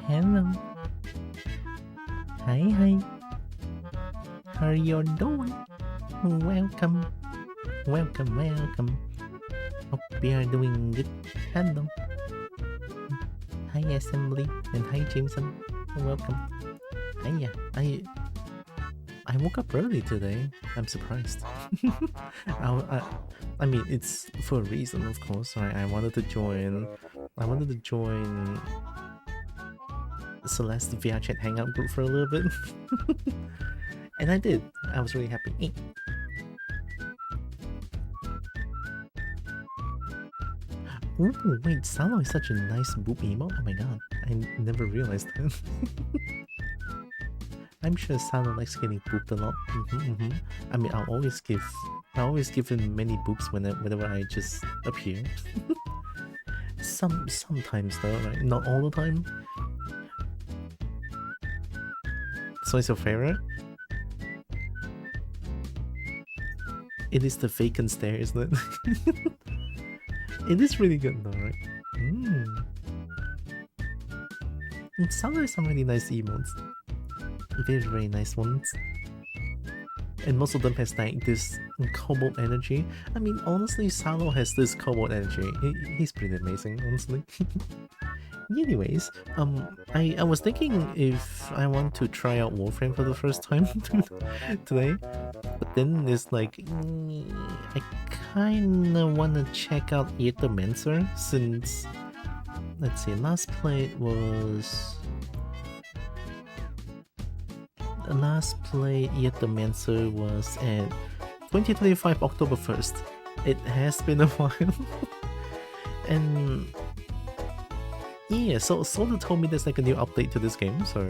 Hello. Hi, hi. How are you doing? Welcome. Welcome, welcome. Hope you are doing good. Hello. Hi, Assembly. And hi, Jameson. Welcome. Hiya. I woke up early today. I'm surprised. I mean, it's for a reason, of course. I wanted to join. I wanted to join Celeste VR chat hangout group for a little bit. And I did. I was really happy. Ooh, wait, Salo is such a nice boob emote. Oh my god, I never realized that. I'm sure Salo likes getting booped a lot. I mean, I always give him many boops whenever I just appear. Sometimes though, right? Not all the time. So it's your favorite? It is the vacant stare, isn't it? It is really good though, right? Some are some really nice emotes. Very, very nice ones. And most of them has like this Kobo energy. I mean, honestly, Salo has this Kobo energy. He's pretty amazing, honestly. Anyways, I was thinking if I want to try out Warframe for the first time today, but then it's like I kinda wanna check out Aethermancer since, let's see, last played was last played Aethermancer was at 2025 October 1st. It has been a while. And yeah, so Soda told me there's like a new update to this game, so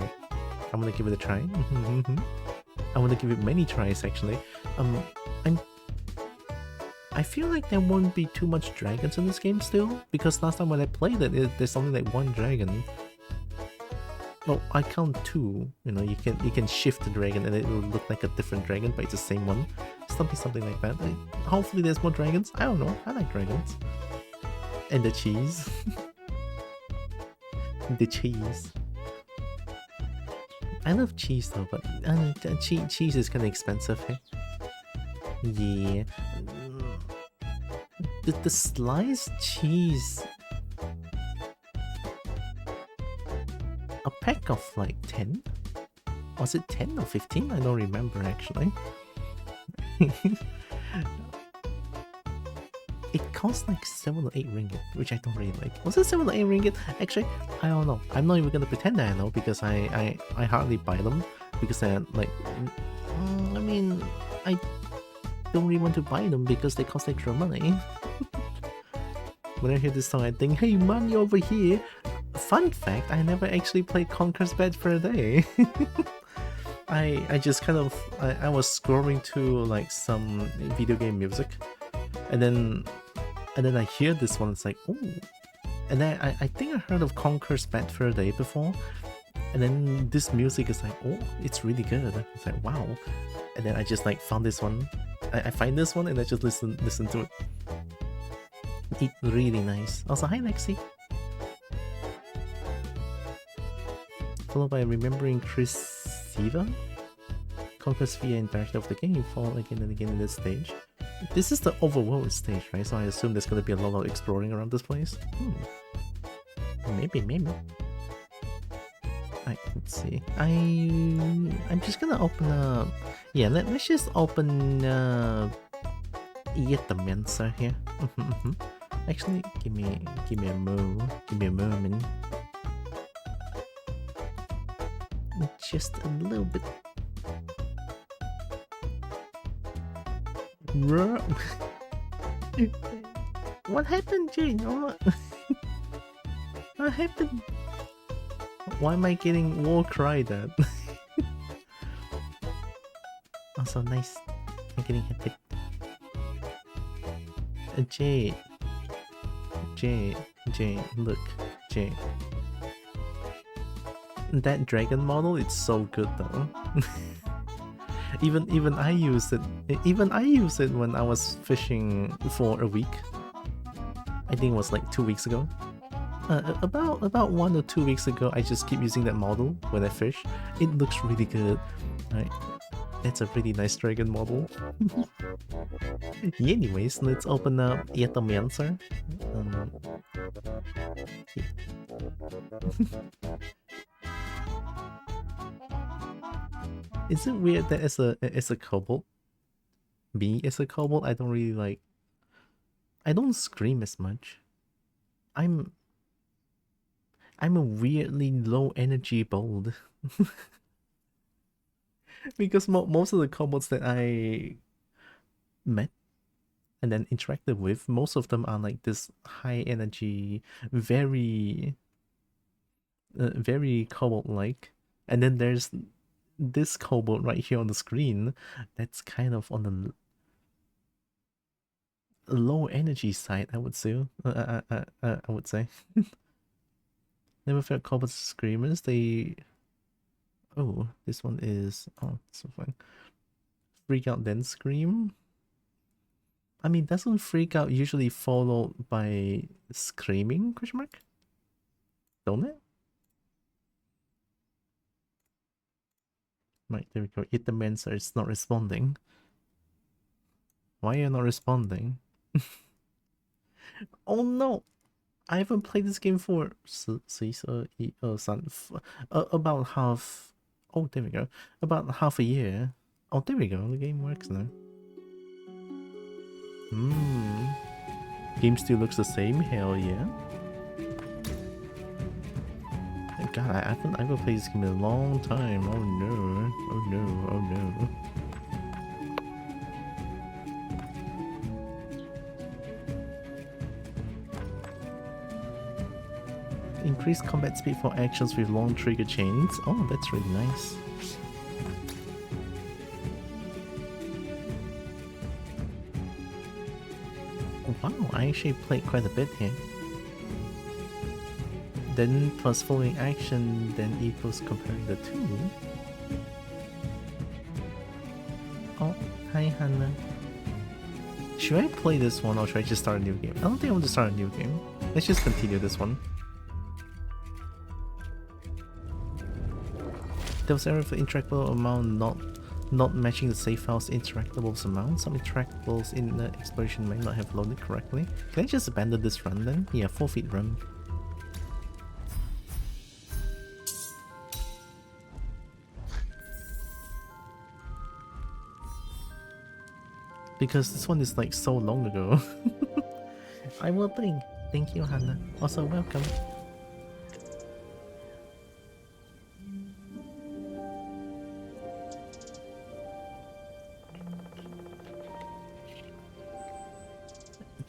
I'm gonna give it a try. I want to give it many tries actually. I feel like there won't be too much dragons in this game still, because last time when I played it, there's only like one dragon. Well, I count two. You know, you can shift the dragon and it will look like a different dragon, but it's the same one. Something like that. Hopefully there's more dragons. I don't know. I like dragons. And the cheese. The cheese. I love cheese though, but cheese is kind of expensive here. Yeah. The sliced cheese. A pack of like 10? Was it 10 or 15? I don't remember actually. It cost like 7 or 8 ringgit, which I don't really like. Was it 7 or 8 ringgit? Actually, I don't know. I'm not even gonna pretend that I know, because I hardly buy them, because they're like, I mean, I don't really want to buy them because they cost extra money. When I hear this song, I think, hey, money over here. Fun fact, I never actually played Conker's Bad Fur Day. I just kind of, I was scrolling to like some video game music, and then I hear this one, it's like, oh, and then I think I heard of Conker's Bad Fur Day before, and then this music is like, oh, it's really good. It's like, wow. And then I just like found this one, I find this one, and I just listen to it. It's really nice. Also, hi Lexi. Followed by Remembering Chris Siva. Conquer Sphere and Director of the game, you fall again and again in this stage. This is the overworld stage, right? So I assume there's gonna be a lot of exploring around this place. Maybe. Alright, let's see. I'm just gonna open up. Yeah, let's just open Aethermancer here. Actually, give me a moment. Just a little bit. What happened, Jane? What happened? Why am I getting war cried at? Also, nice. I'm getting hit. Jade, look, Jade. That dragon model, it's so good though. even I use it. Even I use it when I was fishing for a week. I think it was like 2 weeks ago. About 1 or 2 weeks ago, I just keep using that model when I fish. It looks really good. Right? It's a really nice dragon model. Anyways, let's open up Aethermancer. Is it weird that it's a kobold? Me as a kobold, I don't really like. I don't scream as much. I'm a weirdly low energy bold. Because most of the kobolds that I met and then interacted with, most of them are like this high energy, very kobold-like. And then there's this kobold right here on the screen that's kind of on the low energy side, I would say. I would say. Never felt kobolds screamers. They. Oh, this one is. Oh, so fun. Freak out then scream. I mean, doesn't freak out usually followed by screaming? Question mark. Don't it? Right, there we go. Aethermancer is not responding. Why are you not responding? Oh no! I haven't played this game for about half. Oh, there we go. About half a year. Oh, there we go. The game works now. Game still looks the same. Hell yeah! God, I haven't played this game in a long time. Oh no! Oh increased combat speed for actions with long trigger chains. Oh, that's really nice. Wow, I actually played quite a bit here. Then plus following action then equals comparing the two. Oh, hi Hannah. Should I play this one or should I just start a new game? I don't think I want to start a new game. Let's just continue this one. There was error for interactable amount not matching the save file's interactables amount. Some interactables in the exploration may not have loaded correctly. Can I just abandon this run then? Yeah, forfeit run. Because this one is like so long ago. I will blink. Thank you, Hannah. Also, welcome.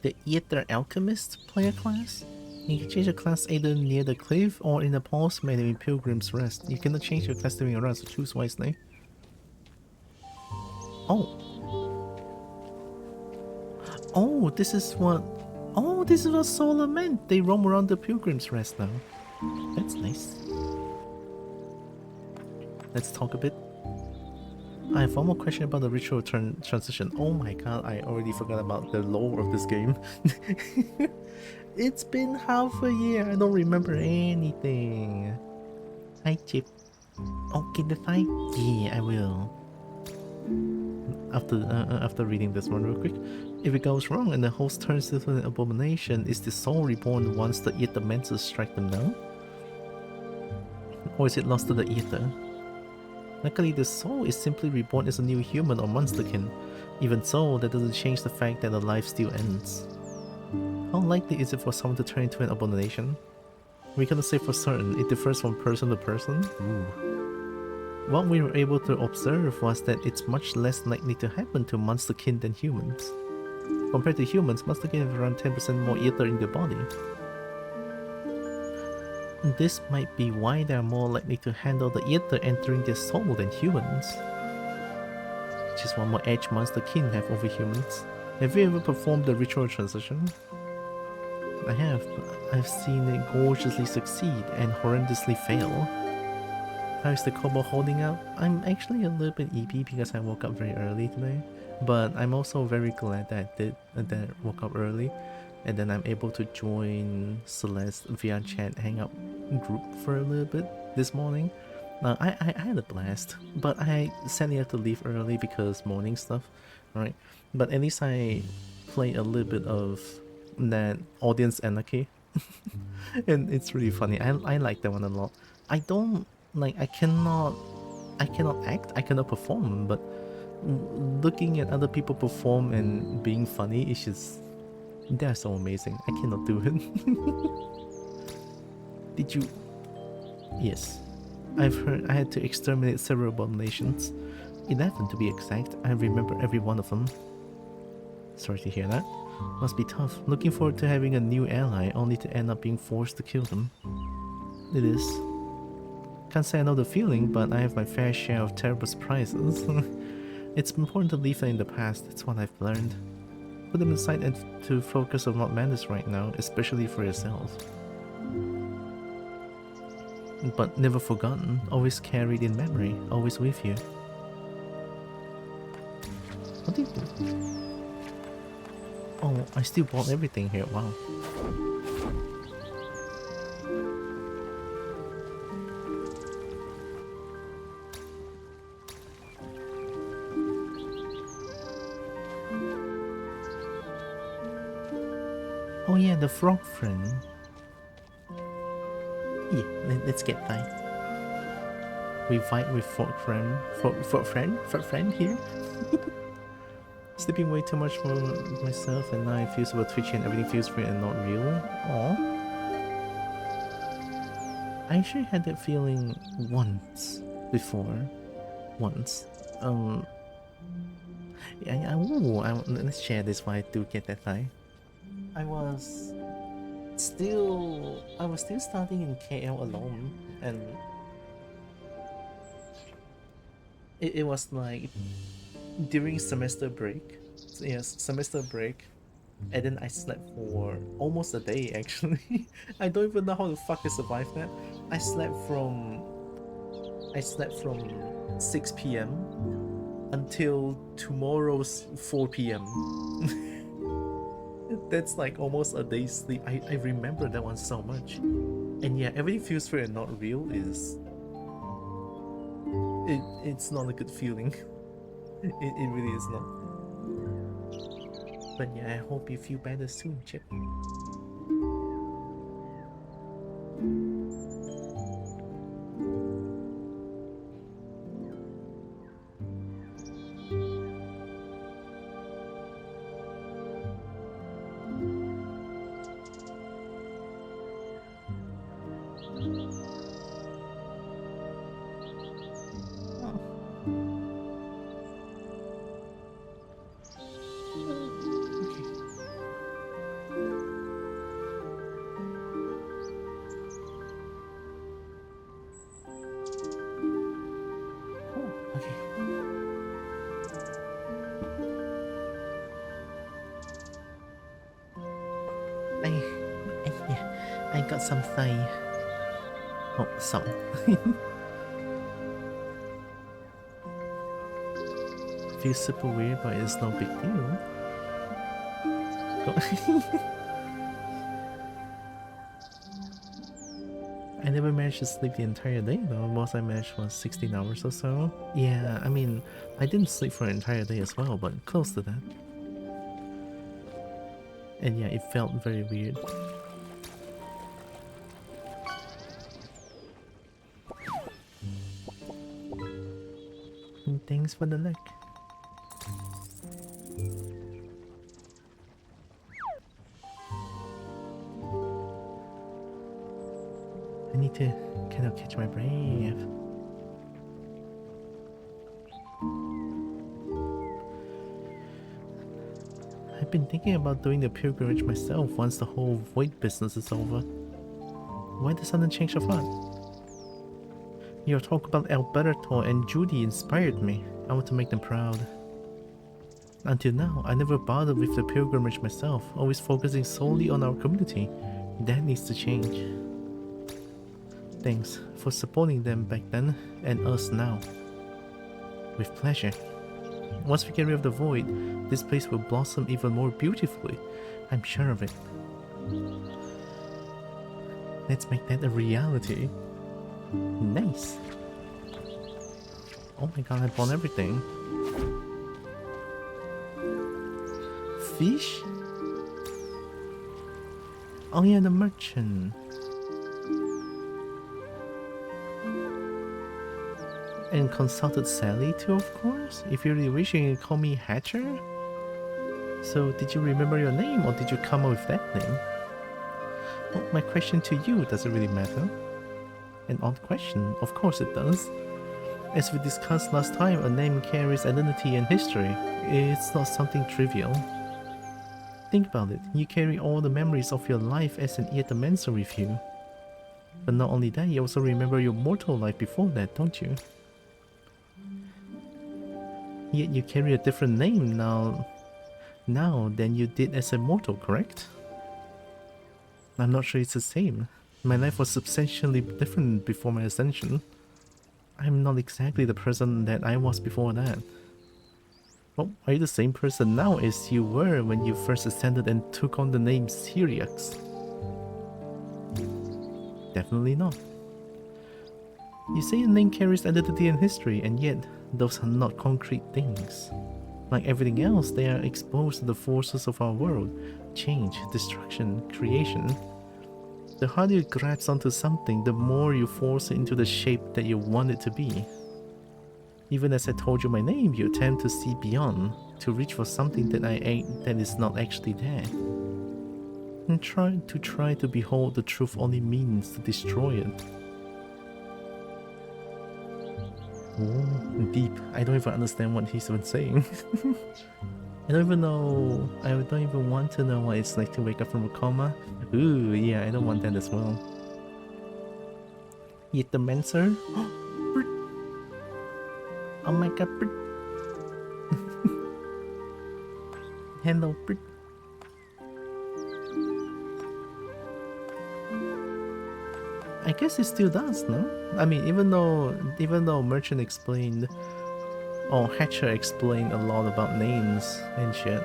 The Aether Alchemist player class? You can change your class either near the cliff or in the pause menu in Pilgrim's Rest. You cannot change your class during a run, so choose wisely. Oh. Oh, this is what... Oh, this is what Solar meant! They roam around the Pilgrim's Rest now. That's nice. Let's talk a bit. I have one more question about the ritual transition. Oh my god, I already forgot about the lore of this game. It's been half a year, I don't remember anything. Hi Chip. Oh, get the fight? Yeah, I will. After reading this one real quick. If it goes wrong and the host turns into an abomination, is the soul reborn once the Aethermancer strike them down? Or is it lost to the Aether? Luckily, the soul is simply reborn as a new human or monsterkin. Even so, that doesn't change the fact that the life still ends. How likely is it for someone to turn into an abomination? We cannot say for certain, it differs from person to person. Ooh. What we were able to observe was that it's much less likely to happen to monsterkin than humans. Compared to humans, monsterkin have around 10% more ether in their body. This might be why they are more likely to handle the ether entering their soul than humans. Just one more edge monsterkin have over humans. Have you ever performed the ritual transition? I have, but I've seen it gorgeously succeed and horrendously fail. How is the Kobo holding out? I'm actually a little bit EP because I woke up very early today. But I'm also very glad that I woke up early. And then I'm able to join Celeste via chat hangout group for a little bit this morning. I had a blast, but I sadly had to leave early because morning stuff, right? But at least I played a little bit of that audience anarchy. And it's really funny. I like that one a lot. I don't like I cannot act, I cannot perform, but looking at other people perform and being funny is just, they're so amazing. I cannot do it. Did you? Yes. I've heard I had to exterminate several abominations. 11 to be exact. I remember every one of them. Sorry to hear that. Must be tough. Looking forward to having a new ally, only to end up being forced to kill them. It is. Can't say I know the feeling, but I have my fair share of terrible surprises. It's important to leave them in the past, that's what I've learned. Put them aside and to focus on what matters right now, especially for yourself. But never forgotten, always carried in memory, always with you. What did you do? Oh, I still bought everything here, wow. Oh yeah, the frog friend. Yeah, let's get that. We fight with frog friend here. Sleeping way too much for myself, and now I feel super twitchy and everything feels real and not real. Aww. I actually had that feeling once before. Once. Yeah, ooh, let's share this why I do get that high. I was I was still studying in KL alone, and it was like during semester break. Yes, semester break. And then I slept for almost a day actually. I don't even know how the fuck I survived that. I slept from 6 p.m. until tomorrow's 4 p.m. That's like almost a day's sleep. I remember that one so much. And yeah, everything feels very not real it's not a good feeling. It really is not. But yeah, I hope you feel better soon, Chip. I got some thigh. Oh, some. Feels super weird, but it's no big deal. I never managed to sleep the entire day though. Most I managed was 16 hours or so. Yeah, I mean, I didn't sleep for an entire day as well, but close to that. And yeah, it felt very weird. And thanks for the luck. I need to kind of catch my breath. I've been thinking about doing the pilgrimage myself once the whole void business is over. Why the sudden change of heart? Your talk about Alberto and Judy inspired me. I want to make them proud. Until now, I never bothered with the pilgrimage myself, always focusing solely on our community. That needs to change. Thanks for supporting them back then and us now. With pleasure. Once we get rid of the void, this place will blossom even more beautifully. I'm sure of it. Let's make that a reality. Nice. Oh my god, I bought everything. Fish? Oh yeah, the merchant. And consulted Sally too, of course. If you really wish, you can call me Hatcher. So, did you remember your name, or did you come up with that name? Well, my question to you, does it really matter? An odd question, of course it does. As we discussed last time, a name carries identity and history. It's not something trivial. Think about it, you carry all the memories of your life as an Aethermancer with you. But not only that, you also remember your mortal life before that, don't you? Yet you carry a different name now than you did as a mortal, correct? I'm not sure it's the same. My life was substantially different before my ascension. I'm not exactly the person that I was before that. Well, are you the same person now as you were when you first ascended and took on the name Syriax? Definitely not. You say your name carries identity and history, and yet those are not concrete things. Like everything else, they are exposed to the forces of our world. Change, destruction, creation. The harder you grasp onto something, the more you force it into the shape that you want it to be. Even as I told you my name, you attempt to see beyond, to reach for something that is not actually there. And trying to behold the truth only means to destroy it. Oh, deep. I don't even understand what he's even saying. I don't even want to know what it's like to wake up from a coma. Ooh, yeah, I don't want that as well. Aethermancer? Oh my god, hello, I guess it still does, no? I mean, even though Merchant explained, or Hatcher explained a lot about names and shit.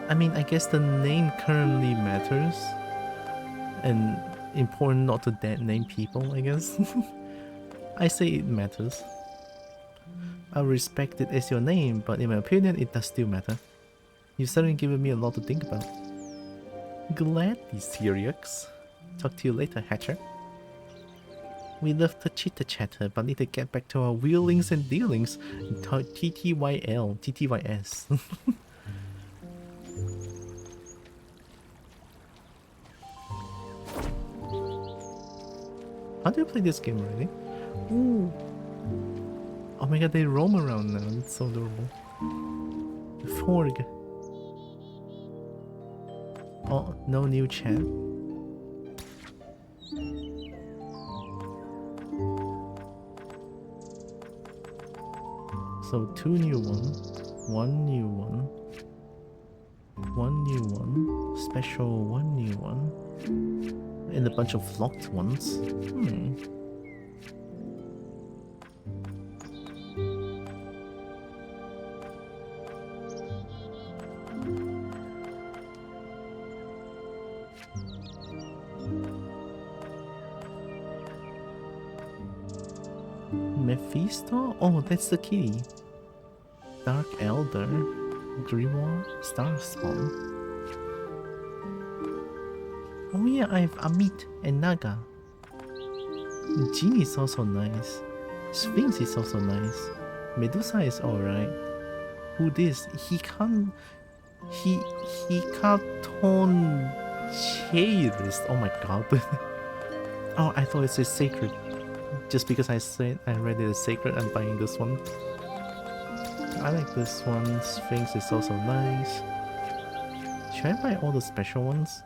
I mean, I guess the name currently matters, and important not to dead name people, I guess. I say it matters. I respect it as your name, but in my opinion, it does still matter. You've certainly given me a lot to think about. Gladly, Sirius. Talk to you later, Hatcher. We love to chitter-chatter, but need to get back to our wheelings and dealings. TTYL, TTYS. How do you play this game already? Ooh. Oh my god, they roam around now. It's so adorable. Forg. Oh, no new chat. So 2 new ones, 1 new one, 1 new one, special 1 new one, and a bunch of locked ones. Mephisto? Oh, that's the kitty. Dark Elder, Grimoire, Starspawn. Oh yeah, I have Amit and Naga. Genie is also nice. Sphinx is also nice. Medusa is alright. Who this? He can't Chairist. Oh my god. Oh, I thought it said sacred. Just because I said I read it as sacred, I'm buying this one. I like this one. Sphinx is also nice. Should I buy all the special ones?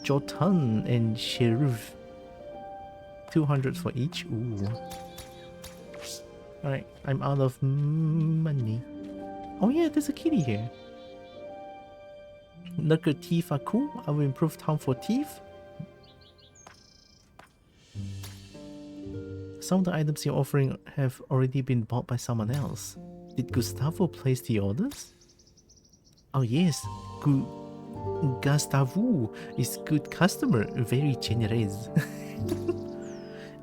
Jotun and Sheriff. 200 for each. Ooh. Alright, I'm out of money. Oh yeah, there's a kitty here. Nugget teeth are cool. I will improve town for teeth. Some of the items you're offering have already been bought by someone else. Did Gustavo place the orders? Oh yes, Gustavo is good customer, very generous.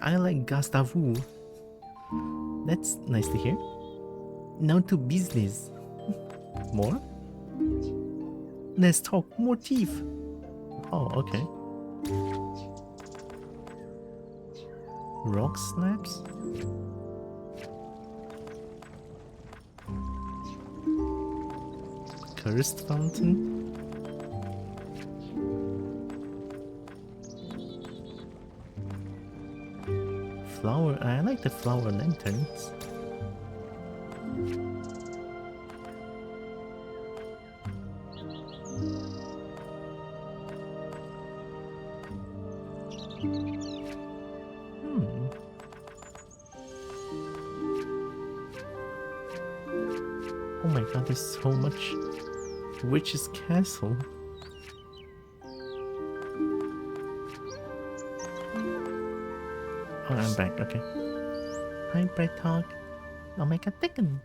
I like Gustavo. That's nice to hear. Now to business. More? Let's talk more teeth. Oh, okay. Rock snaps? Cursed fountain? Flower, I like the flower lanterns. Oh my god, there's so much. Witch's Castle. Oh, I'm back, okay. Hi, Bright Talk. Oh my god, Tekken.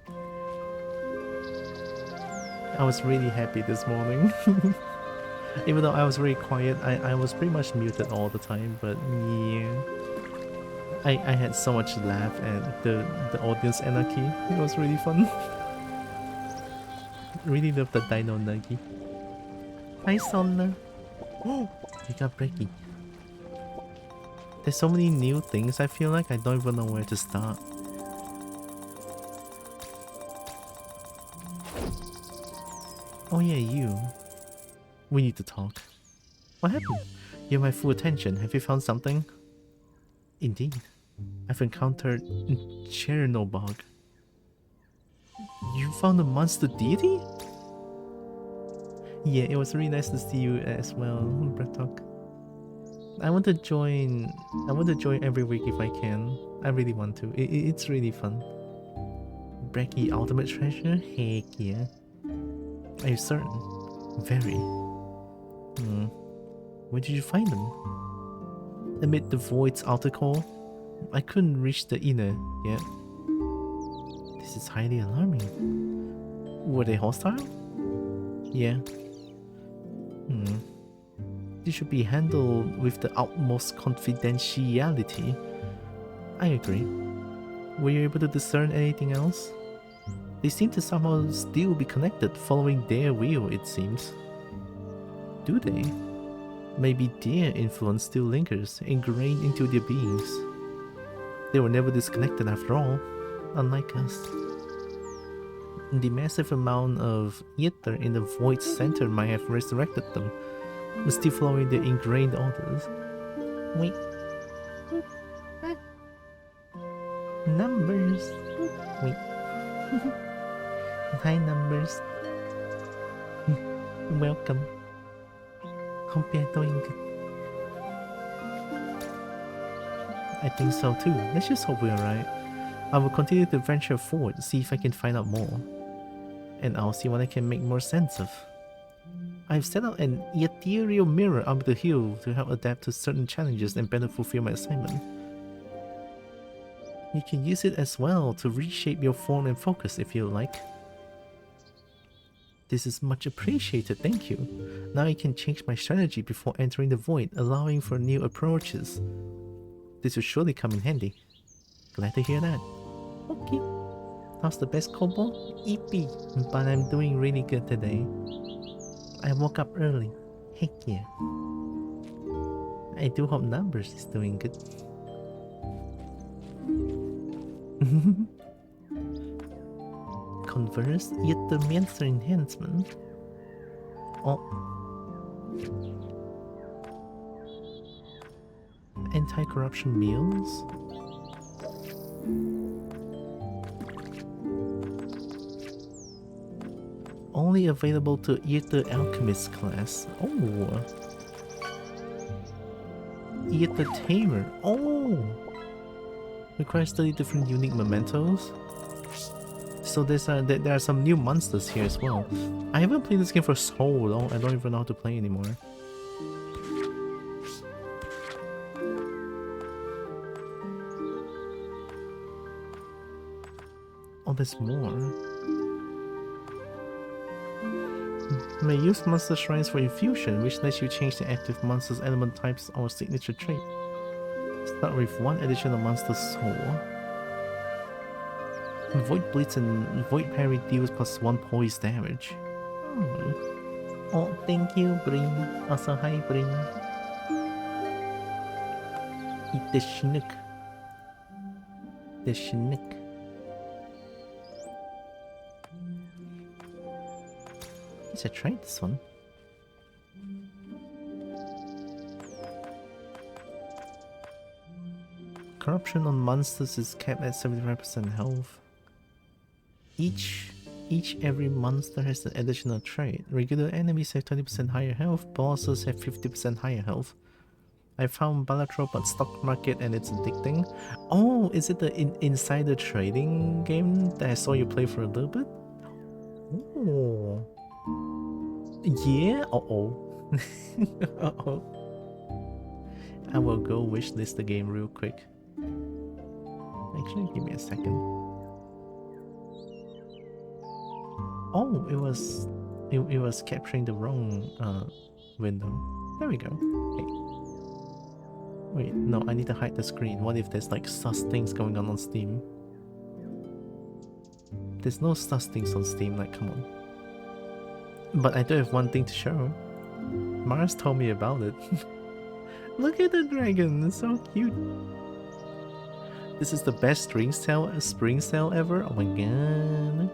I was really happy this morning. Even though I was very quiet, I was pretty much muted all the time, but yeah. I had so much laugh at the audience anarchy. It was really fun. Really love the Dino Nuggy. Hi, Sonna. Oh, we got Breaky. There's so many new things, I feel like I don't even know where to start. Oh yeah, you. We need to talk. What happened? You have my full attention. Have you found something? Indeed. I've encountered Chernobog. You found a monster deity? Yeah, it was really nice to see you as well, Bretok. I want to join every week if I can. I really want to. It's really fun. Brecky ultimate treasure? Heck yeah. Are you certain? Very. Where did you find them? Amid the void's outer core? I couldn't reach the inner yet. This is highly alarming. Were they hostile? Yeah. This should be handled with the utmost confidentiality. I agree. Were you able to discern anything else? They seem to somehow still be connected, following their will, it seems. Do they? Maybe their influence still lingers, ingrained into their beings. They were never disconnected after all, unlike us. The massive amount of ether in the void's center might have resurrected them, but still following their ingrained orders. Wait. Numbers. Wait. Hi, Numbers. Welcome. Hope you're doing good. I think so too. Let's just hope we're alright. I will continue to venture forward, see if I can find out more. And I'll see what I can make more sense of. I've set out an ethereal mirror up the hill to help adapt to certain challenges and better fulfill my assignment. You can use it as well to reshape your form and focus if you like. This is much appreciated, thank you. Now I can change my strategy before entering the void, allowing for new approaches. This will surely come in handy. Glad to hear that. Okay. How's the best Kobo? EP. But I'm doing really good today. I woke up early. Heck yeah. I do hope Numbers is doing good. Converse Aethermancer enhancement. Oh. Anti-corruption meals. Only available to Aether Alchemist class. Oh. Aether Tamer. Oh. Requires 30 different unique mementos. So there are some new monsters here as well. I haven't played this game for so long, I don't even know how to play anymore. Oh, there's more. You may use monster shrines for infusion, which lets you change the active monster's element types or signature trait. Start with one additional monster soul. Void Blitz and Void Parry deals +1 poise damage. Oh, thank you, Brin. Also, hi, Brin. Eat the Chinook. The Chinook. Guess I tried this one. Corruption on monsters is capped at 75% health. Every monster has an additional trait. Regular enemies have 20% higher health, bosses have 50% higher health. I found Balatro at stock market and it's addicting. Oh, is it the insider trading game that I saw you play for a little bit? Oh. Yeah? Uh-oh. Uh-oh. I will go wishlist the game real quick. Actually, give me a second. Oh, it was capturing the wrong window. There we go. Okay. Wait, no, I need to hide the screen. What if there's like sus things going on Steam? There's no sus things on Steam, like come on. But I do have one thing to show. Mars told me about it. Look at the dragon, it's so cute. This is the best spring sale ever. Oh my god.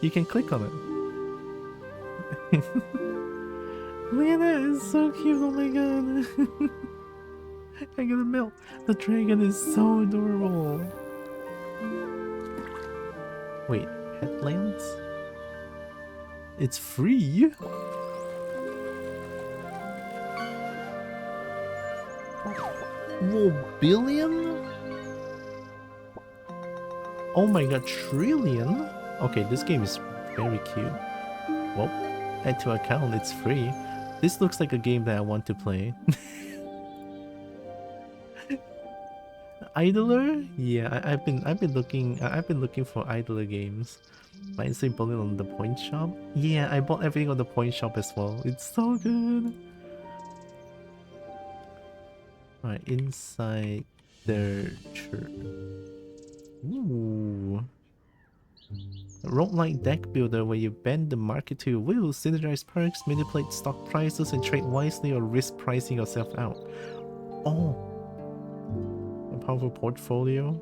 You can click on it. Look at that, it's so cute, oh my god. I'm gonna melt. The dragon is so adorable. Wait, Headlands? It's free? Whoa, billion? Oh my god, trillion? Okay, this game is very cute. Well, add to account, it's free. This looks like a game that I want to play. Idler? Yeah, I've been looking for idler games. Might say bought it on the point shop. Yeah, I bought everything on the point shop as well. It's so good. Alright, inside the church. Ooh. Roguelike deck builder where you bend the market to your will, synergize perks, manipulate stock prices, and trade wisely or risk pricing yourself out. Oh, a powerful portfolio.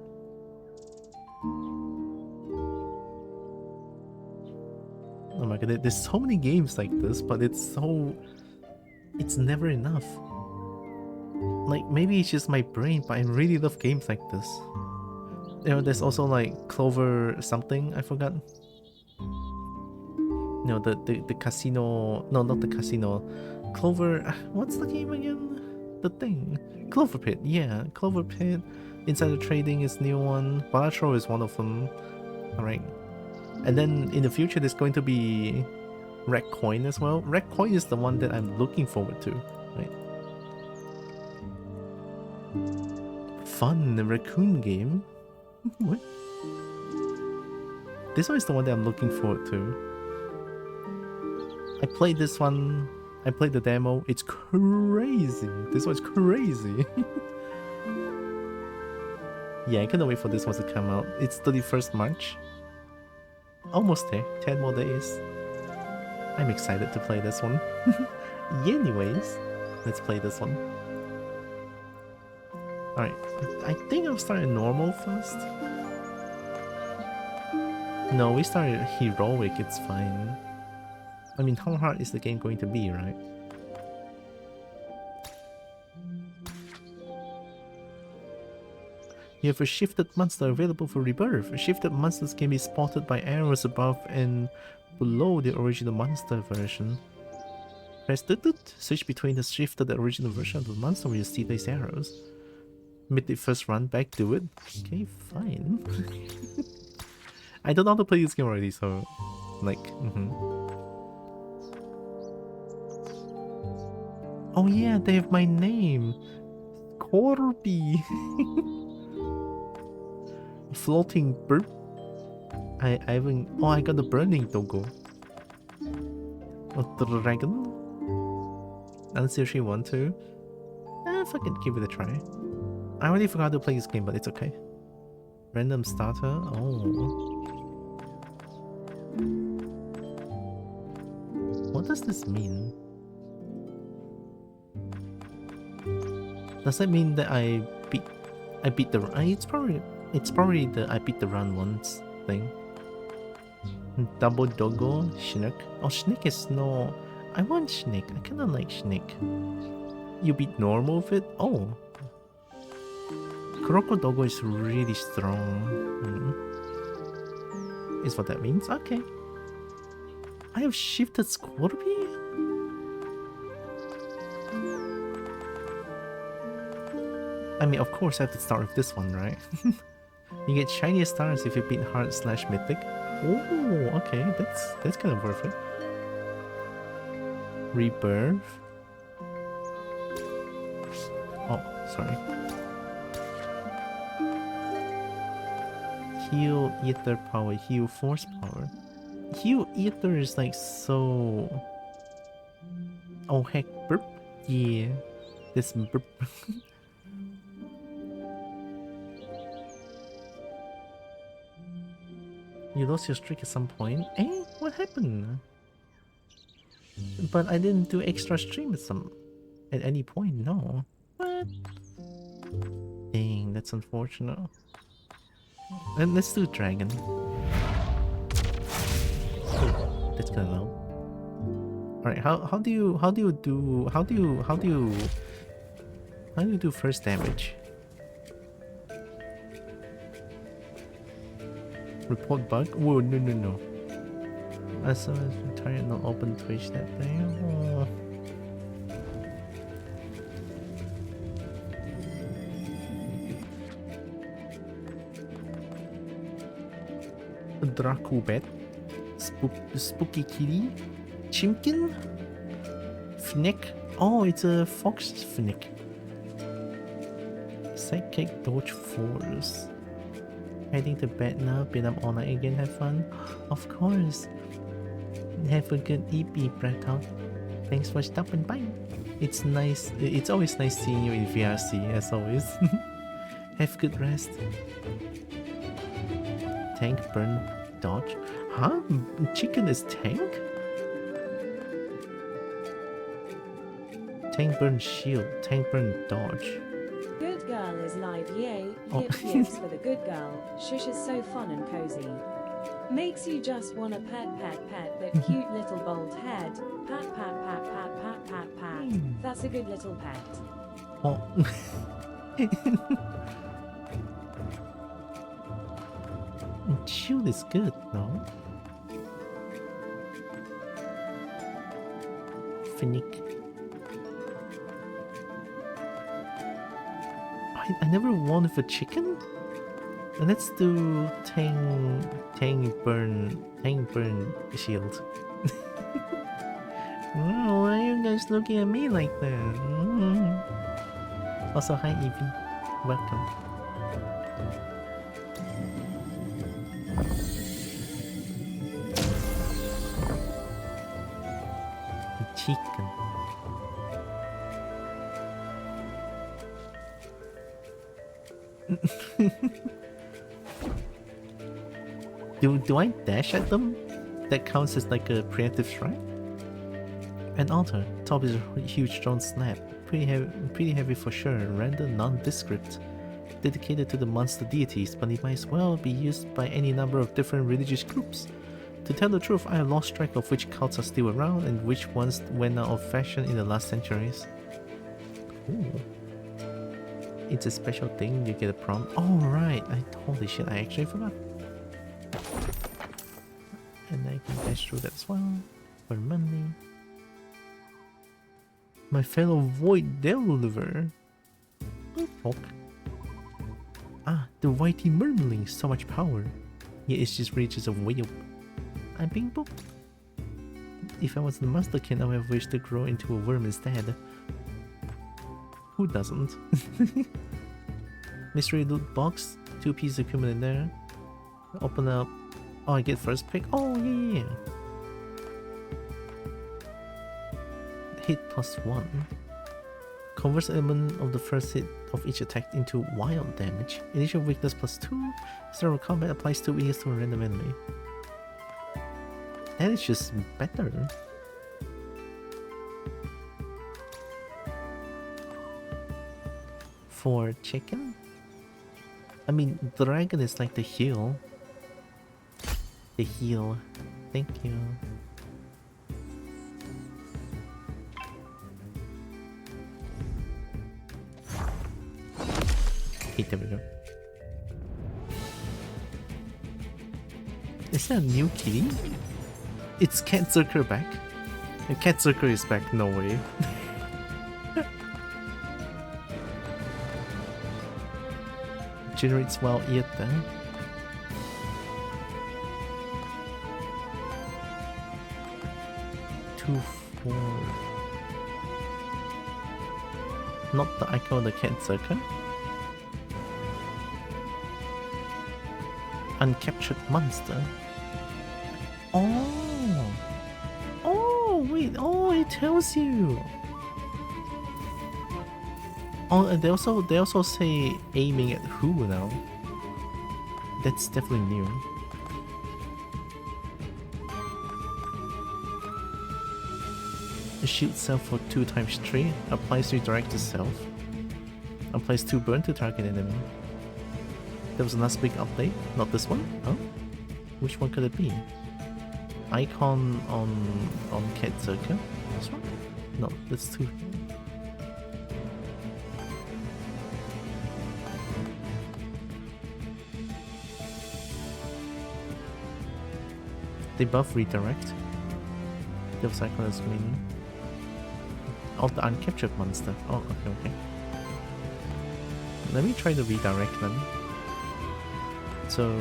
Oh my god, there's so many games like this, but it's never enough. Like, maybe it's just my brain, but I really love games like this. You know, there's also like Clover something, I forgot. No, the casino. No, not the casino. Clover. What's the game again? The thing. Clover Pit. Yeah, Clover Pit. Insider Trading is new one. Balatro is one of them. Alright. And then in the future, there's going to be Red Coin as well. Red Coin is the one that I'm looking forward to. Right. Fun, the raccoon game. What? This one is the one that I'm looking forward to. I played this one. I played the demo. It's crazy. This one's crazy. Yeah, I cannot wait for this one to come out. It's 31st March. Almost there. 10 more days. I'm excited to play this one. Anyways, let's play this one. Alright, I think I'm starting normal first. No, we started heroic, it's fine. I mean, how hard is the game going to be, right? You have a shifted monster available for rebirth. Shifted monsters can be spotted by arrows above and below the original monster version. Press switch between the shifted and original version of the monster where you see these arrows. Mid the first run back, do it. Okay, fine. I don't know how to play this game already, so like, Oh yeah, they have my name. Corby. Floating burp. I haven't. Oh, I got the burning doggo. A dragon. I seriously want to. Fuck it, give it a try. I already forgot to play this game, but it's okay. Random starter. Oh. What does this mean? Does that mean that I beat the run? It's probably the I beat the run once thing. Double doggo, Schnick. Oh, Schnick is no. I want Schnick. I kinda like Schnick. You beat normal with it? Oh. Crocodoggo is really strong. Is what that means? Okay. I have shifted Scorpion? I mean, of course I have to start with this one, right? You get shiny stars if you beat hard/mythic. Oh, okay, that's kind of worth it. Rebirth. Oh, sorry. Heal Ether power, heal force power. Heal Ether is like so... Oh heck, burp? Yeah, this burp. You lost your streak at some point. Eh? What happened? But I didn't do extra stream at any point, no. What? Dang, that's unfortunate. And let's do dragon. Oh, that's kinda low. Alright, how do you do first damage? Report bug? Whoa, no. I saw his retired not open Twitch that day. Oh. Dracubet, Spooky Kitty, Chimkin, Fnick. Oh, it's a fox Fnick. Sidekick Dodge Force. Heading to bed now, been up all night again, have fun? Of course. Have a good EP, Breakout. Thanks for stopping by. It's nice, it's always nice seeing you in VRC, as always. Have good rest. Tank, burn, dodge. Huh? Chicken is tank? Tank, burn, shield. Tank, burn, dodge. Good girl is live, yay. Yip yips for the good girl. Shush is so fun and cozy. Makes you just wanna pet that cute little bald head. Pat. That's a good little pet. Oh. Shield is good, no? Finick. I never won for chicken? Let's do Tang burn shield. Oh, why are you guys looking at me like that? Also, hi Evie. Welcome. Chicken. Do I dash at them? That counts as like a preemptive strike? An altar. Top is a huge stone slab. Pretty heavy for sure. Random, nondescript. Dedicated to the monster deities, but it might as well be used by any number of different religious groups. To tell the truth, I have lost track of which cults are still around and which ones went out of fashion in the last centuries. Ooh. It's a special thing, you get a prompt. Oh right, holy shit, I actually forgot. And I can dash through that as well. For money. My fellow Void Deliver. Oh. Ah, the Whitey Murmling, so much power. Yeah, it's just reaches a whale. I'm being booked. If I was the Masterkin, I would have wished to grow into a worm instead. Who doesn't? Mystery loot box, 2 pieces of equipment in there. Open up. Oh, I get first pick. Oh, yeah. Hit +1. Converts element of the first hit of each attack into wild damage. Initial weakness +2. Zero combat applies 2 weakness to a random enemy. That is just better. For chicken? I mean, dragon is like the heal. The heal. Thank you. Okay, there we go. Is that a new kitty? It's Cat Zerker back. And Cat Zerker is back, no way. Generates wild eat then. Two, 4. Not the icon of the Cat Zerker. Uncaptured monster. Oh! Oh, wait. Oh, it tells you. Oh, and they also say aiming at who now. That's definitely new. Shield self for 2 times 3. Applies redirect to self. Applies 2 burn to target enemy. There was a last big update. Not this one? Huh? Which one could it be? Icon on Cat Zerker? This one? No, that's 2. They buff redirect. Devil Cyclone is meaning. Oh, the uncaptured monster. Oh, okay. Let me try the redirect then. So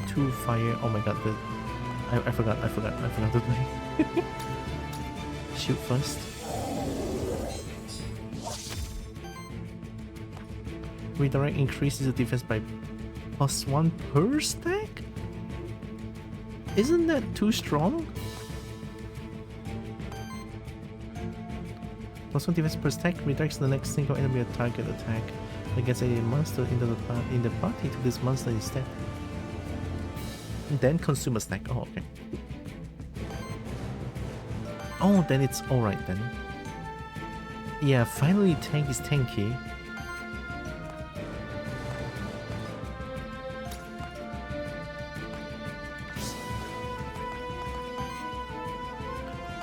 two fire. Oh my god, I forgot to play. Shoot first. Redirect increases the defense by +1 per stack? Isn't that too strong? +1 defense per stack redirects the next single enemy target attack against a monster in the party to this monster instead. Then consume a stack. Oh, okay. Oh, then it's alright then. Yeah, finally tank is tanky.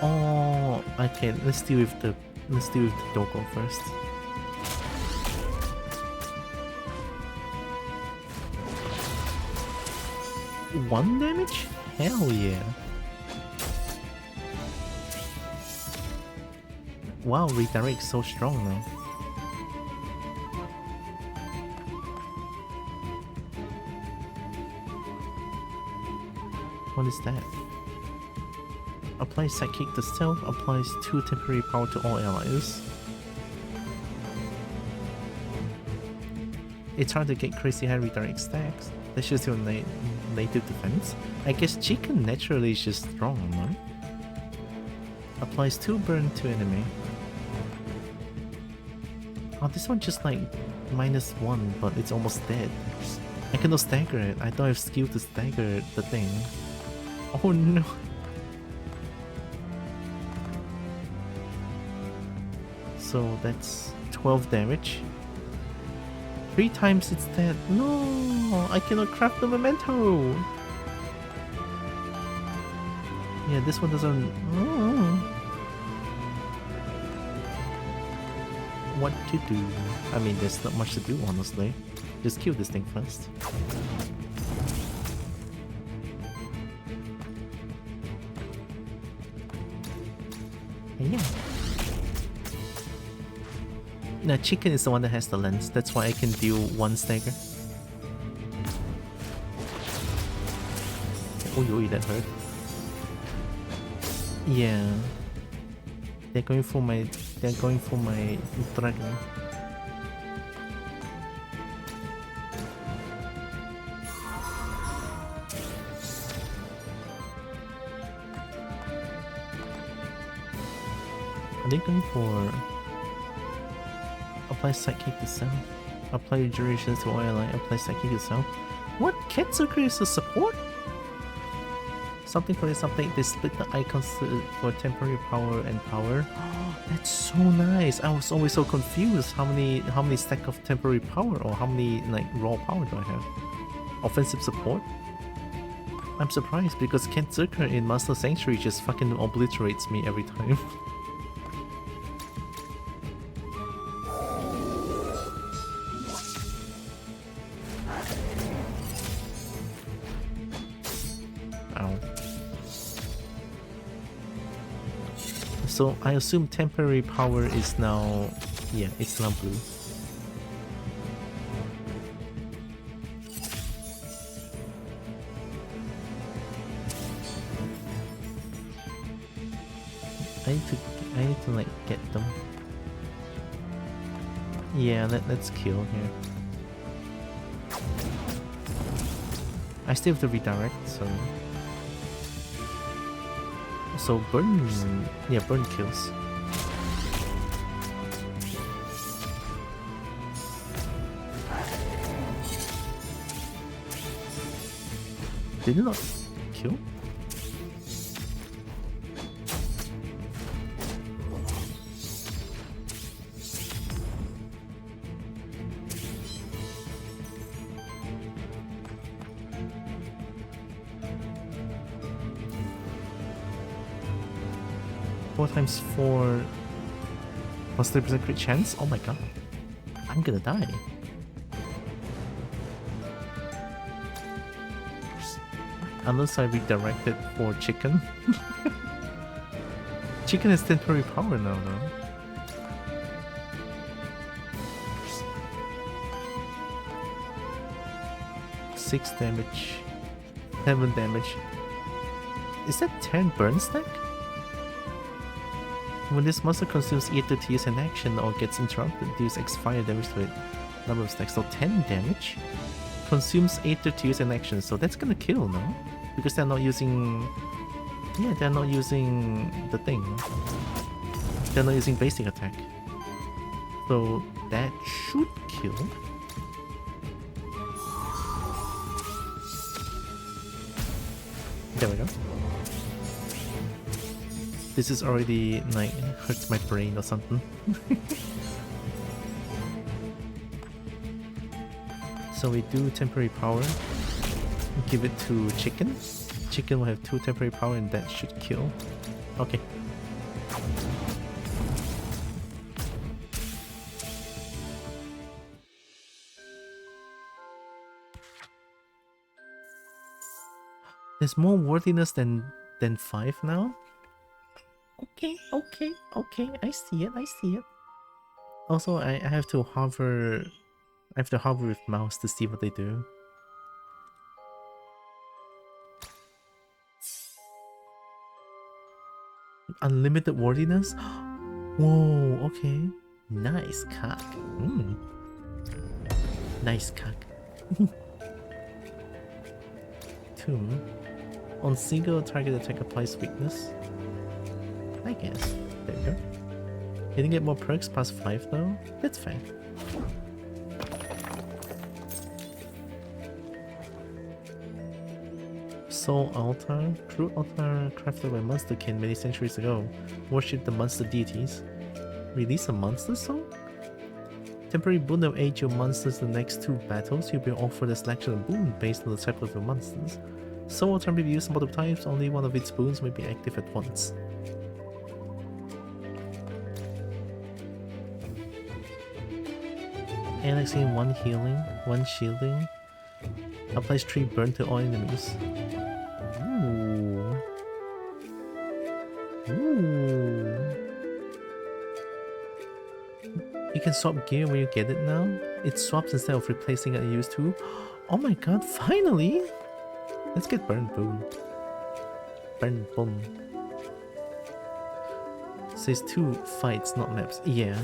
Oh, okay. Let's deal with the doggo first. One damage? Hell yeah! Wow, redirect so strong now. What is that? Applies Sidekick to self, applies 2 temporary power to all allies. It's hard to get crazy high redirect stacks. That's just your native defense. I guess Chicken naturally is just strong, right? Applies 2 burn to enemy. Oh, this one just like -1, but it's almost dead. I cannot stagger it. I don't have skill to stagger the thing. Oh no. So that's 12 damage. 3 times it's dead. No, I cannot craft the memento. Yeah, this one doesn't. What to do? I mean, there's not much to do, honestly. Just kill this thing first. Yeah. No, Chicken is the one that has the lens. That's why I can deal 1 stagger. Oh, that hurt. Yeah. They're going for my dragon. Are they going for apply Sidekick to self? Apply durations to oil line, apply Sidekick to self? What? Ketsuker is a support? Something for something, they split the icons for temporary power and power. Oh, that's so nice. I was always so confused. How many stack of temporary power or how many like raw power do I have? Offensive support? I'm surprised because Kent Zucker in Master Sanctuary just fucking obliterates me every time. So I assume temporary power is now, yeah, it's now blue. I need to like get them. Yeah, let's kill here. I still have to redirect, so burn, yeah, burn kills. Did it not kill? Times 4 plus 3% crit chance? Oh my god. I'm gonna die. Unless I redirect it for chicken. Chicken has temporary power now, though. Six damage, 7 damage. Is that 10 burn stack? When this monster consumes either to use an action or gets interrupted, deals X fire damage to it. Number of stacks, so 10 damage. Consumes either to use an action, so that's gonna kill, no? Because they're not using... Yeah, they're not using the thing. They're not using basic attack. So that should kill. There we go. This is already like hurts my brain or something. So we do temporary power. Give it to chicken. Chicken will have 2 temporary power and that should kill. Okay. There's more worthiness than 5 now? Okay, I see it. Also, I have to hover... I have to hover with mouse to see what they do. Unlimited worthiness? Whoa, okay. Nice cock. Nice cock. 2. On single target attack applies weakness. I guess. There you go. You didn't get more perks past 5 though? That's fine. Soul Altar. True altar crafted by Monster King many centuries ago. Worship the monster deities. Release a monster soul? Temporary boon will aid your monsters in the next 2 battles. You'll be offered a selection of boon based on the type of your monsters. Soul Altar may be used multiple times, only one of its boons may be active at once. Alex in 1 healing, 1 shielding. Applies 3 burn to all enemies. Ooh. Ooh. You can swap gear when you get it now. It swaps instead of replacing it used to. Oh my god, finally! Let's get burn boom. Burn boom. Says 2 fights, not maps. Yeah.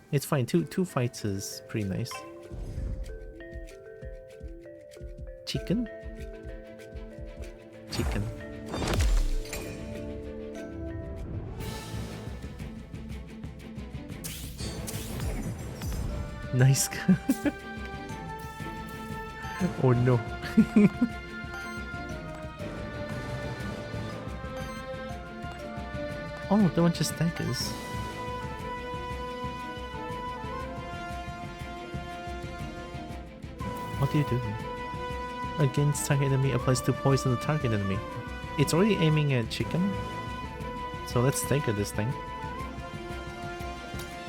It's fine, two fights is pretty nice. Chicken? Chicken. Nice. Oh no. Oh, they want just stackers. What do you do? Against target enemy applies to poison the target enemy. It's already aiming at chicken. So let's stagger this thing.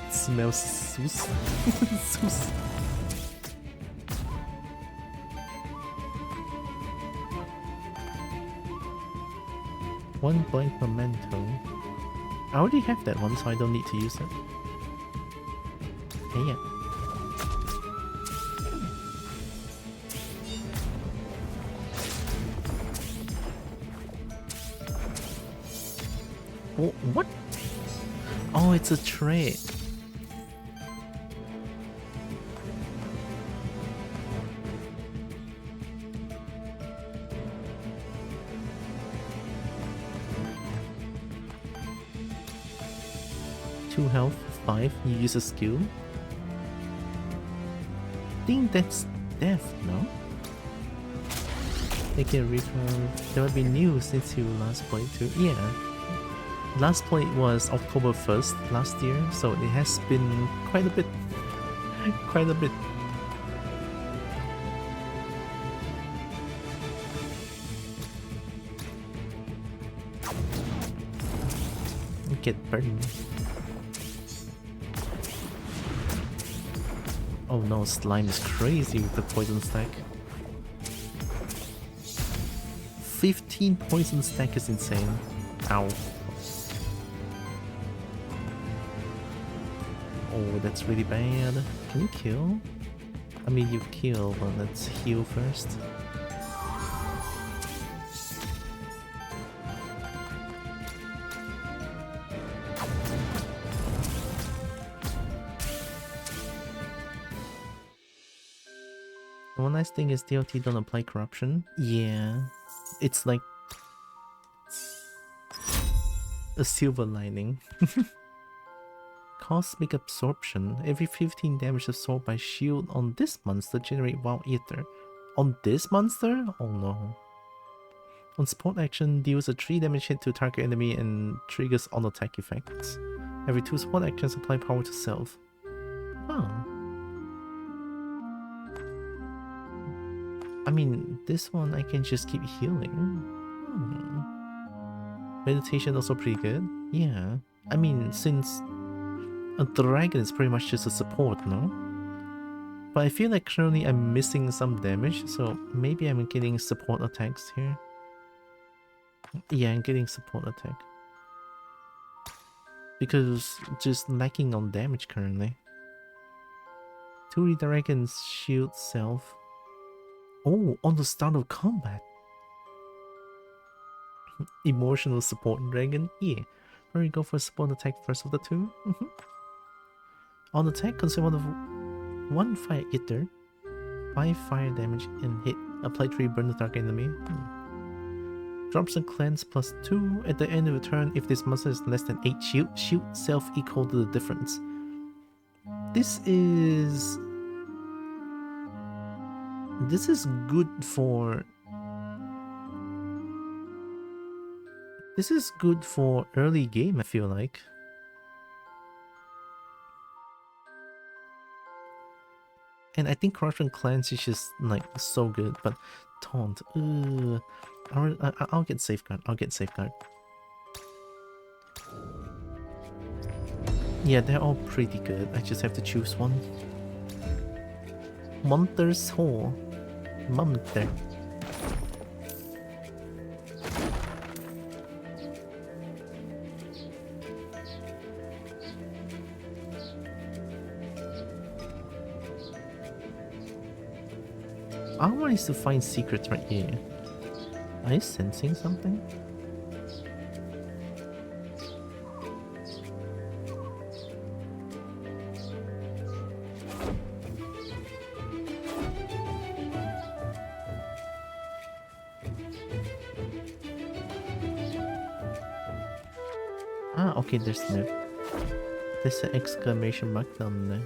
It smells sus. Sus. One blank memento. I already have that one, so I don't need to use it. Hey, yeah. What? Oh, it's a trait. Two health, 5. You use a skill. I think that's death, no? Take a refund. There will be new since you last played too. Yeah. Last play was October 1st last year, so it has been quite a bit. Quite a bit. Get burned. Oh no, slime is crazy with the poison stack. 15 poison stack is insane. Ow. Oh, that's really bad. Can you kill? I mean, you kill, but let's heal first. The one nice thing is DLT don't apply corruption. Yeah, it's like a silver lining. Cosmic Absorption. Every 15 damage absorbed by shield on this monster generate wild ether. On this monster? Oh no. On support action, deals a 3 damage hit to target enemy and triggers on attack effects. Every 2 support actions apply power to self. Oh. I mean, this one I can just keep healing. Meditation also pretty good. Yeah. I mean, since a dragon is pretty much just a support, no? But I feel like currently I'm missing some damage, so maybe I'm getting support attacks here. Yeah, I'm getting support attack. Because just lacking on damage currently. 2 redragons shield self. Oh, on the start of combat. Emotional support dragon? Yeah. Where you go for support attack first of the 2? On attack, consume one fire ether, 5 fire damage and hit. Apply 3 burn the target enemy. Drops a cleanse plus 2 at the end of the turn if this monster is less than 8 shield. Shield self equal to the difference. This is good for... This is good for early game, I feel like. And I think Corruption Cleanse is just like so good, but Taunt, I'll get Safeguard, Yeah, they're all pretty good, I just have to choose one. Monster's Soul. Monster. I want to find secrets right here. Are you sensing something? Ah, okay, there's an exclamation mark down there.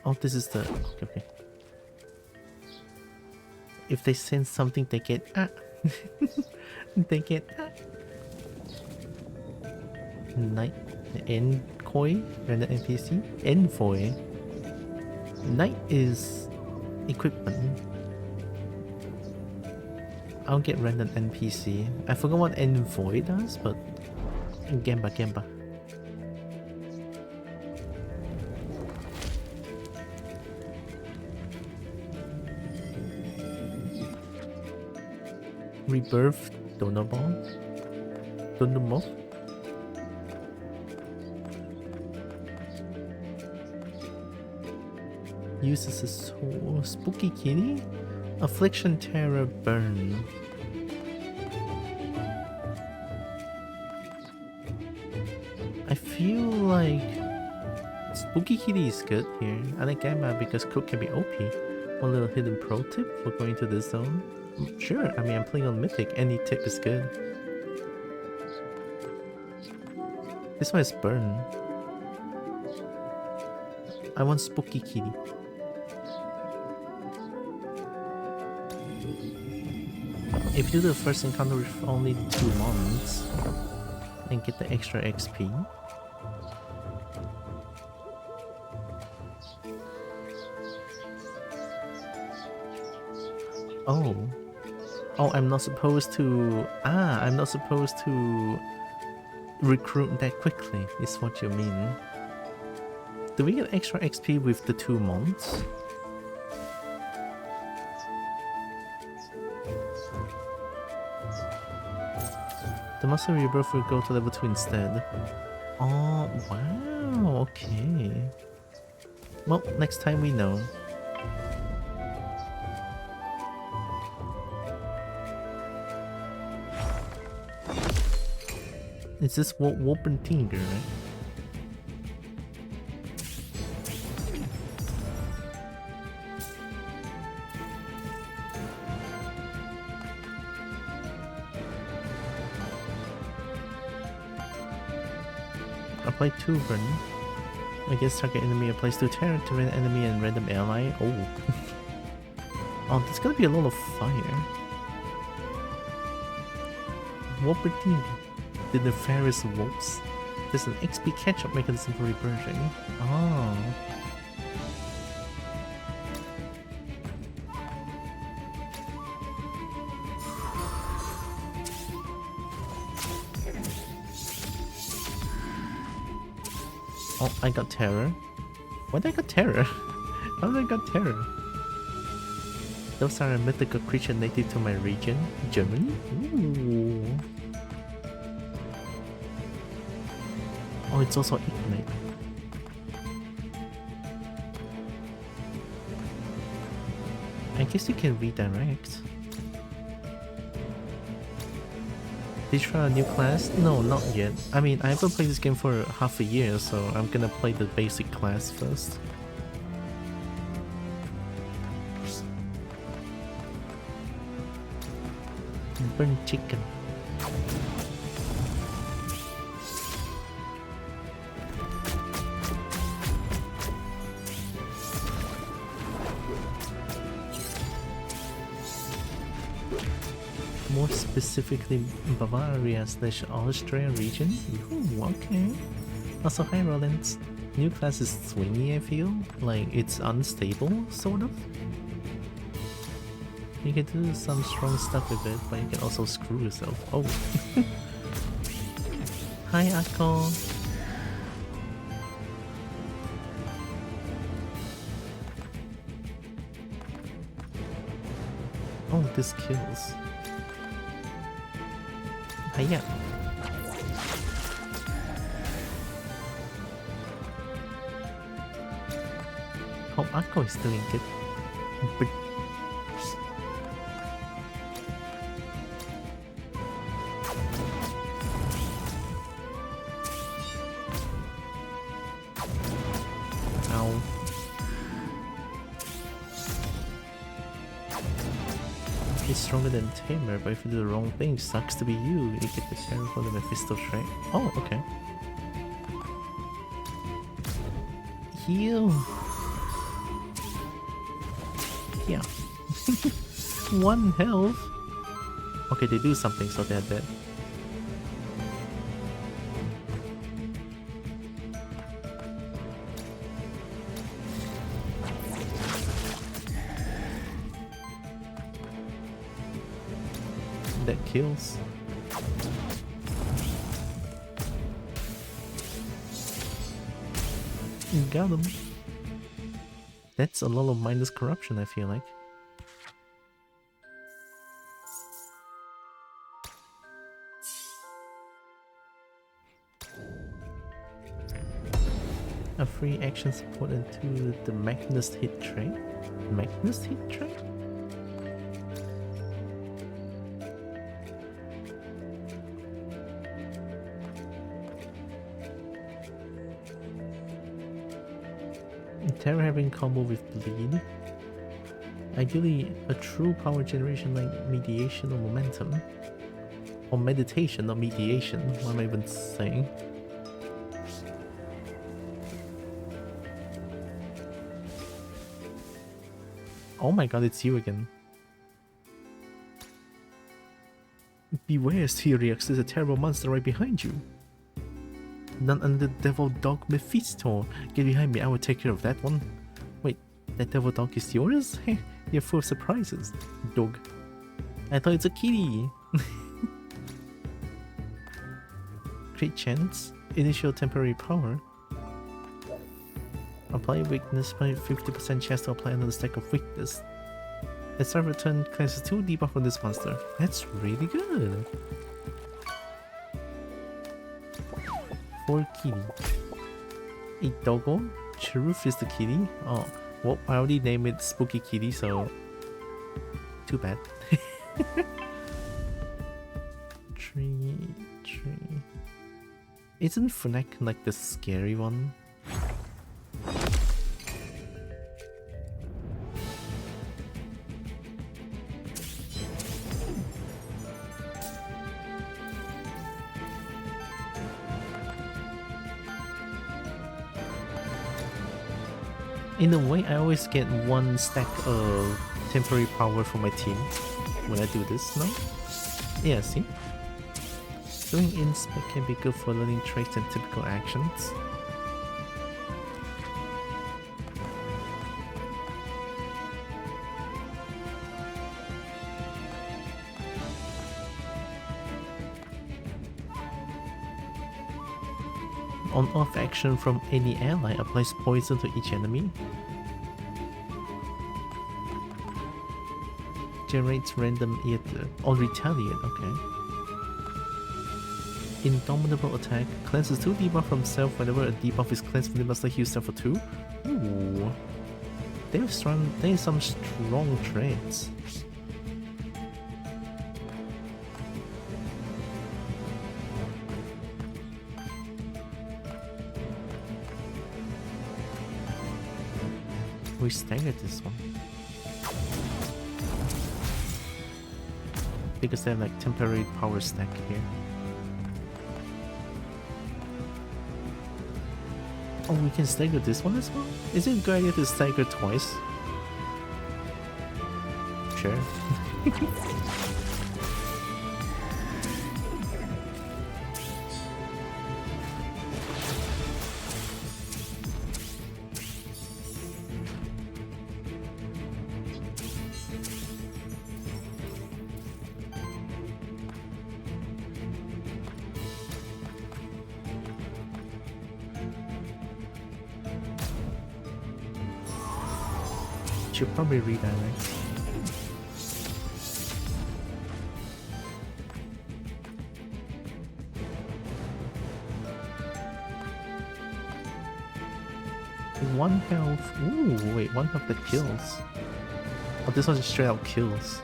Oh, this is the... Okay. If they sense something, they get they get Knight Envoy, random NPC. Envoy. Knight is equipment. I'll get random NPC. I forgot what Envoy does, but Gamba. Rebirth Donabon? Uses a soul. Spooky Kitty? Affliction, Terror, Burn. I feel like Spooky Kitty is good here. I like Gamma because Cook can be OP. One little hidden pro tip for going to this zone. Sure, I mean I'm playing on Mythic, any tip is good. This one is Burn. I want Spooky Kitty. If you do the first encounter with only 2 months and get the extra XP. Oh, I'm not supposed to... I'm not supposed to recruit that quickly, is what you mean. Do we get extra XP with the 2 months? The Master Rebirth will go to level 2 instead. Oh, wow, okay. Well, next time we know. It's this Whoopin' Tinger, right? Apply 2 burn. Against target enemy applies 2 terror to random enemy and random ally. Oh. Oh, there's gonna be a lot of fire. Whoopin' Tinger. The nefarious wolves. There's an XP catch-up mechanism for rebirthing. Oh. Oh, I got terror. Why did I got terror? How did I got terror? Those are a mythical creature native to my region. Germany? Ooh. Oh, it's also Ignite. I guess you can redirect. Did you try a new class? No, not yet. I mean, I haven't played this game for half a year, so I'm gonna play the basic class first. Burn chicken. More specifically, Bavaria/Austria region? Ooh, okay. Also, hi Rollins. New class is swingy, I feel. Like, it's unstable, sort of. You can do some strong stuff with it, but you can also screw yourself. Oh. Hi, Akko. Oh, this kills. Hiya. Oh, Akko is doing good. But ow. It's stronger than Tamer, but if you do the wrong thing, sucks to be you. You get the terror for the Mephisto trait. Oh, okay. Heal. Yeah. 1 health. Okay, they do something, so they're dead. That kills. Got him. That's a lot of mindless corruption, I feel like. A free action support into the Magnus hit trait? Magnus hit trait? Terror having combo with bleed. Ideally, a true power generation like mediation or momentum. Or meditation, not mediation. What am I even saying? Oh my god, it's you again. Beware, Syriax, there's a terrible monster right behind you. None under the devil dog Mephisto. Get behind me, I will take care of that one. Wait, that devil dog is yours? Heh, you're full of surprises. Dog. I thought it's a kitty. Crit chance. Initial temporary power. Apply weakness by 50% chance to apply another stack of weakness. Let's start return classes 2 debuff on this monster. That's really good. 4 kitty. A doggo? Cheroof is the kitty? Oh, well, I already named it Spooky Kitty, so too bad. Tree. Isn't Funek like the scary one? In a way, I always get 1 stack of temporary power for my team when I do this, no? Yeah, see? Doing inspect can be good for learning traits and typical actions. On-off action from any ally applies poison to each enemy. Generates random ether. On retaliate, okay. Indomitable attack. Cleanses 2 debuff from self whenever a debuff is cleansed from the master heals self for 2. Ooh. There's some strong traits. We staggered this one. Because they have like temporary power stack here. Oh, we can stagger this one as well? Is it a good idea to stagger twice? Sure. Should probably redirect. One health. Ooh, wait, 1 health that kills. Oh, this one just straight out kills.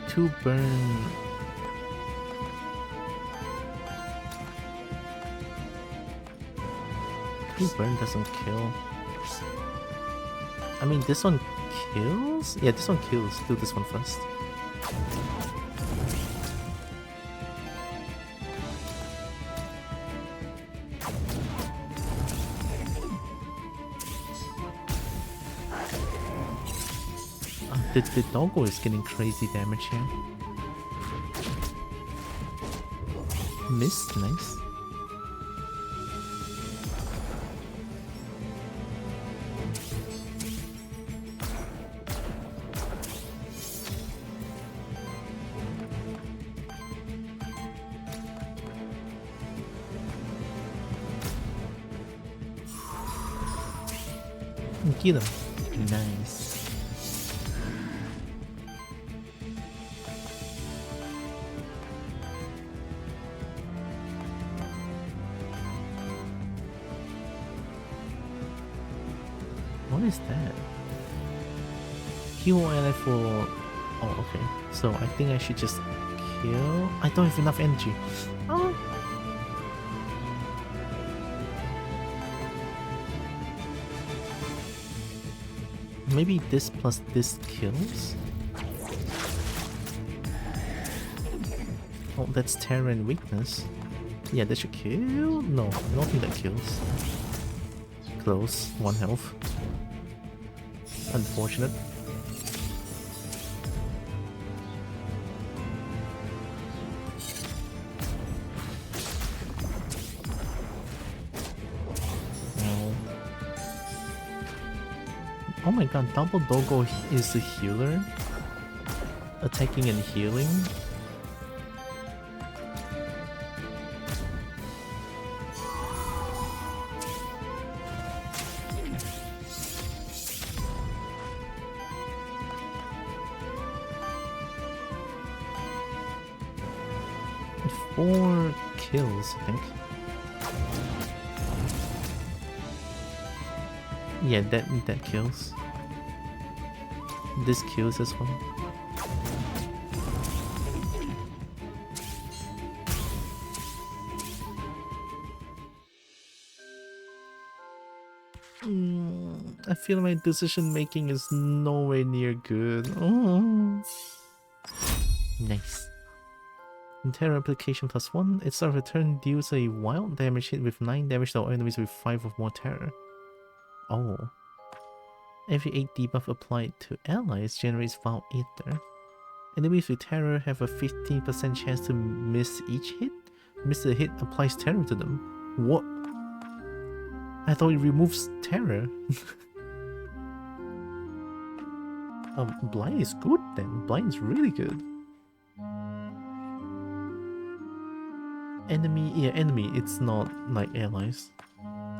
2 burn. Two burn doesn't kill. I mean, this one kills? Yeah, this one kills. Do this one first. The doggo is getting crazy damage here. Missed, nice. Get him. Nice. What is that? Heal ally for... Oh, okay. So I think I should just kill... I don't have enough energy. Oh. Maybe this plus this kills? Oh, that's terror and weakness. Yeah, that should kill? No, I don't think that kills. Close. 1 health. Unfortunate. Oh my god, Double Doggo is the healer? Attacking and healing? 4 kills, I think. Yeah, that kills. This kills as well. I feel my decision making is nowhere near good. Oh. Nice. Terror application +1. Its return deals a wild damage hit with 9 damage to all enemies with 5 or more terror. Oh. Every 8 debuff applied to allies generates Foul Ether. Enemies with terror have a 15% chance to miss each hit. Miss a hit applies terror to them. What? I thought it removes terror. Blind is good then. Blind is really good. Enemy, yeah, enemy. It's not like allies.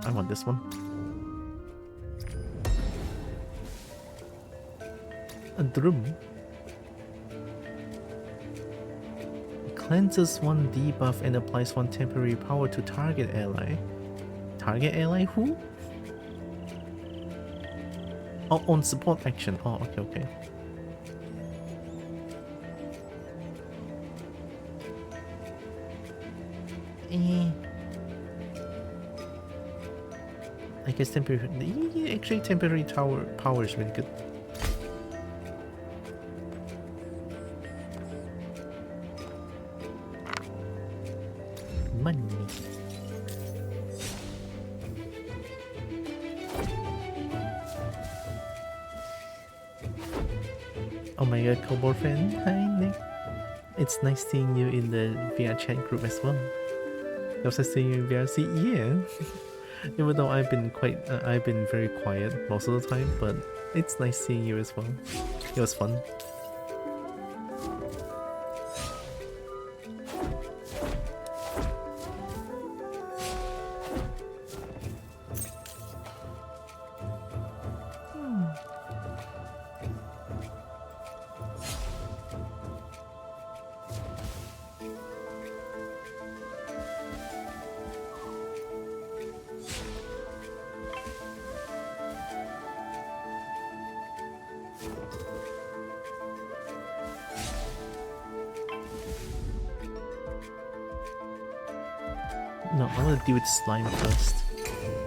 I want this one. A drum. Cleanses 1 debuff and applies 1 temporary power to target ally. Target ally who? Oh, on support action. Oh, okay. I guess temporary. Yeah, actually, temporary power is really good. Money. Oh my god, Kobo friend. Hi, Nick. It's nice seeing you in the VR chat group as well. Also seeing you in VRC, yeah. Even though I've been very quiet most of the time, but it's nice seeing you as well. It was fun. No, I want to deal with slime first.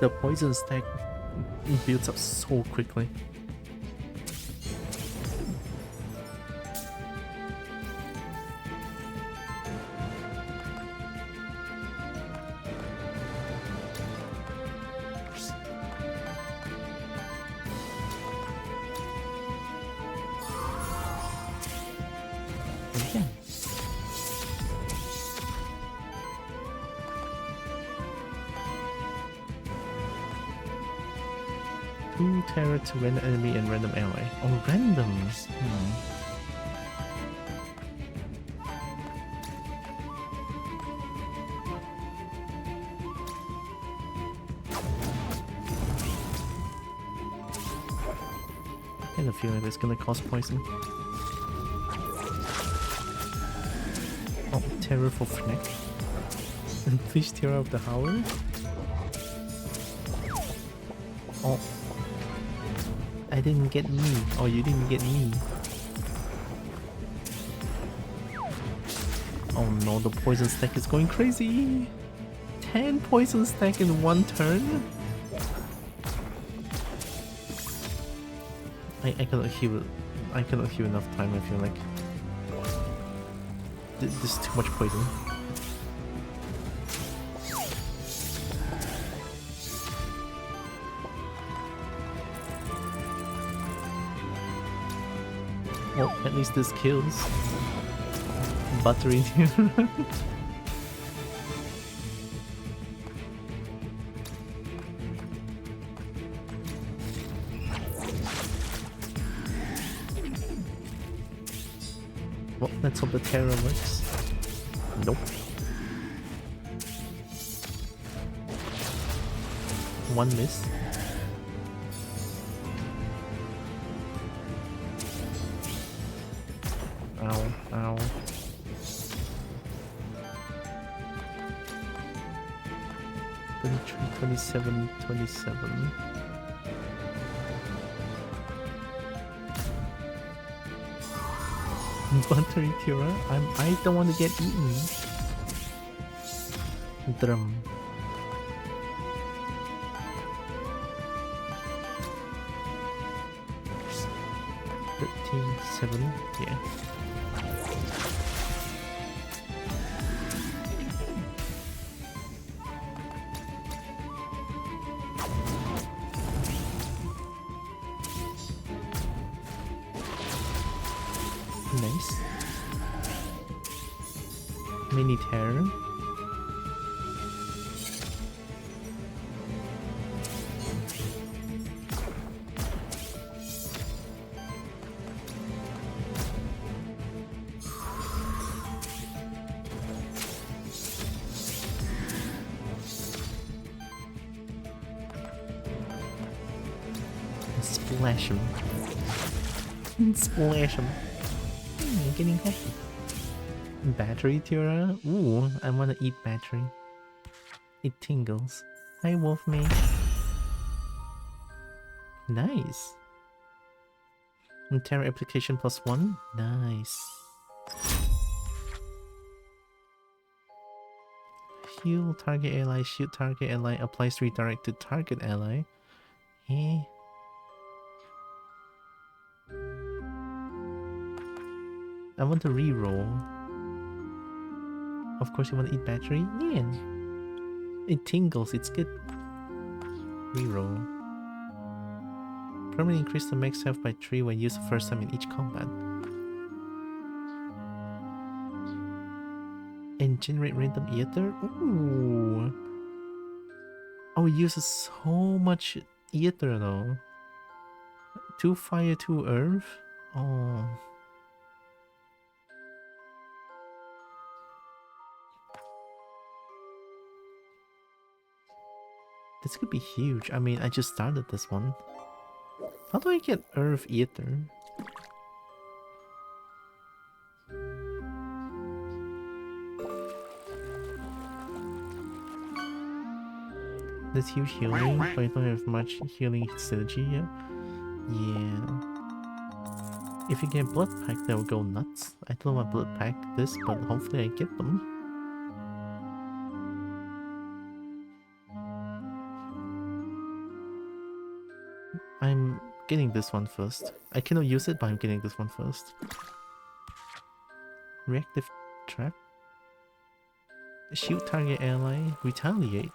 The poison stack builds up so quickly. Yeah. Terror to random enemy and random ally. Oh, randoms. I have a feeling it's gonna cause poison. Oh, terror for Fnac. And fish terror of the Howler. Oh. I didn't get me. Oh, you didn't get me. Oh no, the poison stack is going crazy. 10 poison stack in 1 turn? I cannot heal. I cannot heal enough time, I feel like. This is too much poison. Well, at least this kills. Buttery here. Well, let's hope the terror works. Nope. One miss. Ow, ow. 23, 27, 27. Inventory Tira? I don't want to get eaten. Drum. $13.7, yeah. Nice. Mini terror. Splash him. Splash him. I'm getting happy. Battery Tira? Ooh, I wanna eat battery. It tingles. Hi, Wolf Mage. Nice. And Terra application +1? Nice. Heal target ally, shield target ally, applies redirect to target ally. Eh. I want to reroll. Of course you want to eat battery? Yeah. It tingles, it's good. Reroll. Permanently increase the max health by 3 when used the first time in each combat. And generate random ether? Ooh. Oh, it uses so much ether though. 2 fire, 2 earth? Oh. This could be huge. I mean, I just started this one. How do I get earth ether? There's huge healing, but I don't have much healing synergy yet. Yeah. If you get blood pack, they'll go nuts. I don't know what blood pack this, but hopefully I get them. I'm getting this one first. I cannot use it, but I'm getting this one first. Reactive trap. Shield target ally. Retaliate.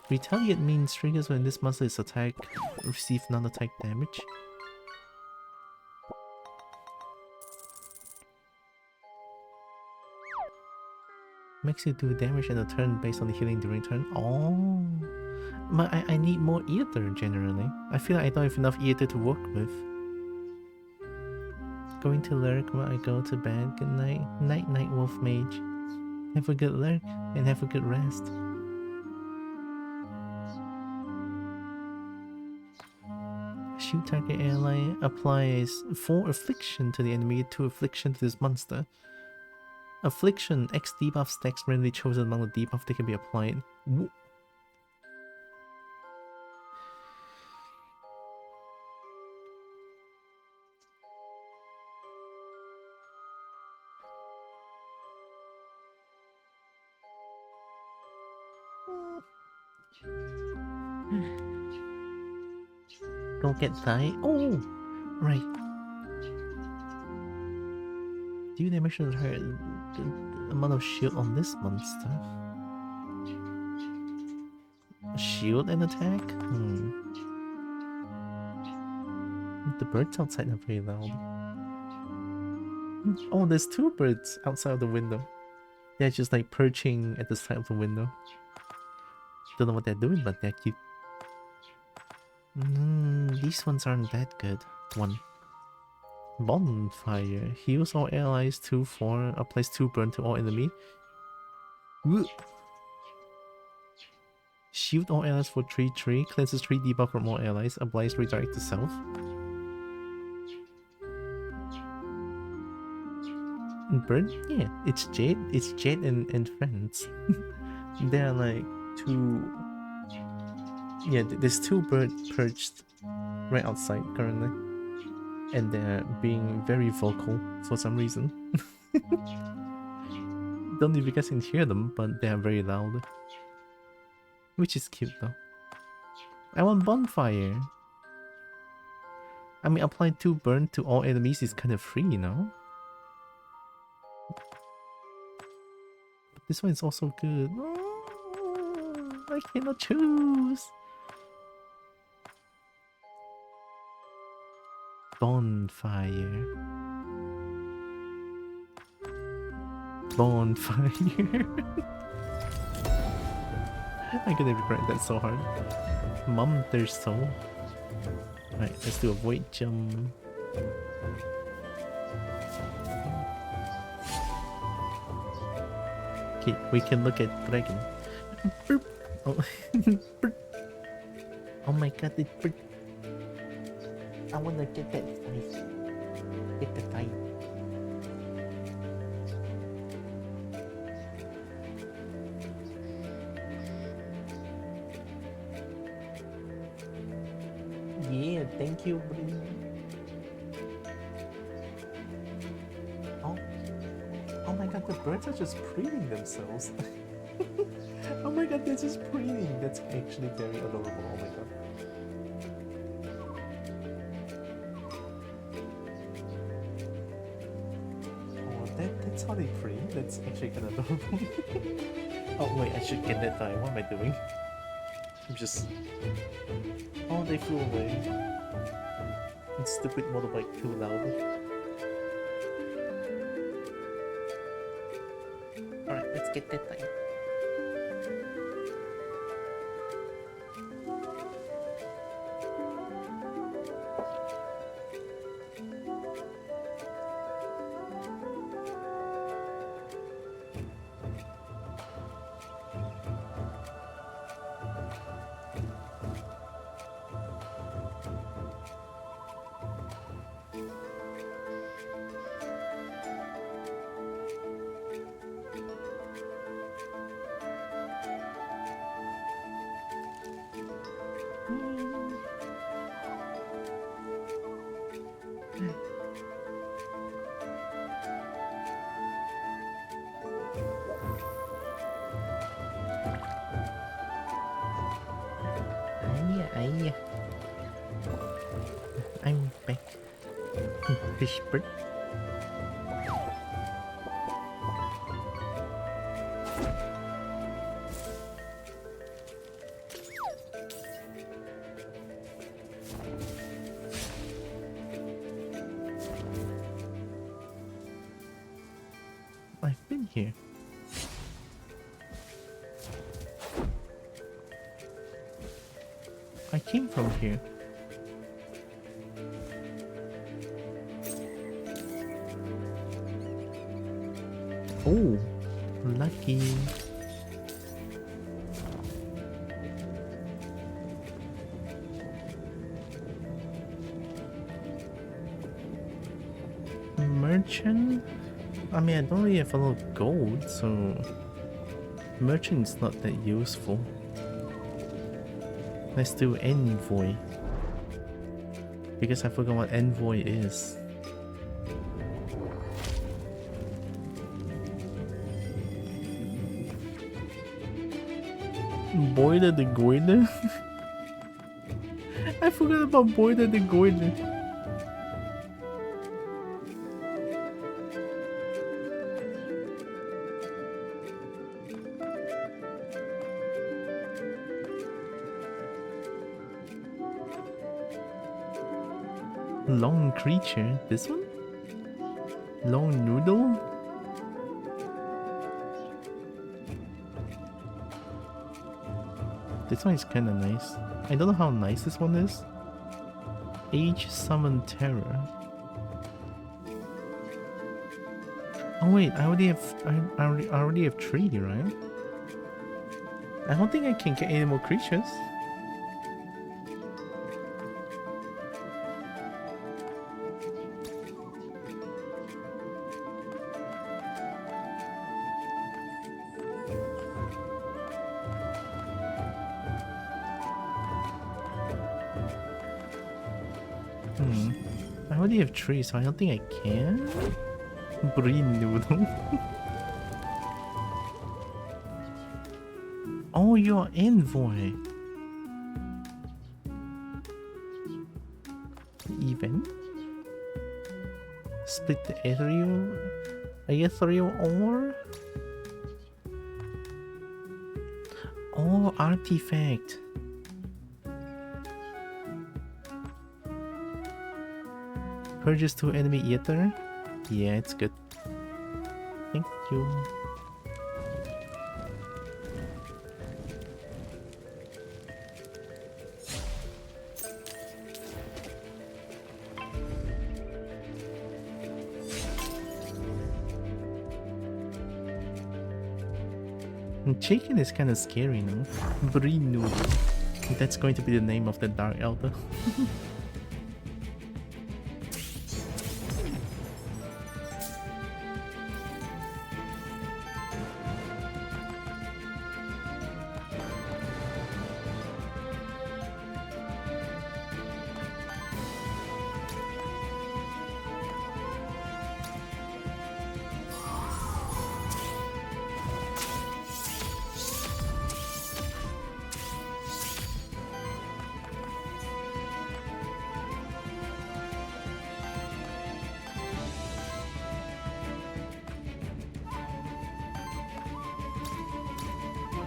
Retaliate means triggers when this monster is attacked, receive non-attack damage. Makes you do damage in a turn based on the healing during turn. Oh, but I need more ether generally. I feel like I don't have enough ether to work with. Going to lurk while I go to bed. Good night. Night night, Wolf Mage. Have a good lurk and have a good rest. Shoot target ally applies 4 affliction to the enemy, 2 affliction to this monster. Affliction, X debuff stacks randomly chosen among the debuff that can be applied. Woo. Go get die. Oh! Right. Do you damage the amount of shield on this monster? Shield and attack? The birds outside are very loud. Oh, there's 2 birds outside of the window. They're just like perching at the side of the window. Don't know what they're doing, but they're cute. These ones aren't that good. 1. Bonfire. Heals all allies 2-4. Applies 2 burn to all enemy. Woo. Shield all allies for 3-3. Cleanses 3 debuff from all allies. Applies redirect to self. Burn? Yeah, it's Jade. It's Jade and friends. They're like 2 Yeah, there's two birds perched right outside currently, and they're being very vocal for some reason. Don't know if you guys can hear them, but they are very loud, which is cute though. I want bonfire. I mean, applying 2 burn to all enemies is kind of free, you know? But this one is also good. Oh, I cannot choose. Bonfire. Bonfire. I'm gonna regret that so hard. Mum, there's soul. Alright, let's do a void jump. Okay, we can look at dragon. Burp. Oh. Burp. Oh my god, it burp. I wanna get that knife. Get the knife. Yeah, thank you, bro. Oh. Oh my god, the birds are just preening themselves. Oh my god, they're just preening. That's actually very adorable. Oh my god. Oh, that's how they preen? That's actually kind of adorable. Oh wait, I should get that die. What am I doing? I'm just... Oh, they flew away. And stupid motorbike too loud. Alright, let's get that die. I'm back. Fish bird. I've been here. I came from here. Oh, lucky. Merchant? I mean, I don't really have a lot of gold, so merchant's not that useful. Let's do envoy. Because I forgot what envoy is. Boiler the Goiler? I forgot about Boiler the Goiler. Long creature? This one? Long noodle? This one is kinda nice. I don't know how nice this one is. Age Summon Terror. Oh wait, I already have 3, right? I don't think I can get any more creatures. I already have 3, so I don't think I can. Green noodle. Oh, you're envoy. Even. Split the ethereal ore. Oh, artifact. Purges 2 enemy ether. Yeah, it's good. Thank you. Chicken is kind of scary, no? Green noodle. That's going to be the name of the Dark Elder.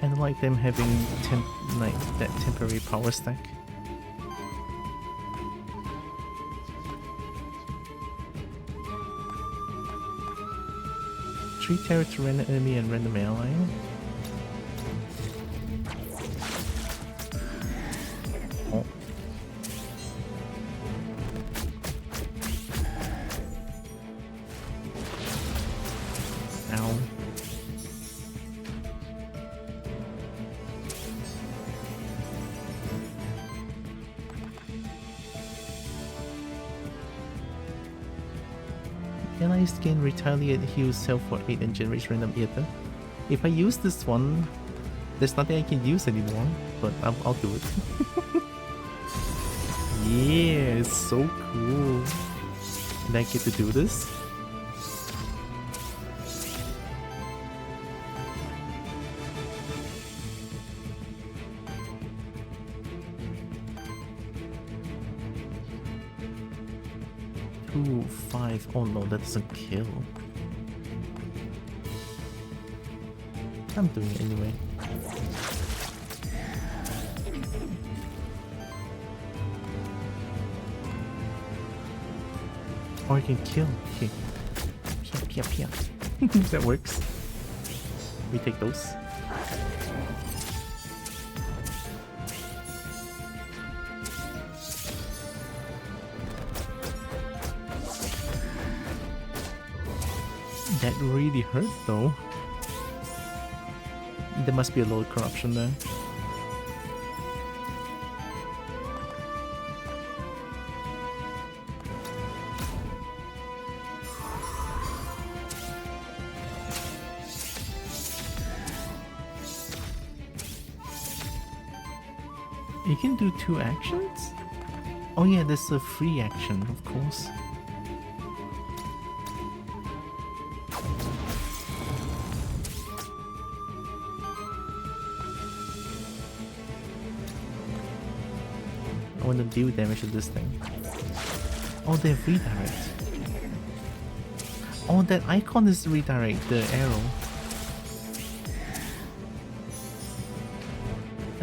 I don't like them having like that temporary power stack. Three turrets to random enemy and random ally. Oh. Ow. Allies can retaliate, heal self for 8 and generates random ether. If I use this one, there's nothing I can use anymore, but I'll do it. Yeah, it's so cool. And I get to do this. Ooh, 5. Oh no, that doesn't kill. I'm doing it anyway. Or I can kill. Okay. Pia, pia, pia. That works. We take those. That really hurt though. There must be a lot of corruption there. You can do 2 actions? Oh yeah, there's a free action, of course. I want to deal damage to this thing. Oh, they have redirect. Oh, that icon is redirect, the arrow.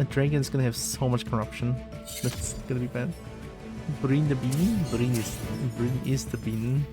A dragon's gonna have so much corruption. That's gonna be bad. Bring the bean? Bring is the bean.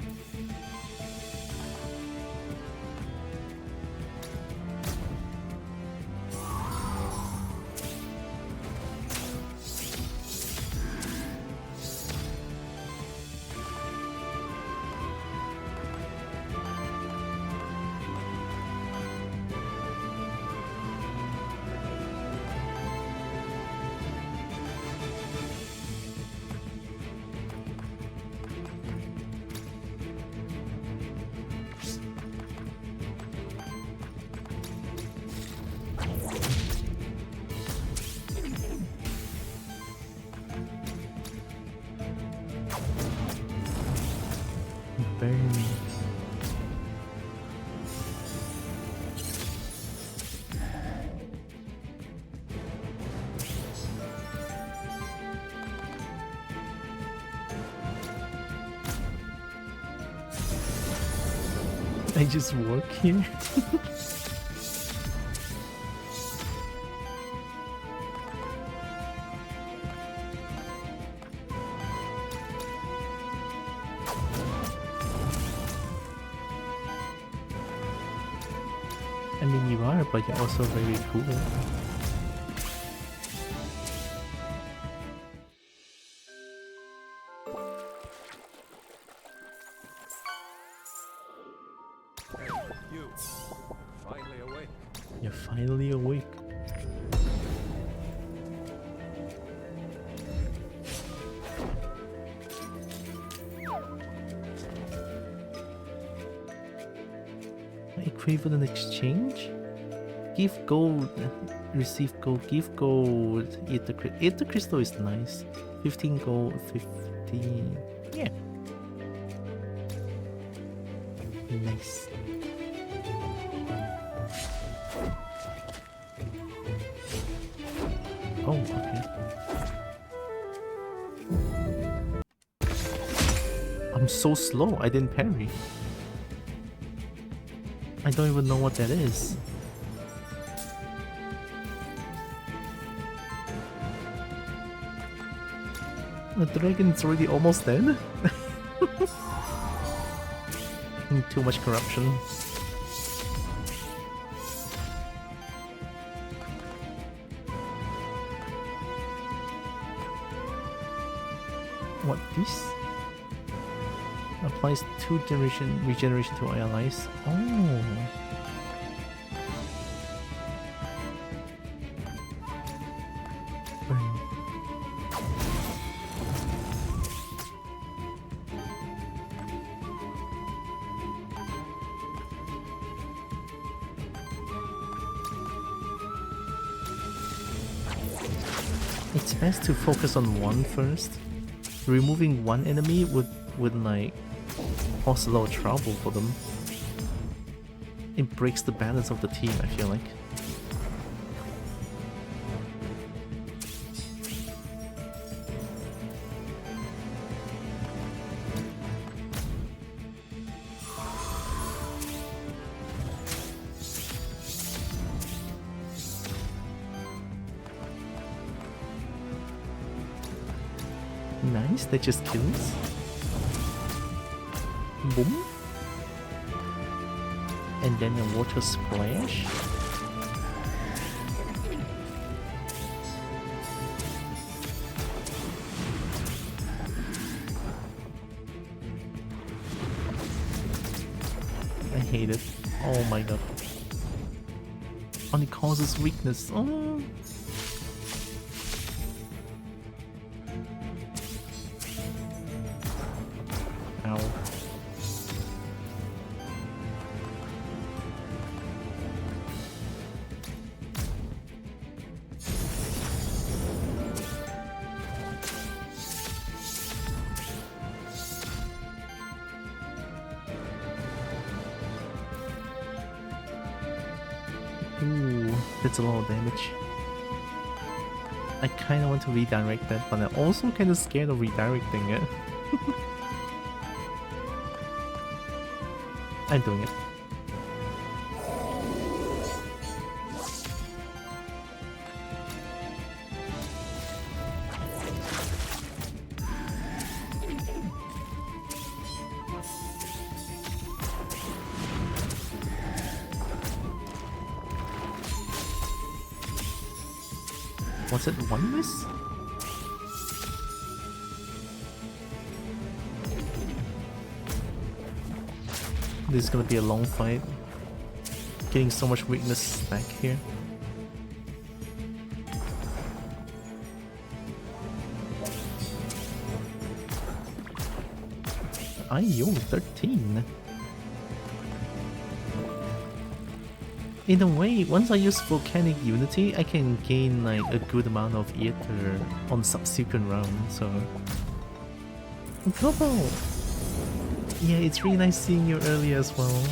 Burn. I just work here. I mean, you are, but you're also very cool. You, finally awake. You're finally awake. Equivalent exchange? Give gold, receive gold, give gold, Ether crystal is nice. 15 gold, 15. Yeah. Nice. Oh, okay. I'm so slow, I didn't parry. I don't even know what that is. The dragon's already almost dead? Too much corruption. What, this? Applies 2 regeneration to allies. Oh. Burn. It's best to focus on one first. Removing one enemy would like cause a lot of trouble for them. It breaks the balance of the team, I feel like. Nice, that just kills. Boom. And then a water splash. I hate it. Oh my god. Only causes weakness. Oh. Ow. Ooh, that's a lot of damage. I kinda want to redirect that, but I'm also kinda scared of redirecting it. I'm doing it. Was it one miss? This is gonna be a long fight. Getting so much weakness back here. Ayo, 13. In a way, once I use Volcanic Unity, I can gain like a good amount of Ether on subsequent rounds, so... Kobo! Yeah, it's really nice seeing you early as well.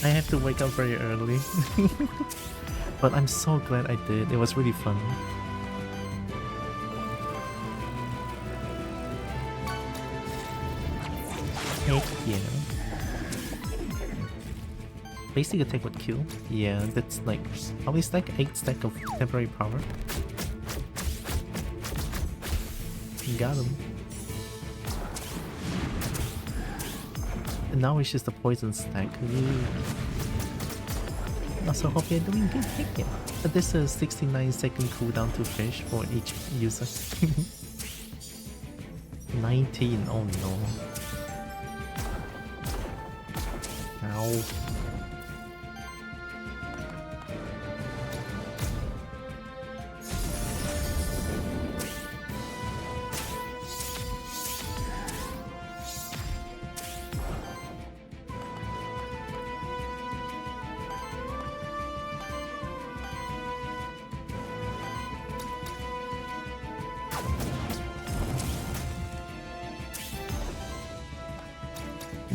I have to wake up very early. But I'm so glad I did. It was really fun. Heck yeah. Basic attack would kill. Yeah, that's like probably stack 8 stack of temporary power. Got him. And now it's just a poison stack. Also hope you're doing good. Heck yeah. But there's a 69-second cooldown to fish for each user. 19, oh no. Ow.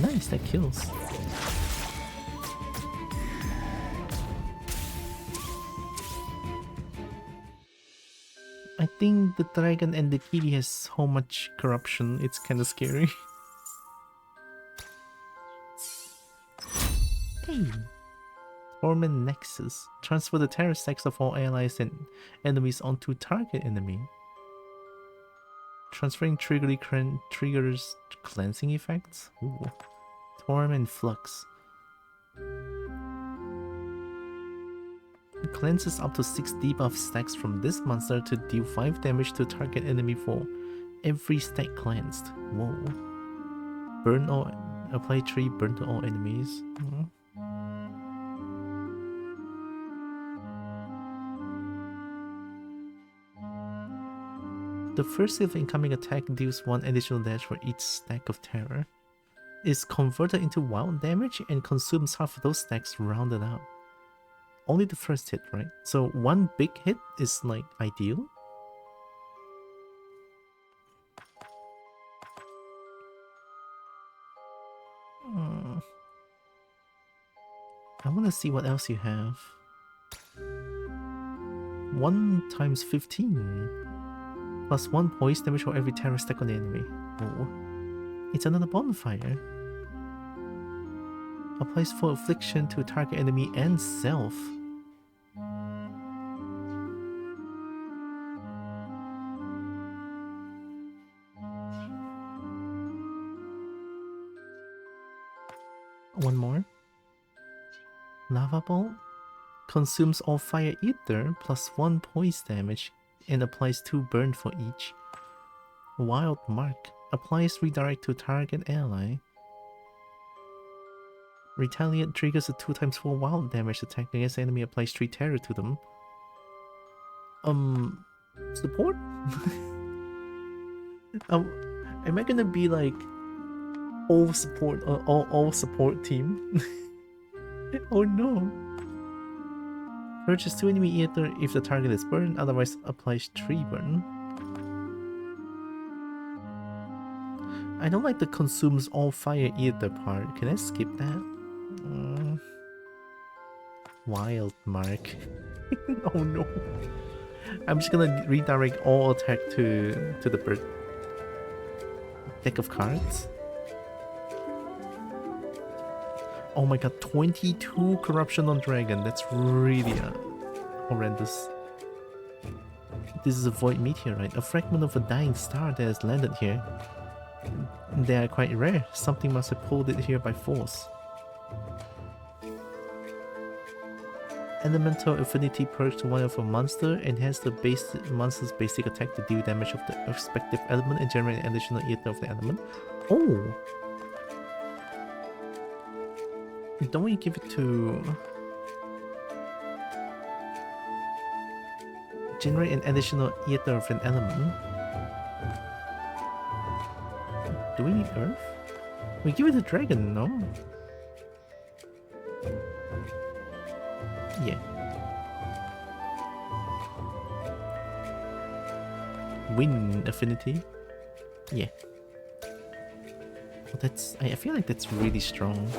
Nice, that kills. I think the dragon and the kitty has so much corruption, it's kinda scary. Hey! Torment Nexus. Transfer the terror stacks of all allies and enemies onto target enemy. Transferring triggers cleansing effects? Ooh. Torment Flux. It cleanses up to 6 debuff stacks from this monster to deal 5 damage to target enemy for every stack cleansed. Whoa. Burn all. Apply 3 burn to all enemies. The first of incoming attack deals 1 additional damage for each stack of terror. Is converted into wild damage and consumes half of those stacks rounded up. Only the first hit, right? So 1 big hit is like ideal. I want to see what else you have. 1 times 15. Plus 1 poise damage for every terror stack on the enemy. Oh. It's another bonfire. Applies full affliction to target enemy and self. One more. Lava Ball consumes all fire ether plus 1 poise damage and applies 2 burn for each. Wild Mark applies redirect to target ally. Retaliate triggers a 2 times 4 wild damage attack against enemy, applies 3 terror to them. Support? Am I gonna be like all support team? Oh no. Purchase 2 enemy ether if the target is burned, otherwise applies 3 burn. I don't like the consumes all fire ether part. Can I skip that? Wild Mark. Oh no. I'm just gonna redirect all attack to the bird. Deck of cards. Oh my god, 22 corruption on dragon. That's really horrendous. This is a void meteorite, a fragment of a dying star that has landed here. They are quite rare. Something must have pulled it here by force. Elemental affinity perks to one of a monster and has the monster's basic attack to deal damage of the respective element and generate an additional ether of the element. Oh! Don't we give it to... generate an additional ether of an element? Do we need earth? We give it to dragon, no? Yeah. Wind affinity? Yeah. That's I feel like that's really strong.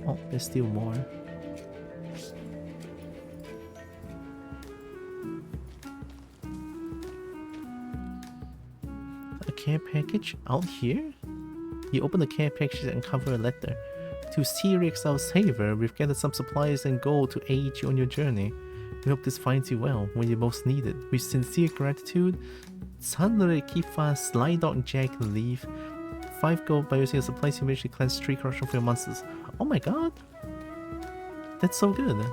Oh, there's still more. A care package out here? You open the care package and uncover a letter. To Sirix, our savior, we've gathered some supplies and gold to aid you on your journey. We hope this finds you well when you most need it. With sincere gratitude, Sandre Kifa Slide Dog Jack Leaf. 5 gold by using the supplies you manage to cleanse tree corruption for your monsters. Oh my god! That's so good.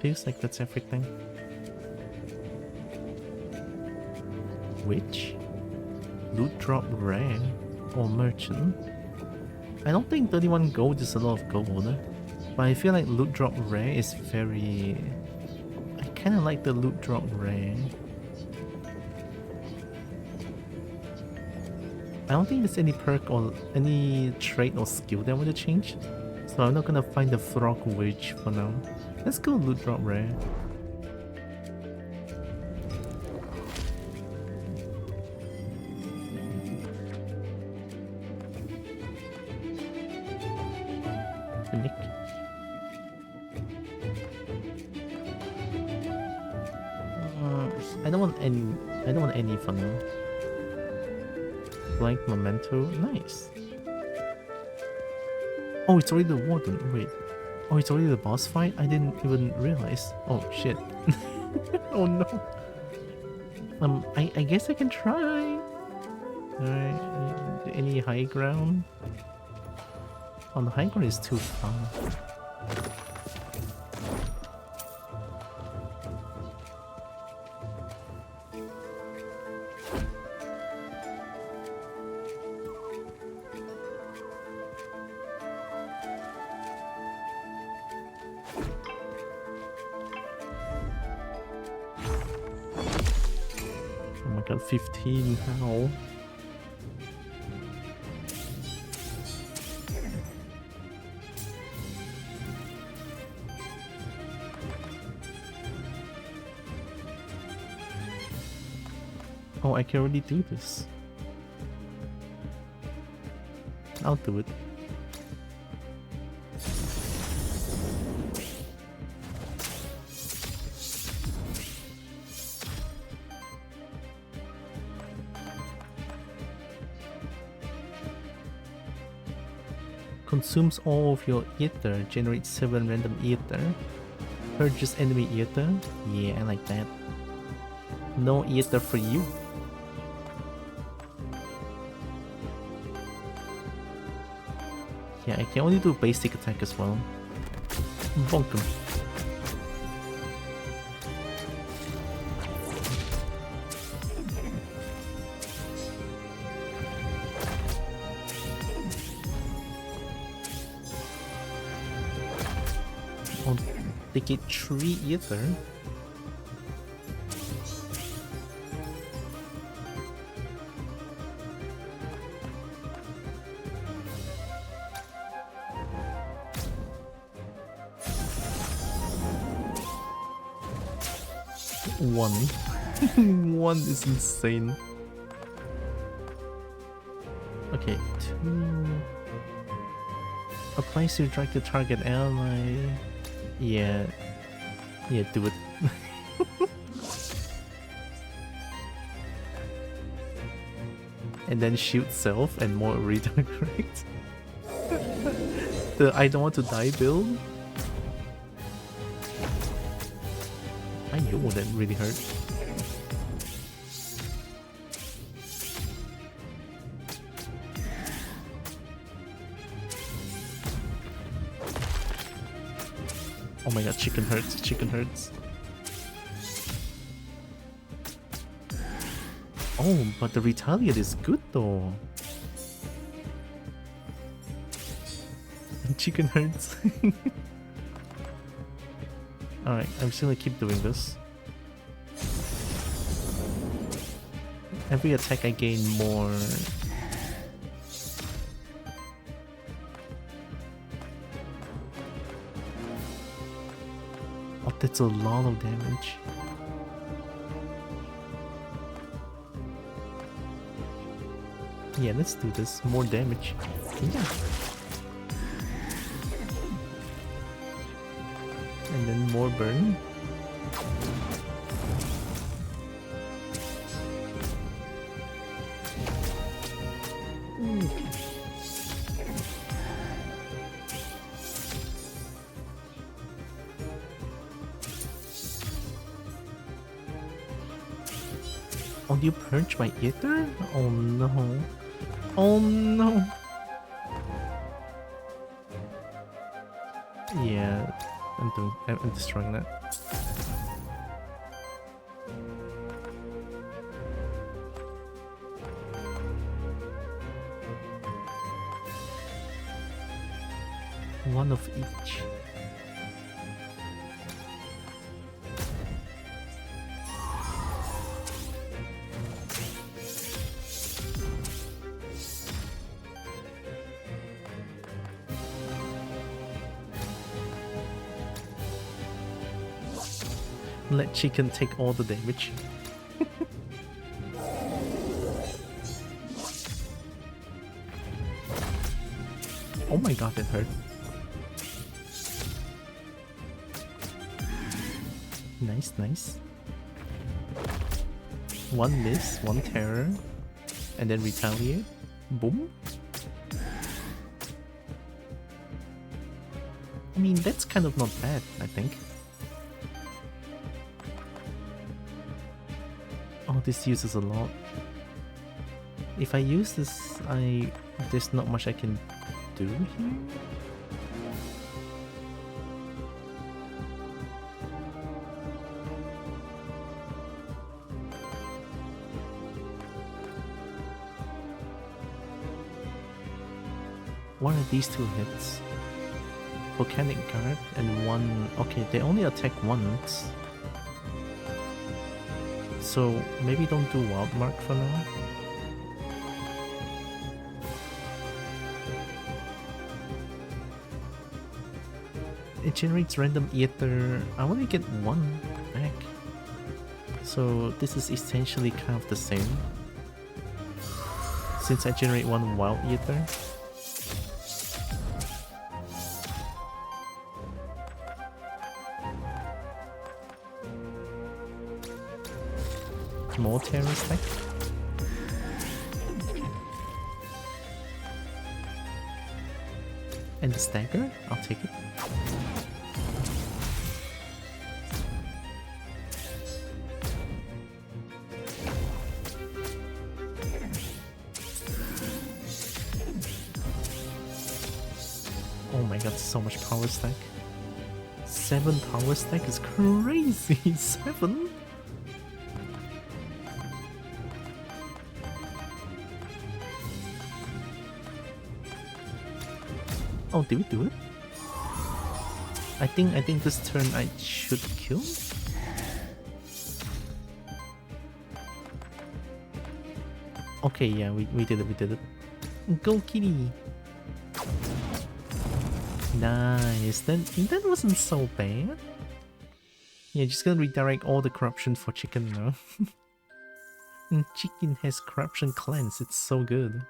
Feels like that's everything. Which? Loot drop rare or merchant? I don't think 31 gold is a lot of gold, but I feel like loot drop rare is very... I kinda like the loot drop rare. I don't think there's any perk or any trait or skill that I want to change, so I'm not gonna find the frog witch for now. Let's go loot drop rare. Nick. I don't want any. I don't want any for now. Blank memento, nice. Oh, it's already the warden. Wait. Oh, it's already the boss fight? I didn't even realize. Oh shit. Oh no. I guess I can try. Alright. Any high ground? Oh, the high ground is too far. Oh my god, 15, how? Oh, I can already do this. I'll do it. Consumes all of your ether, generates 7 random ether. Purges enemy ether. Yeah, I like that. No ether for you. Yeah, I can only do basic attack as well. Bonk him. Oh, they get 3 ether. One. One is insane. Okay, 2. Applies to drag the target ally. Yeah. Yeah, do it. And then shoot self and more redirect. The I don't want to die build. Ayo, that really hurt. Oh my god, chicken hurts, chicken hurts. Oh, but the retaliate is good though. Chicken hurts. Alright, I'm just gonna keep doing this. Every attack I gain more. Oh, that's a lot of damage. Yeah, let's do this. More damage. Yeah. And then more burn. Oh, you purge my ether? Oh no. Oh no. Yeah, I'm destroying that. One of each. Let chicken take all the damage. Oh my god, that hurt. Nice, nice. One miss, one terror, and then retaliate. Boom. I mean, that's kind of not bad, I think. Oh, this uses a lot. If I use this, there's not much I can do here. What are these two hits? Volcanic Guard and one... Okay, they only attack once. So maybe don't do Wild Mark for now. It generates random ether. I only get one back. So this is essentially kind of the same. Since I generate one wild ether. More terror stack. And the stagger? I'll take it. Oh my god, so much power stack. 7 power stack is crazy. 7? Oh, did we do it? I think this turn I should kill. Okay, yeah, we did it. Go kitty. Nice. That wasn't so bad. Yeah, just gonna redirect all the corruption for chicken now. And chicken has corruption cleanse. It's so good.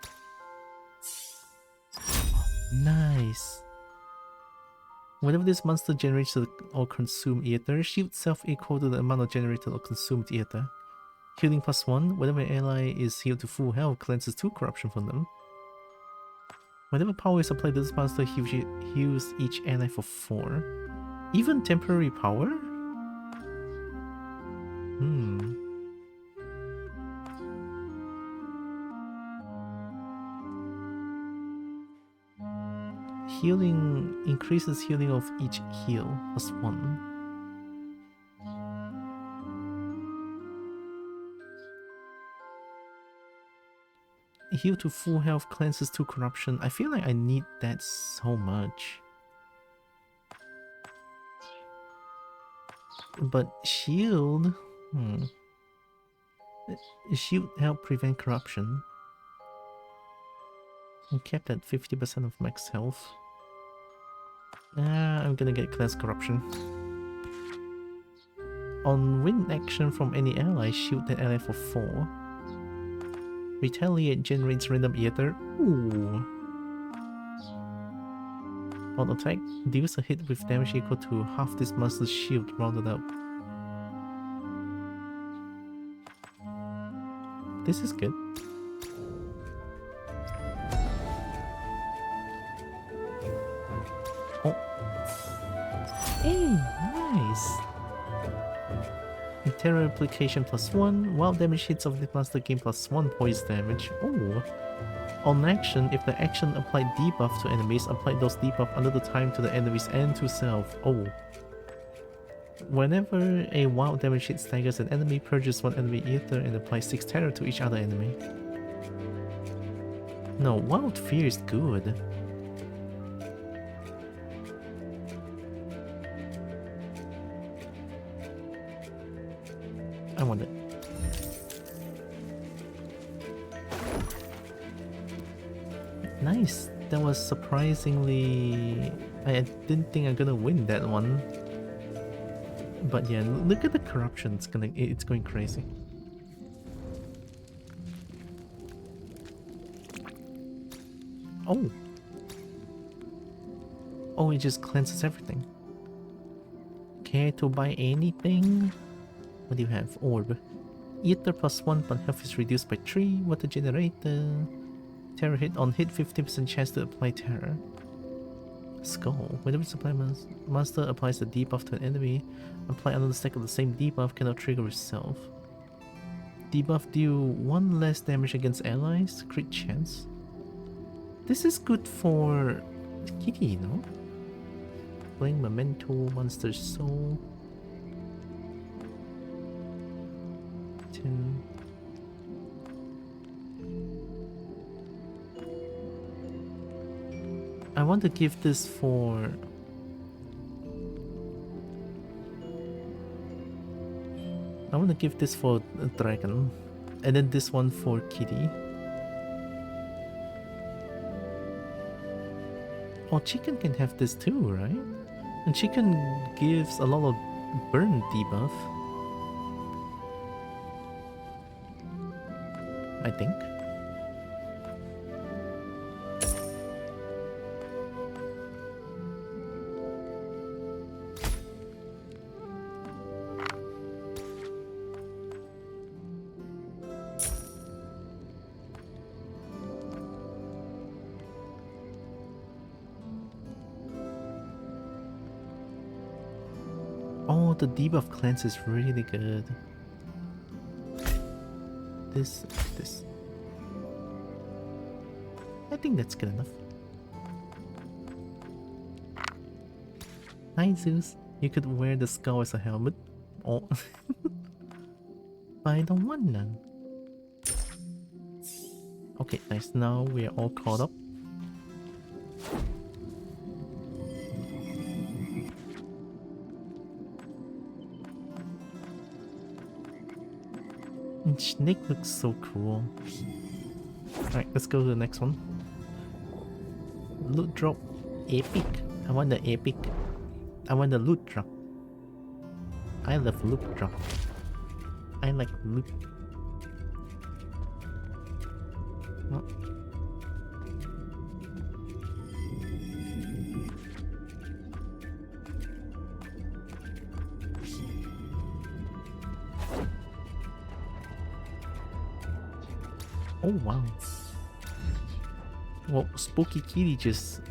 Nice. Whenever this monster generates or consumes ether, shield self equal to the amount of generated or consumed ether. Healing +1. Whenever an ally is healed to full health, cleanses 2 corruption from them. Whenever power is applied to this monster, heals each ally for 4. Even temporary power? Healing increases healing of each heal +1. Heal to full health, cleanses to corruption. I feel like I need that so much. But shield... Shield help prevent corruption. I'm kept at 50% of max health. I'm gonna get cleanse corruption. On win action from any ally, shield that ally for 4. Retaliate generates random ether. Ooh. On attack, deals a hit with damage equal to half this monster's shield rounded up. This is good. Oh. Hey, nice. Terror application +1. Wild damage hits of the monster gain +1 poison damage. Oh. On action, if the action applied debuff to enemies, apply those debuff another time to the enemies and to self. Oh. Whenever a wild damage hit staggers an enemy, purges one enemy ether and apply 6 terror to each other enemy. No, wild fear is good. I want it. Nice. That was surprisingly... I didn't think I'm gonna win that one. But yeah, look at the corruption. It's going crazy. Oh. Oh, it just cleanses everything. Care to buy anything? What do you have? Orb. Ether +1, but health is reduced by 3. Water generator. Terror hit. On hit, 50% chance to apply terror. Skull. Whenever supply master applies a debuff to an enemy, apply another stack of the same debuff, cannot trigger itself. Debuff deal 1 less damage against allies. Crit chance. This is good for Kitty, you know? Playing Memento, Monster's Soul. 10. I want to give this for... I want to give this for a dragon. And then this one for Kitty. Oh, chicken can have this too, right? And chicken gives a lot of burn debuff. I think. Oh, the debuff cleanse is really good. This. I think that's good enough. Hi Zeus, you could wear the skull as a helmet. Oh. But I don't want none. Okay, nice. Now we are all caught up. And Snake looks so cool. Alright, let's go to the next one. Loot drop. Epic. I want the epic. I want the loot drop. I love loot drop. I like loot. Oh. Oh wow. Well, Spooky Kitty just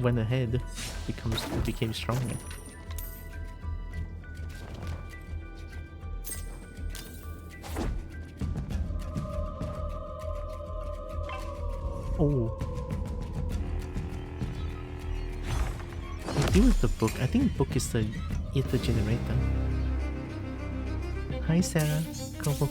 went ahead, became stronger. Oh. I deal with the book. I think book is the ether generator. Hi Sarah. Kobo.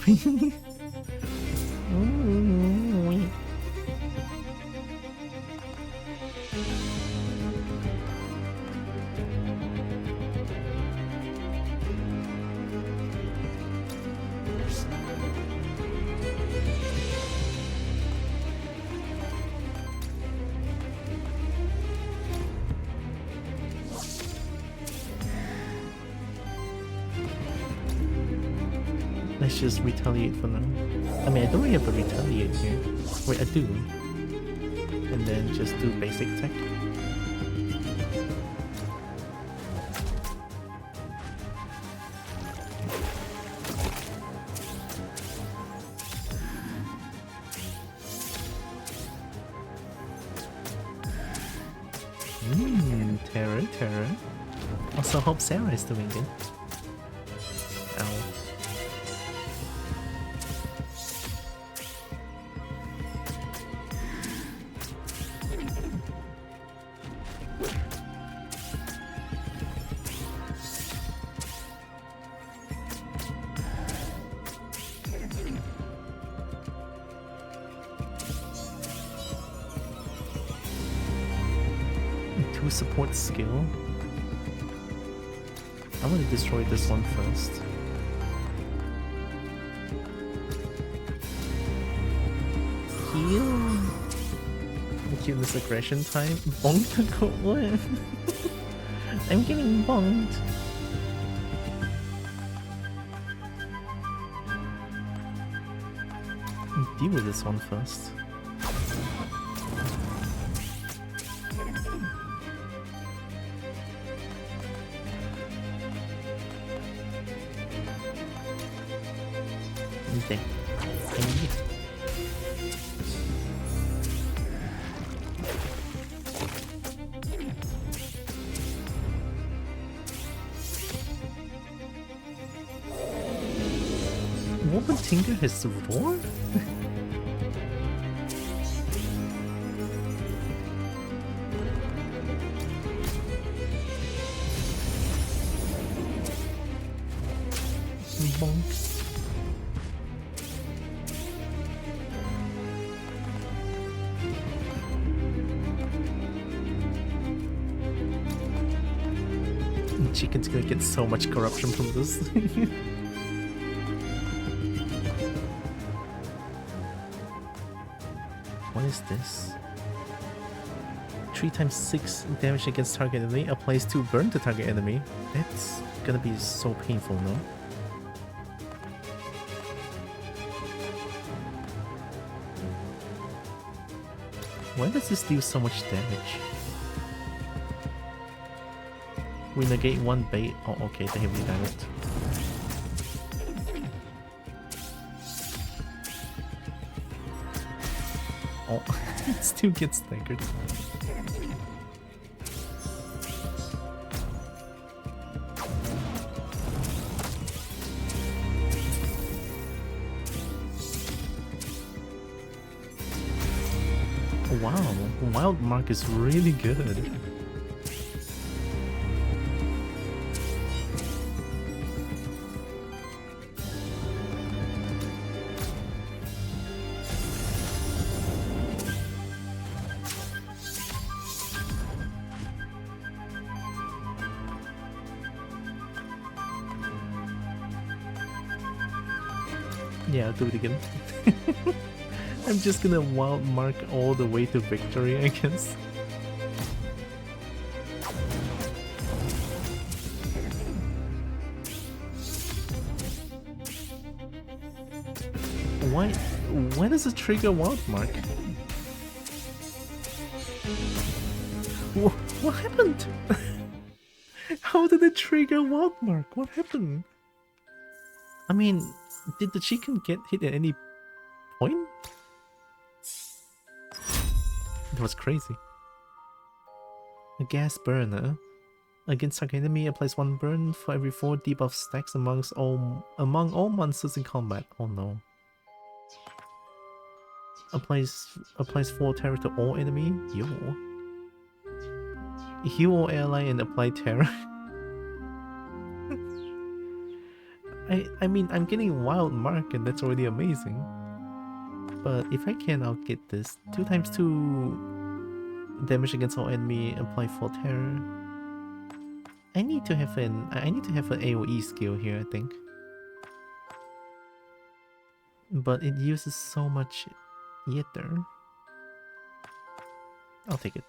Let's just retaliate for now. I mean, I don't really have a retaliate here. Wait, I do. And then just do basic attack. Terror. Also hope Sarah is doing good. Ow. Support skill. I want to destroy this one first. Heal. Give this aggression time. Bonk the Kobo. I'm getting bonked. Deal with this one first. Okay. Woman Tinker has roar? Bonk. Chicken's gonna get so much corruption from this. What is this? 3 times 6 damage against target enemy applies to burn to target enemy. That's gonna be so painful, no? Why does this deal so much damage? We negate one bait. Oh, okay, the heavy direct. Oh, it still gets staggered. Wow, Wild Mark is really good. Yeah, I'll do it again. I'm just gonna wild mark all the way to victory, I guess. Why does it trigger wild mark? What happened? How did it trigger wild mark? What happened? I mean, did the chicken get hit at any point? It was crazy. A gas burner. Against target enemy, applies 1 burn for every 4 debuff stacks among all monsters in combat. Oh no. Applies 4 terror to all enemy. Yo. Heal all ally and apply terror. I mean, I'm getting wild mark and that's already amazing. But if I can, I'll get this. 2 times 2 damage against all enemy, apply 4 terror. I need to have an AoE skill here, I think. But it uses so much ether. I'll take it.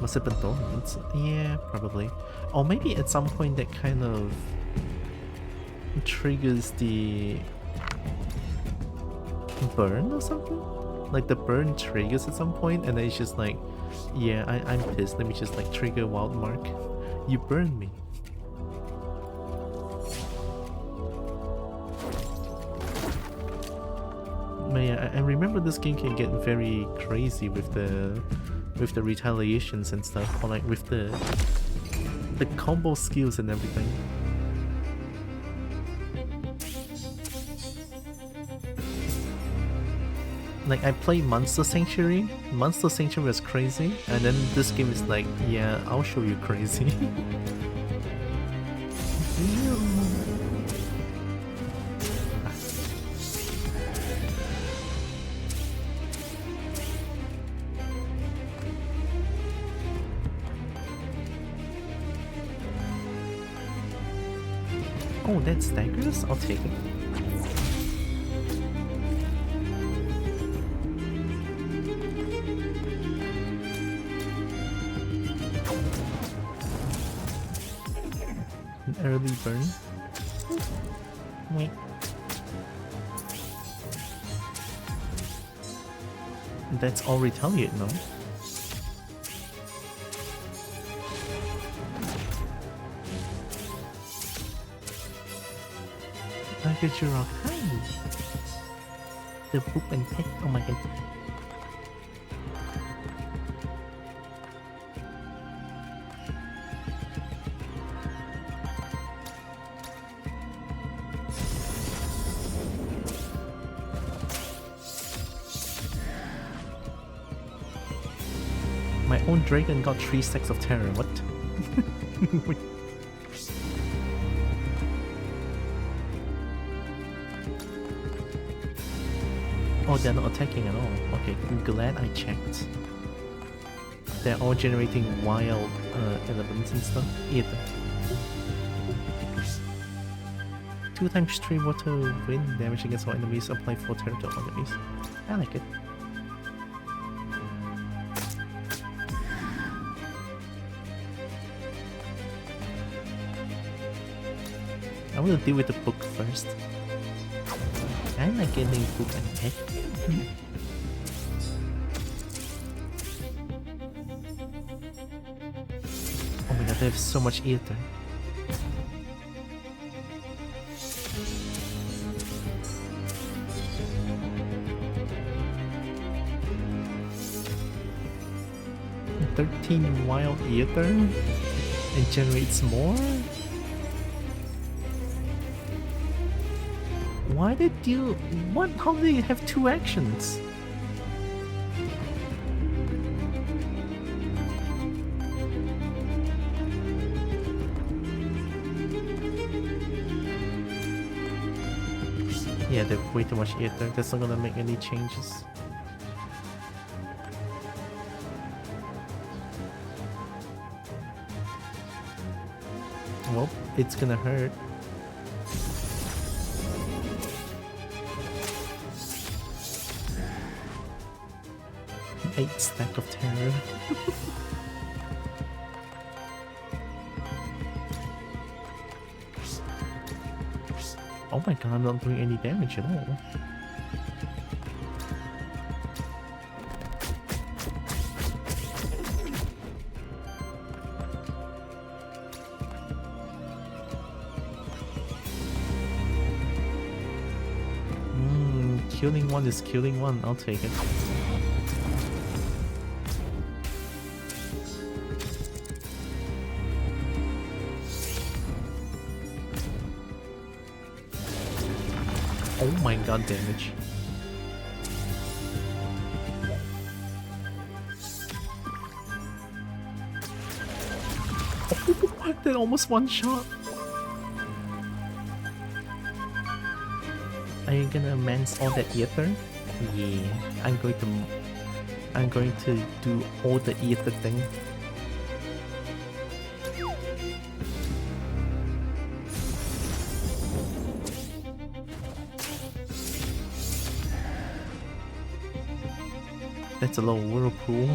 Must have been dormant. Yeah, probably. Or maybe at some point that kind of triggers the burn or something? Like the burn triggers at some point and then it's just like, yeah, I'm pissed, let me just like trigger Wild Mark. You burned me. But yeah, I remember this game can get very crazy with the retaliations and stuff, or like with the combo skills and everything. Like I played Monster Sanctuary. Monster Sanctuary was crazy, and then this game is like, yeah, I'll show you crazy. Oh, that's daggers? I'll take it. An early burn. Wait. That's all retaliate, no? Good rock. Hi. The poop and pet. Oh my god. My own dragon got 3 stacks of terror. What? Oh, they're not attacking at all. Okay, I'm glad I checked. They're all generating wild elements and stuff. Either. 2 times 3 water wind damage against all enemies, apply 4 terror to all enemies. I like it. I want to deal with the book first. I like getting poop and pet. Oh my god, they have so much ether. $13 wild ether? It generates more? Why did you... What? How do you have 2 actions? Yeah, they have way too much ether. That's not gonna make any changes. Well, it's gonna hurt. 8 stack of terror. Oh my god, I'm not doing any damage at all. Killing one is killing one, I'll take it. Oh my god, damage. Oh, that almost one shot. Are you gonna man's all that ether? Yeah, I'm going to do all the ether thing. That's a little whirlpool.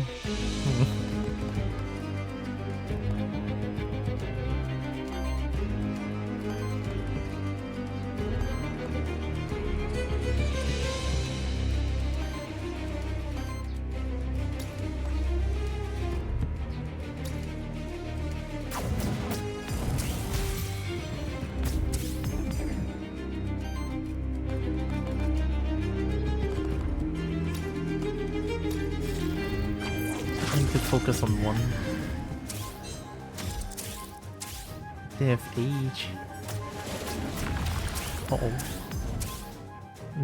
focus on one. They have age. Uh-oh.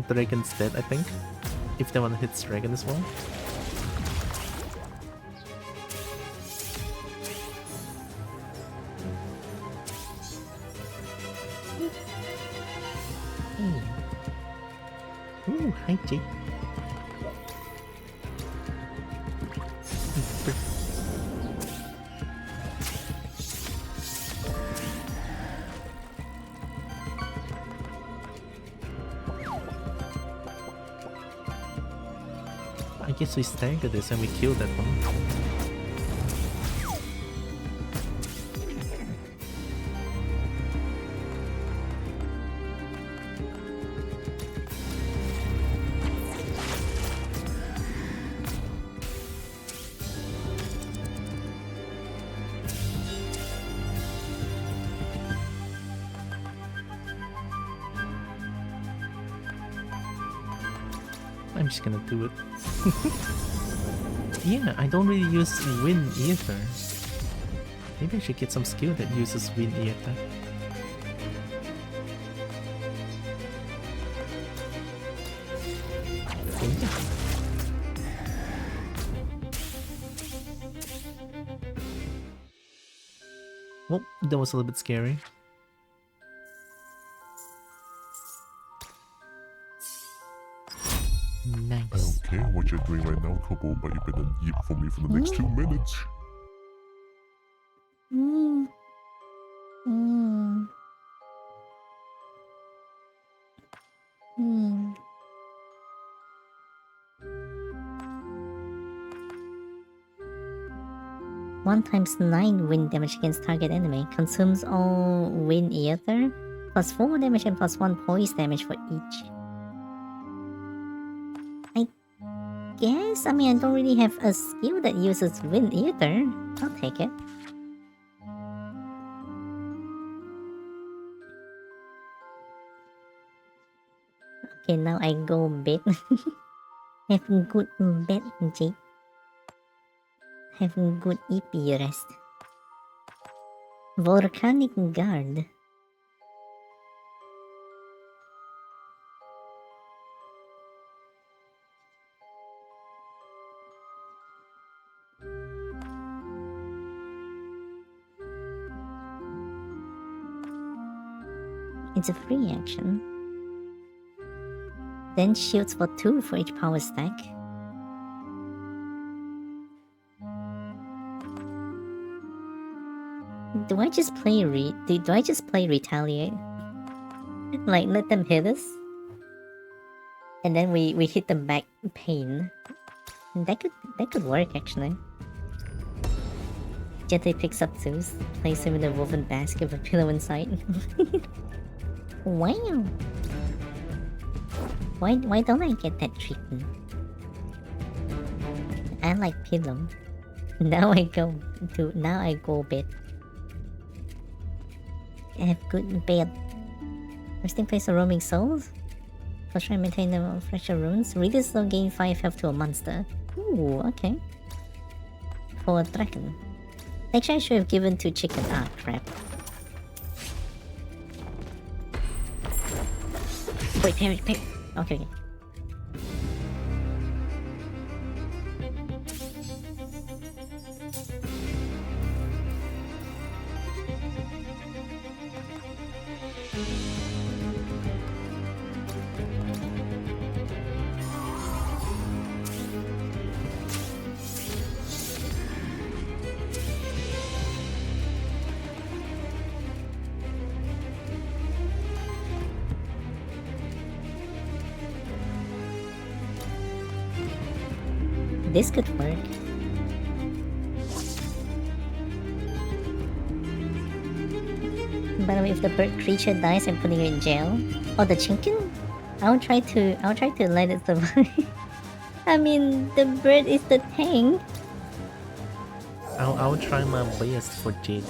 Dragon's dead, I think. If that one hits dragon as well. Ooh, hi Jake. I guess we stagger this and we kill that one. I'm just gonna do it. Yeah, I don't really use Wind Ether. Maybe I should get some skill that uses Wind Ether. Well, that was a little bit scary. Nice. I don't care what you're doing right now, Kobo, but you better yip for me for the next 2 minutes. One times 9 wind damage against target enemy. Consumes all wind ether. Plus 4 damage and plus 1 poise damage for each. I mean, I don't really have a skill that uses wind ether. I'll take it. Okay, now I go bed. Have a good bed, Jake. Have a good EP rest. Volcanic Guard. It's a free action. Then shields for 2 for each power stack. Do I just play do I just play retaliate? Like let them hit us? And then we hit them back pain. That could work actually. Gently picks up Zeus, place him in a woven basket with a pillow inside. Wow! Why don't I get that treatment? I like pillow. Now I go bed. I have good bed. Resting place of roaming souls. Plus try and maintain the fresher runes. Really slow gain 5 health to a monster. Ooh, okay. For a dragon. Actually I should have given to chicken. Ah crap. Wait, parry. Okay. This could work. By the way, if the bird creature dies, I'm putting it in jail. Oh, the chinkin? I'll try to let it survive. I mean, the bird is the tank. I'll try my best for jail.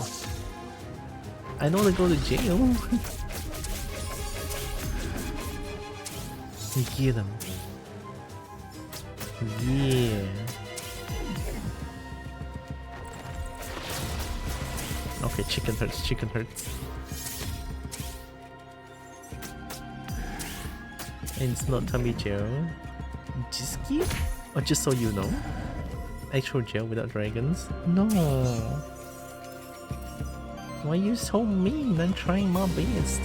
I don't wanna go to jail. Get him. Yeah. Chicken hurts, chicken hurts. And it's not tummy gel. Jiski? Or just so you know. Actual gel without dragons? No. Why you so mean? I'm trying my best.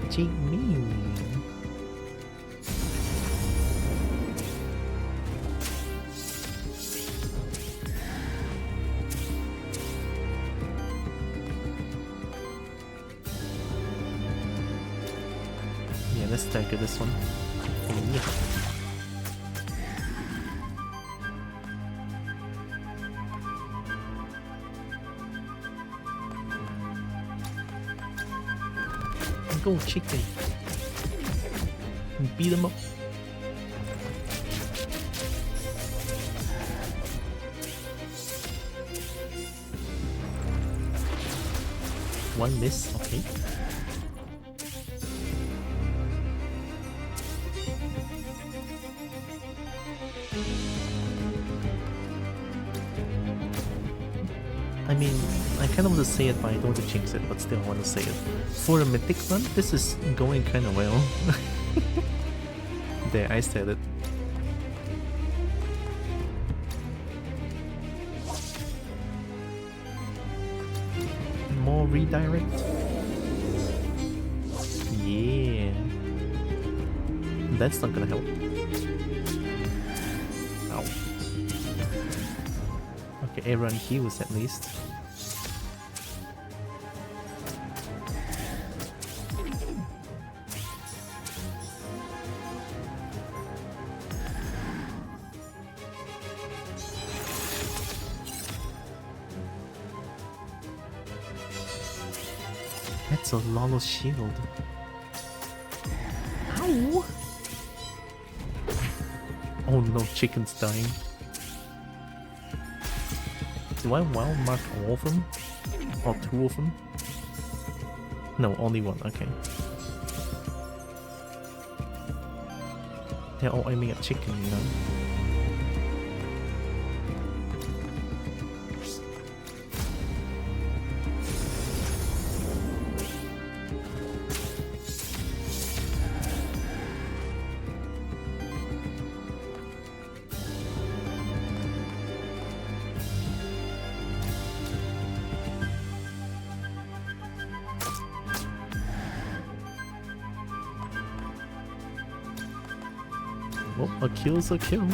Cheat mean. Yeah, let's take this one. Yeah. Go chicken. Beat them up. One miss, okay. I mean, I kind of want to say it, but I don't want to jinx it, but still I want to say it. For a mythic run, this is going kind of well. There, I said it. More redirect. Yeah. That's not gonna help. Ow. Okay, everyone heals at least. That's a Lolo's shield. Ow! Oh no, chicken's dying. Do I wild mark all of them? Or two of them? No, only one, okay. They're all aiming at chicken, you know? Oh, a kill's a kill.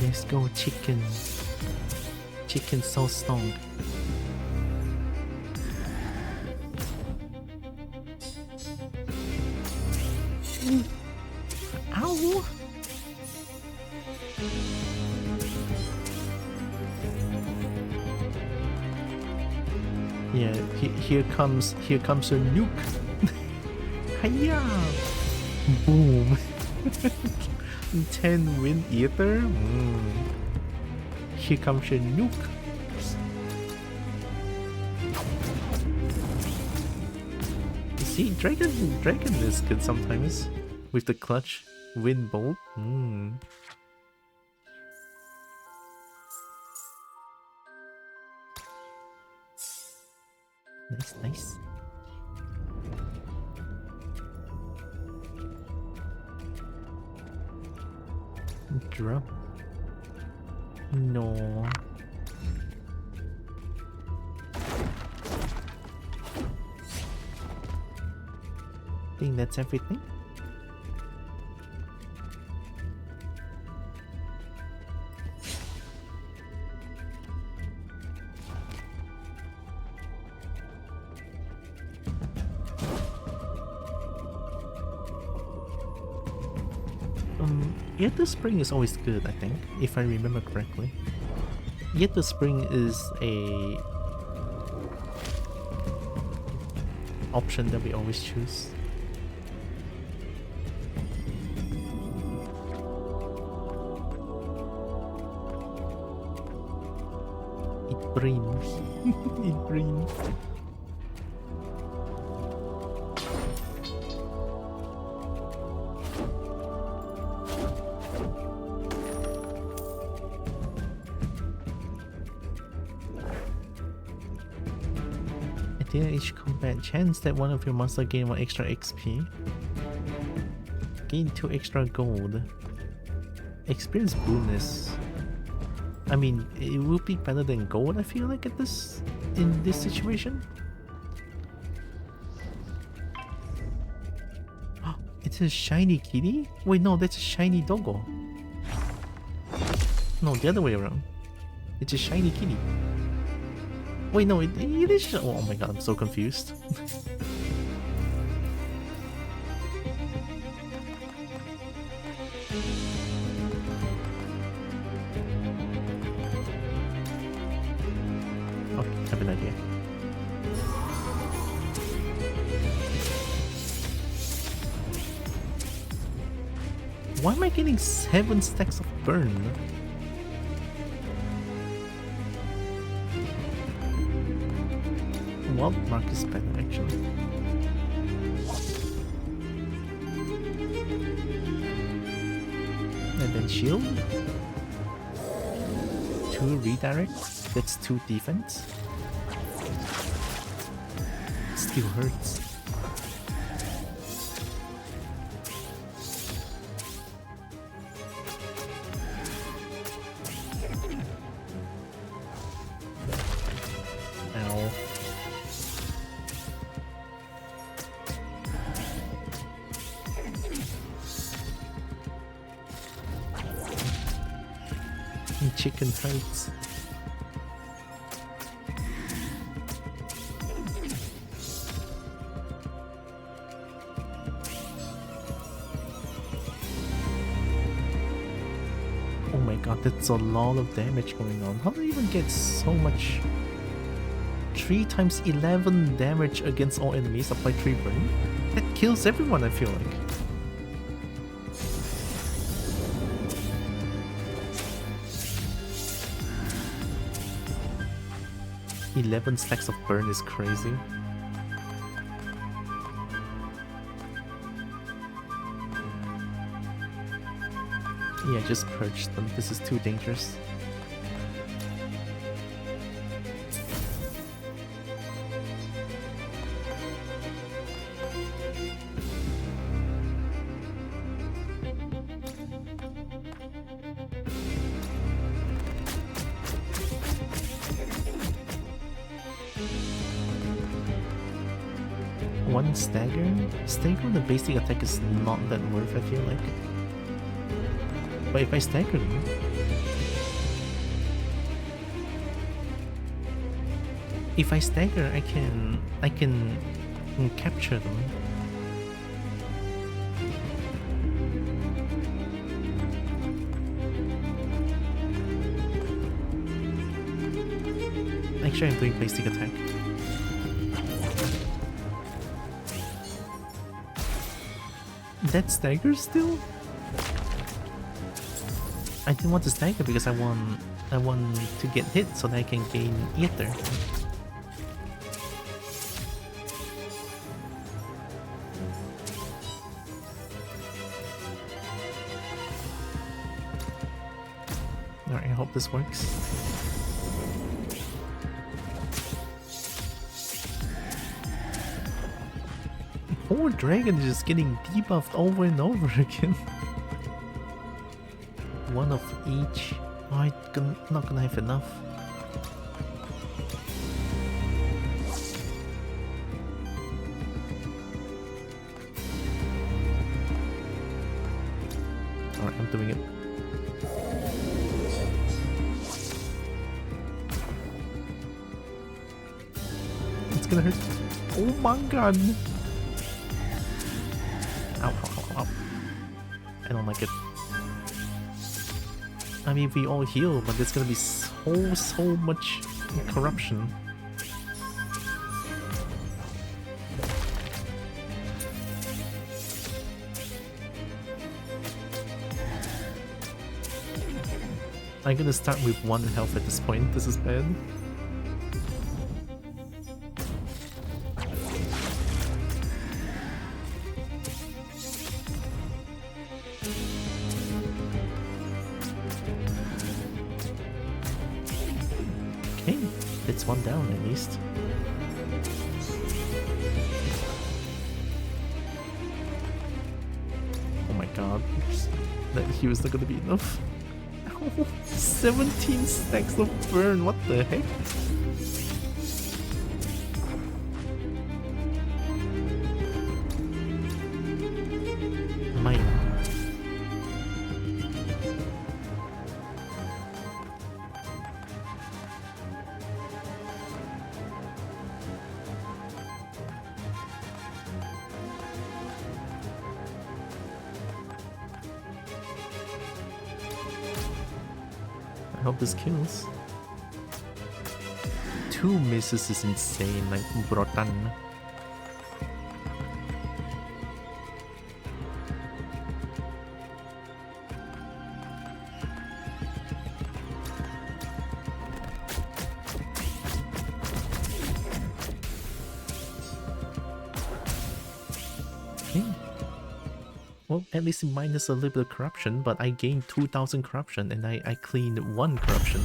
Let's go, chicken. Chicken so strong. Ow! Yeah, here comes a nuke. Hiya! Boom! 10 wind ether. Here comes a nuke. See, dragon is good sometimes with the clutch wind bolt. Nice, nice. Drop. No. I think that's everything. Aether Spring is always good, I think, if I remember correctly. Aether Spring is a option that we always choose. It brings. It brings. Clear each combat. Chance that one of your monsters gain 1 extra XP. Gain 2 extra gold. Experience bonus. I mean, it would be better than gold, I feel like, in this situation. It's a shiny kitty? Wait, no, that's a shiny doggo. No, the other way around. It's a shiny kitty. Wait, no, it is. Oh my god, I'm so confused. Okay, I have an idea. Why am I getting 7 stacks of burn? Wild Mark is better, actually. And then shield. 2 redirect. That's 2 defense. Still hurts. Ow. Chicken hurts. Oh my god, that's a lot of damage going on. How do you even get so much? 3 times 11 damage against all enemies, apply 3 burn? That kills everyone, I feel like. "11 stacks of burn" is crazy. Yeah, just purge them. This is too dangerous. One stagger? Stagger on the basic attack is not that worth, I feel like. But if I stagger them... If I stagger, I can capture them. Actually, I'm doing basic attack. That stagger still? I didn't want to stagger because I want to get hit so that I can gain Aether. Alright, I hope this works. Poor dragon is just getting debuffed over and over again. One of each. Oh, I'm not gonna have enough. Alright, I'm doing it. It's gonna hurt. Oh my god! Ow, ow, ow, ow. I don't like it. I mean, we all heal, but there's gonna be so much corruption. I'm gonna start with 1 health at this point. This is bad. Okay, that's 1 down at least. god. That he was not gonna be enough. 17 stacks of burn, what the heck? Mine. I hope this kills. 2 misses is insane, like brotan. Okay. Well, at least it minus a little bit of corruption, but I gained 2000 corruption and I cleaned 1 corruption.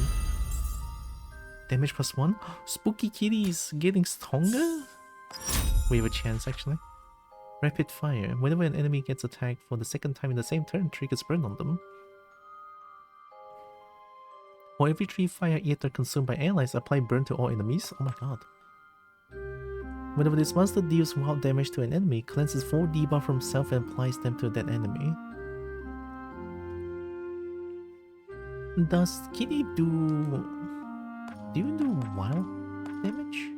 Damage plus 1? Spooky kitties getting stronger? We have a chance actually. Rapid fire. Whenever an enemy gets attacked for the second time in the same turn, triggers burn on them. For every 3 fire ether consumed by allies, apply burn to all enemies. Oh my god. Whenever this monster deals wild damage to an enemy, cleanses 4 debuff from self and applies them to that enemy. Does Kitty do you do wild damage?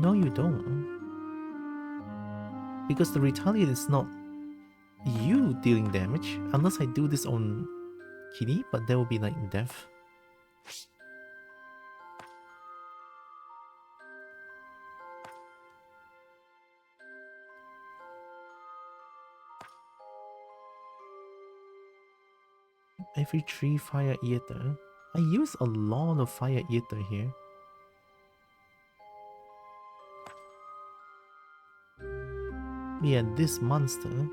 No, you don't. Because the retaliate is not you dealing damage, unless I do this on Kitty, but that would be like death. Every 3 fire ether. I use a lot of fire ether here. Yeah, this monster.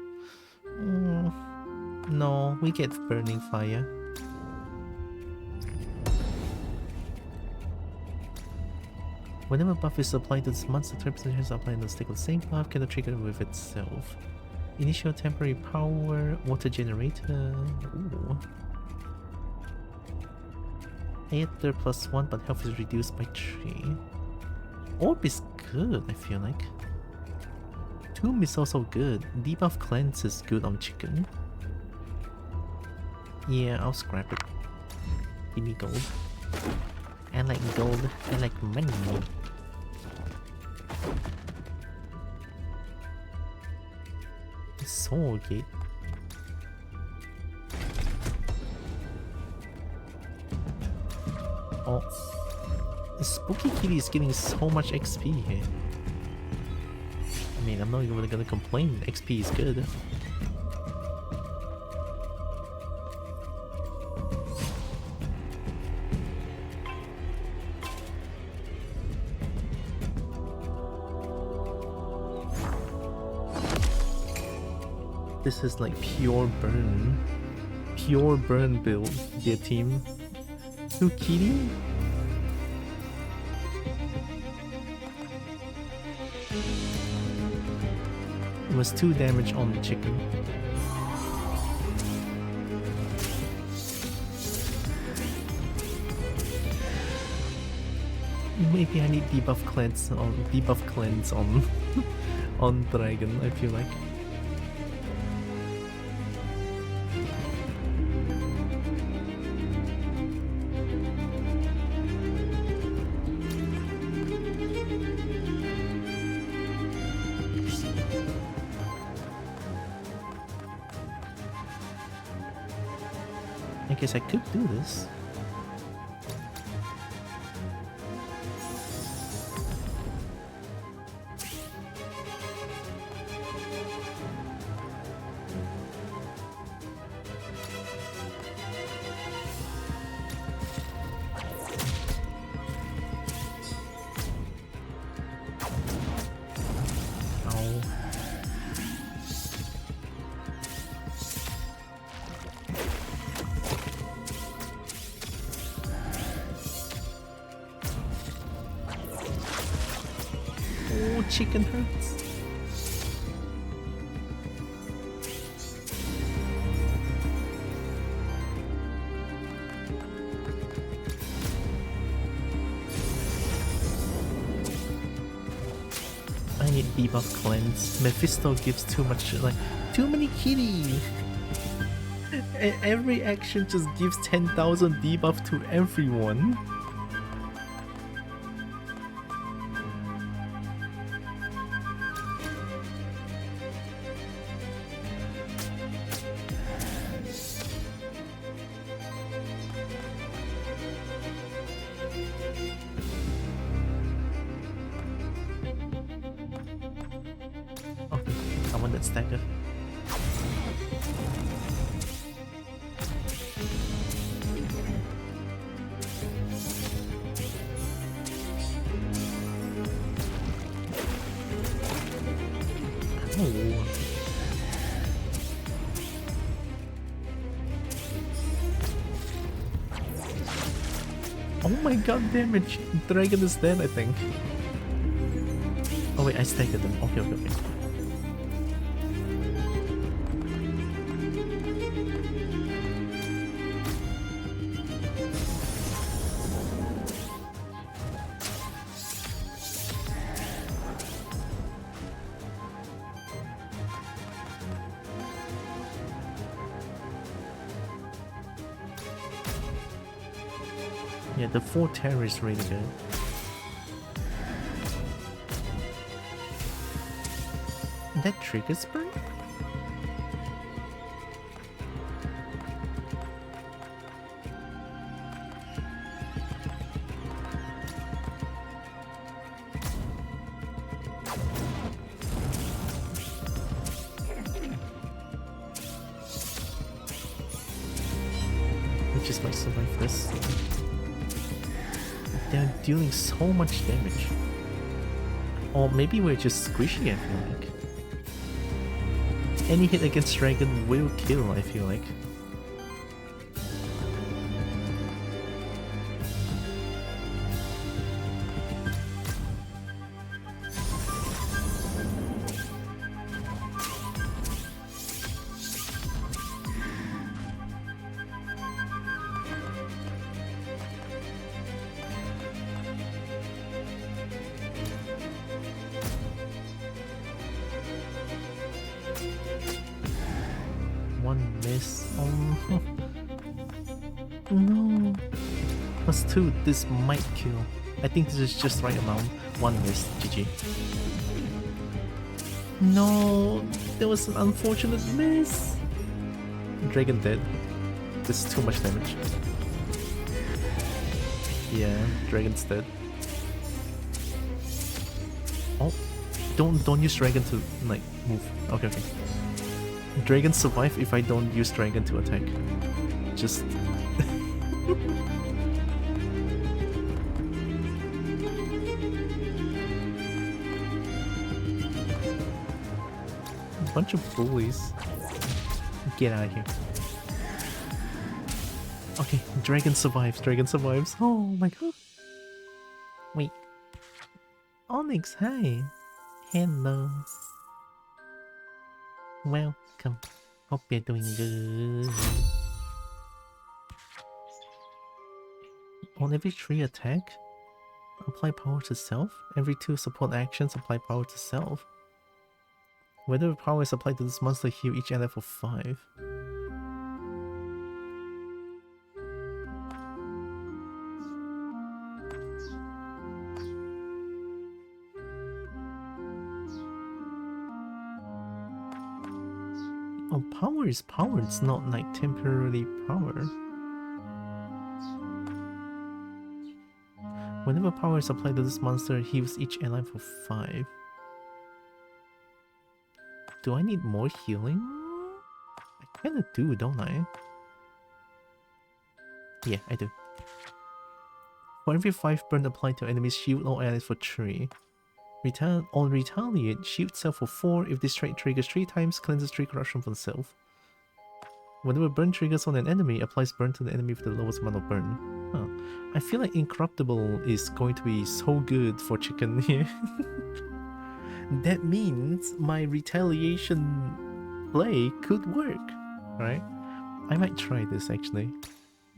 No, we get burning fire. Whenever buff is applied to this monster, 30% chance of applying the stick with the same buff cannot trigger with itself. Initial temporary power, water generator. Ooh. Aether plus 1, but health is reduced by 3. Orb is good, I feel like. Tomb is also good. Debuff cleanse is good on chicken. Yeah, I'll scrap it. Give me gold. I like gold. I like money. Soul gate. Oh, Spooky Kitty is getting so much XP here. I mean, I'm not even gonna complain. XP is good. This is like pure burn build. Their team. Two Kitty? It was 2 damage on the chicken. Maybe I need debuff cleanse on on dragon, I feel like. I guess I could do this. Chicken hurts. hate debuff cleanse. Mephisto gives too much, like, too many kitty. Every action just gives 10,000 debuff to everyone. Okay, I want that stagger. Oh. Oh my god, damage! Dragon is dead, I think. Oh wait, I staggered them. Okay, okay, okay. Yeah, the 4 terror is really good. That triggers burn? We just might survive this. They're dealing so much damage. Or maybe we're just squishy, I feel like. Any hit against dragon will kill, I feel like. One miss. Oh no. +2, this might kill. I think this is just right amount. One miss. GG. No, there was an unfortunate miss. Dragon dead. This is too much damage. Yeah, dragon's dead. Oh, don't use dragon to like move. Okay, okay. Dragon survive if I don't use dragon to attack. Just a bunch of bullies. Get out of here. Okay, dragon survives. Dragon survives. Oh my god. Wait. Onyx, hi. Hello. Welcome. Hope you're doing good. On every 3 attack, apply power to self. Every 2 support actions, apply power to self. Whenever power is applied to this monster, heal each ally for 5. Oh, power is power, it's not like temporarily power. Whenever power is applied to this monster, heals each ally for 5. Do I need more healing? I kinda do, don't I? Yeah, I do. For every 5 burn applied to enemies, shield all allies for 3. On retaliate, shield self for 4. If this trait triggers 3 times, cleanses 3 corruption from self. Whenever burn triggers on an enemy, applies burn to the enemy with the lowest amount of burn. Huh. I feel like Incorruptible is going to be so good for chicken here. That means my retaliation play could work, right? I might try this actually.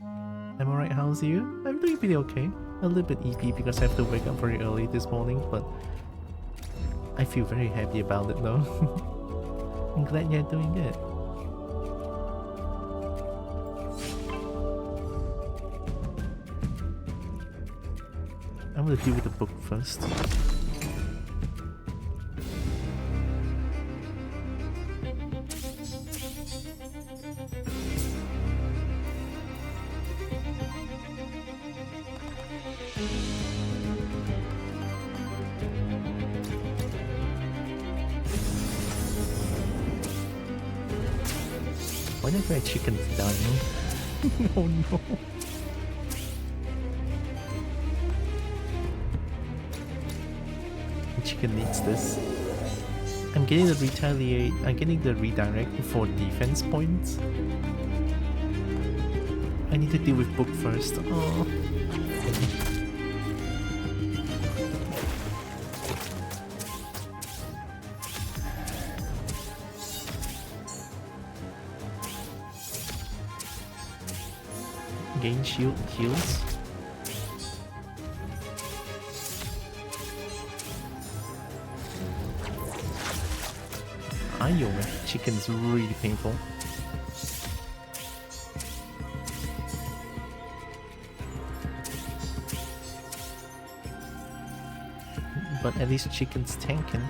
Am I right? How's you? I'm doing pretty okay. A little bit EP because I have to wake up very early this morning, but I feel very happy about it though. I'm glad you're doing it. I'm gonna deal with the book first. Why did my chicken die? Oh no. The chicken needs this. I'm getting the retaliate. I'm getting the redirect for defense points. I need to deal with book first. Oh. Gain shield heals. Ayo, chicken's really painful. But at least chicken's tanking.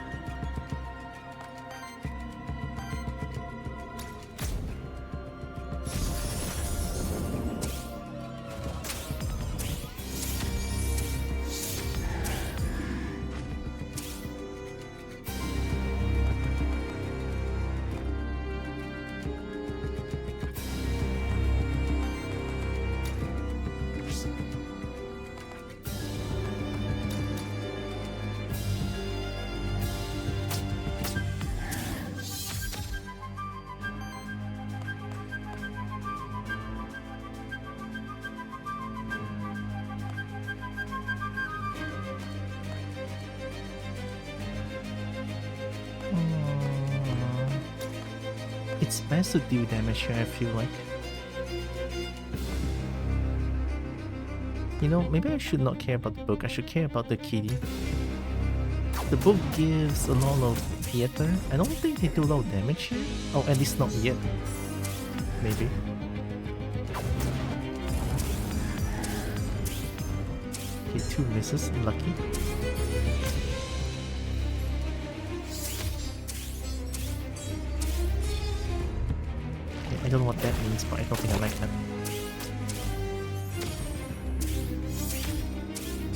It's best to deal damage here, I feel like. You know, maybe I should not care about the book, I should care about the kitty. The book gives a lot of theater. I don't think they do a lot of damage here. Oh, at least not yet. Maybe. Okay, 2 misses, lucky. I don't know what that means, but I don't think I like that.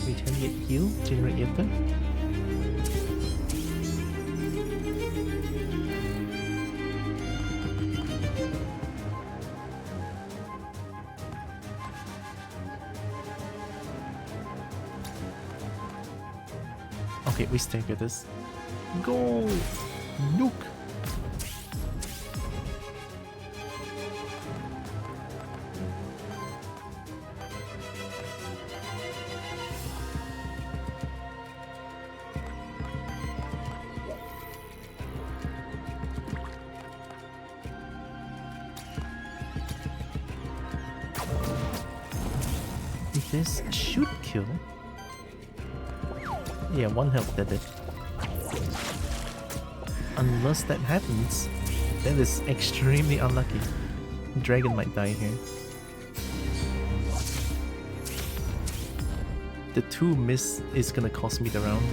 Retaliate heal, generate ether. Okay, we stay with this. Go! Nuke! This should kill. Yeah, 1 health did it. Unless that happens, that is extremely unlucky. Dragon might die here. The 2 miss is gonna cost me the round.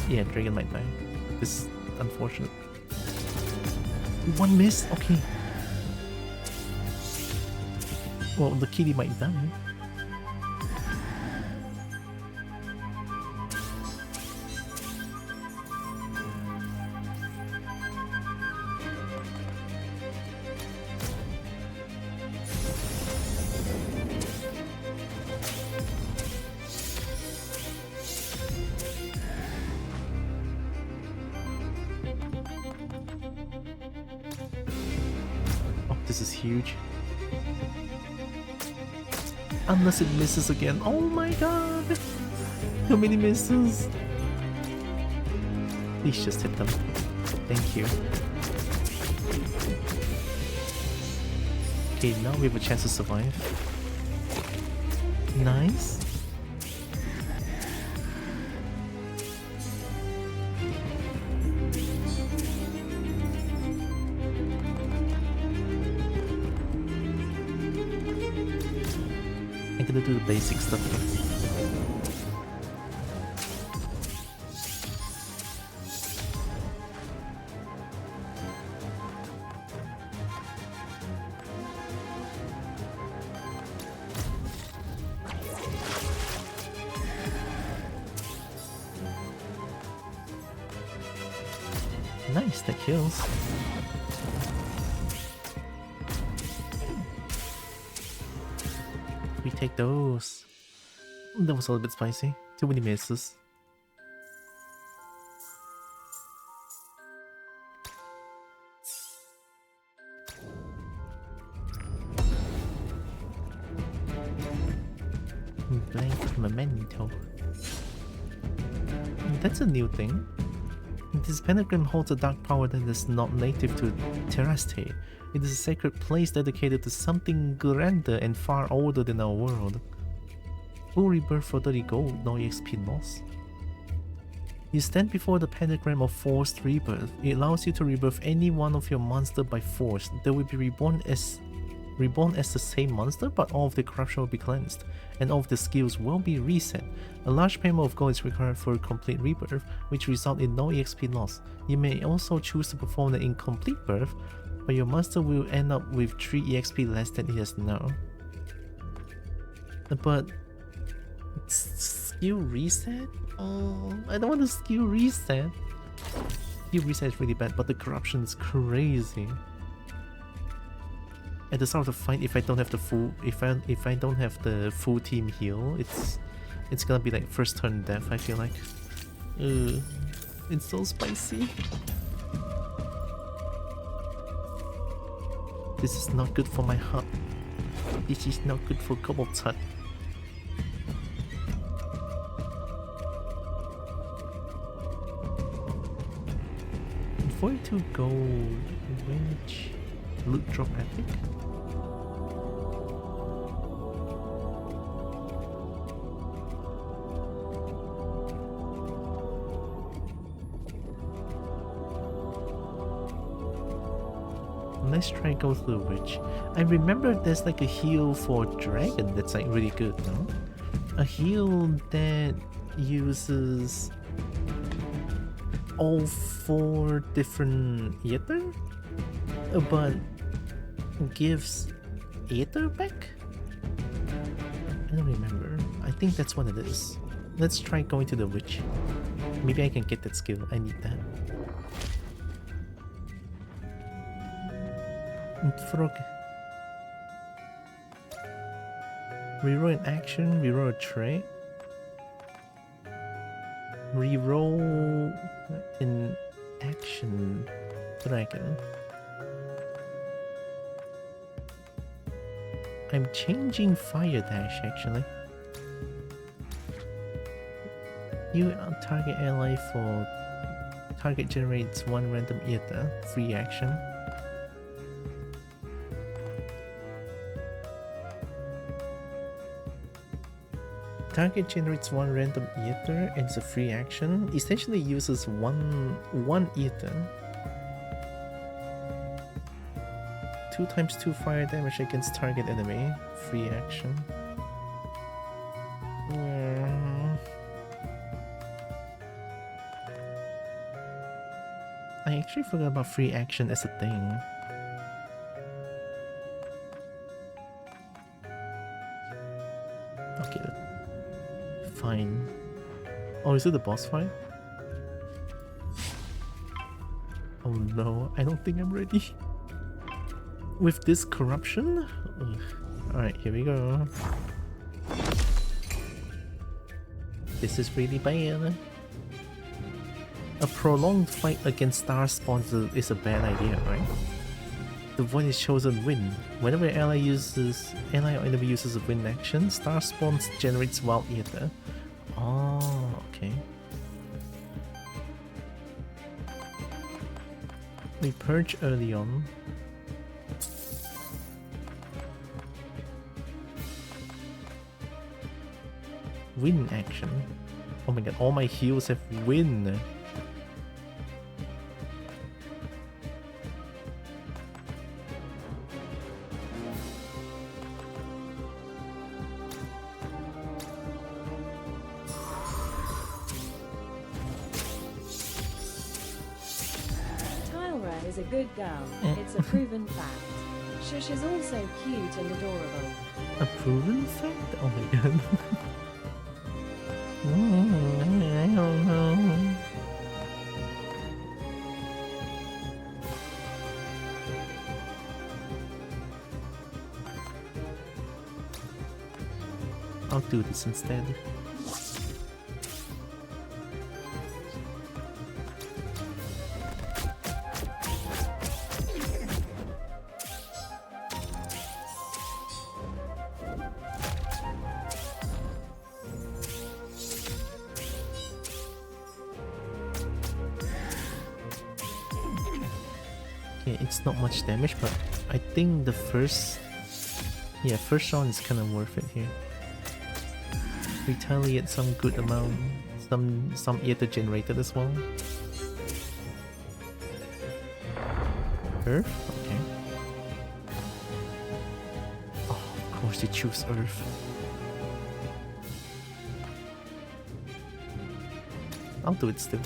Yeah, dragon might die. This is unfortunate. 1 miss? Okay. Well, the kitty might die. Oh, this is huge. Unless it misses again. Oh my god! How many misses? Please just hit them. Thank you. Okay, now we have a chance to survive. Nice. I'm gonna do the basic stuff. Nice, that kills. We take those. That was a little bit spicy. Too many misses. Blank memento. That's a new thing. This pentagram holds a dark power that is not native to Terraste. It is a sacred place dedicated to something grander and far older than our world. Full rebirth for 30 gold, no EXP loss. You stand before the pentagram of forced rebirth. It allows you to rebirth any one of your monster by force. They will be reborn as the same monster, but all of the corruption will be cleansed, and all of the skills will be reset. A large payment of gold is required for a complete rebirth, which results in no EXP loss. You may also choose to perform the incomplete birth, but your monster will end up with 3 EXP less than it has now. But skill reset? I don't want to skill reset. Skill reset is really bad, but the corruption is crazy. At the start of the fight, if I don't have the full team heal, it's gonna be like first turn death, I feel like. It's so spicy. This is not good for my heart. This is not good for Kobold's heart. 42 gold, which loot drop epic? Let's try go through which. I remember there's like a heal for dragon that's like really good, no? A heal that uses all 4 different ether, but gives ether back? I don't remember. I think that's what it is. Let's try going to the witch. Maybe I can get that skill. I need that. Frog. Reroll an action, reroll a trait. Reroll in action dragon. I'm changing fire dash actually. You target ally for target generates 1 random ether, free action. Target generates 1 random ether and it's a free action. Essentially uses one ether. 2 times 2 fire damage against target enemy. Free action. I actually forgot about free action as a thing. Okay. Fine. Oh, is it the boss fight? Oh no, I don't think I'm ready. With this corruption? Alright, here we go. This is really bad. A prolonged fight against star spawns is a bad idea, right? The void is chosen win. Whenever ally or enemy uses a win action, star spawns generates wild ether. Oh, okay. We purge early on. Win action. Oh my god, all my heals have win. is a good girl. It's a proven fact. Shush is also cute and adorable. A proven fact? Oh my god. I don't know. I'll do this instead. Okay, it's not much damage, but I think the first round is kind of worth it here. Retaliate some good amount, some ether generated as well. Earth? Okay. Oh, of course you choose Earth. I'll do it still.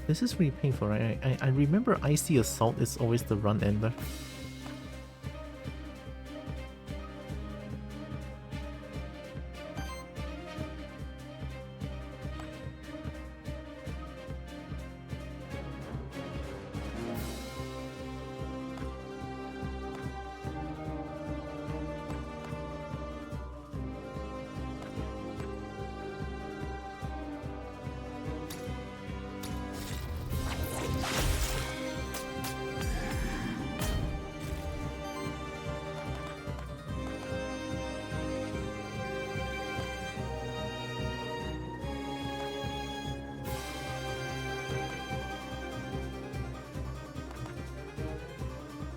This is really painful, right? I remember Icy Assault is always the run ender.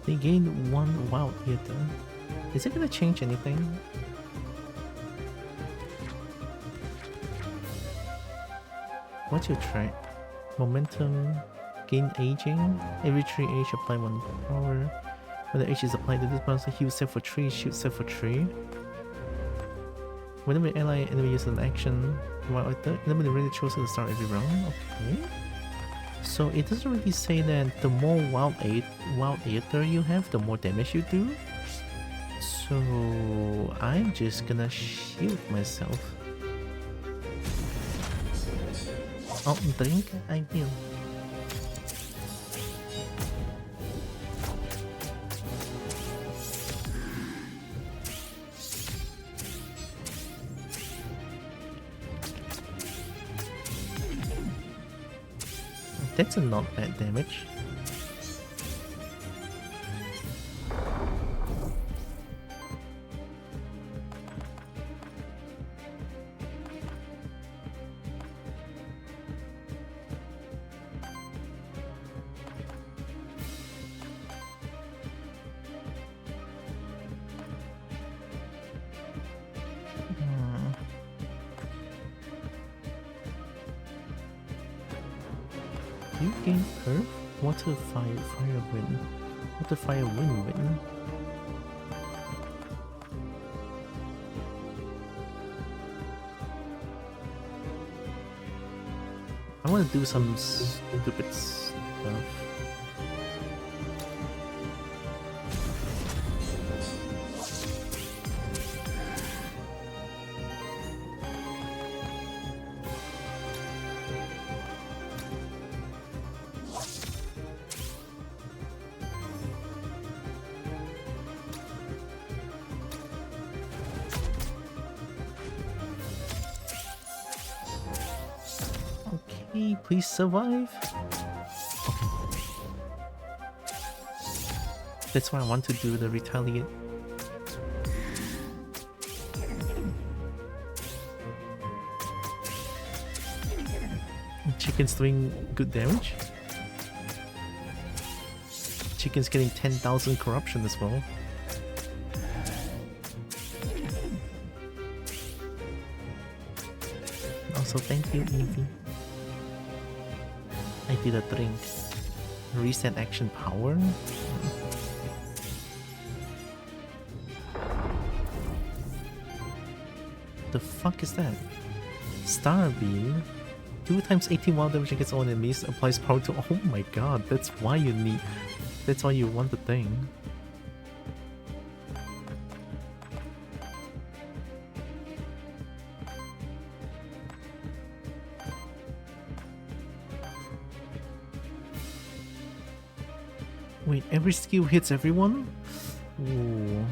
They gain 1 wild ether. Is it gonna change anything? What's your trait? Momentum, gain aging. Every 3 age apply 1 power. When the age is applied to this monster, heal set for 3, shoot set for 3. Whenever an ally enemy uses an action, wild ether, enemy really chosen to start every round. Okay. So it doesn't really say that the more wild ether you have, the more damage you do. So I'm just gonna shield myself. Oh, drink? I will. That's a not bad damage. You gain Earth, Water, Fire, Fire, Wind. Water, Fire, Wind, Wind. I want to do some stupid stuff. Please survive. Okay. That's why I want to do the retaliate. Chicken's doing good damage. Chicken's getting 10,000 corruption as well. Also, thank you, Evie. I did a drink. Reset action power? The fuck is that? Star Beam? 2 times 18 wild damage against all enemies, applies power to. Oh my god, that's why you need. That's why you want the thing. Wait, every skill hits everyone? Ooh.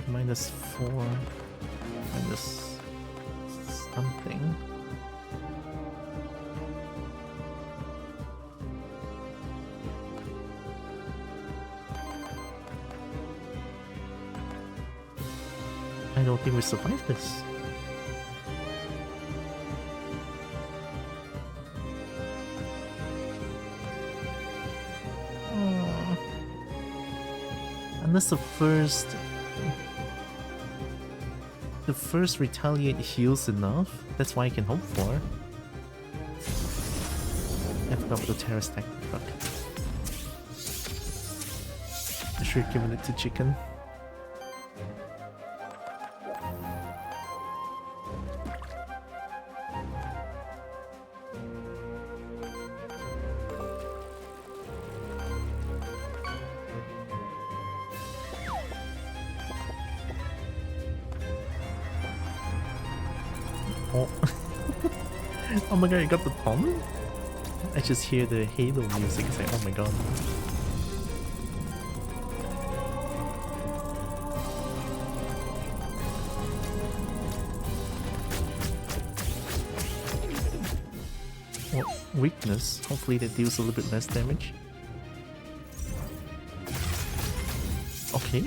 -4. Minus something. I don't think we survived this. Unless the first retaliate heals enough, that's why I can hope for. I forgot about the terror stack. Fuck. I should have given it to chicken. Oh my god, you got the bomb? I just hear the Halo music, it's like, oh my god. Well, weakness, hopefully that deals a little bit less damage. Okay,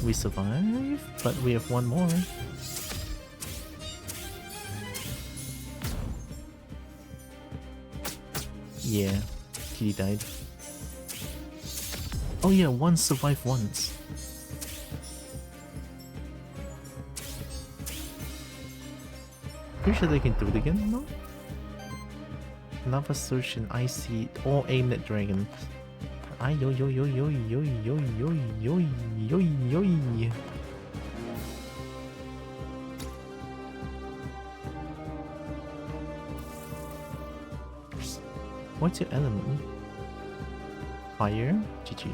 we survive, but we have one more. Yeah, he died. Oh yeah, one survived once. Pretty sure they can do it again, no? Lava Surge and Icy, all aimed at dragon. Ay yo yo yo yo yo yo yo yo yo yo. What's your element? Fire? GG.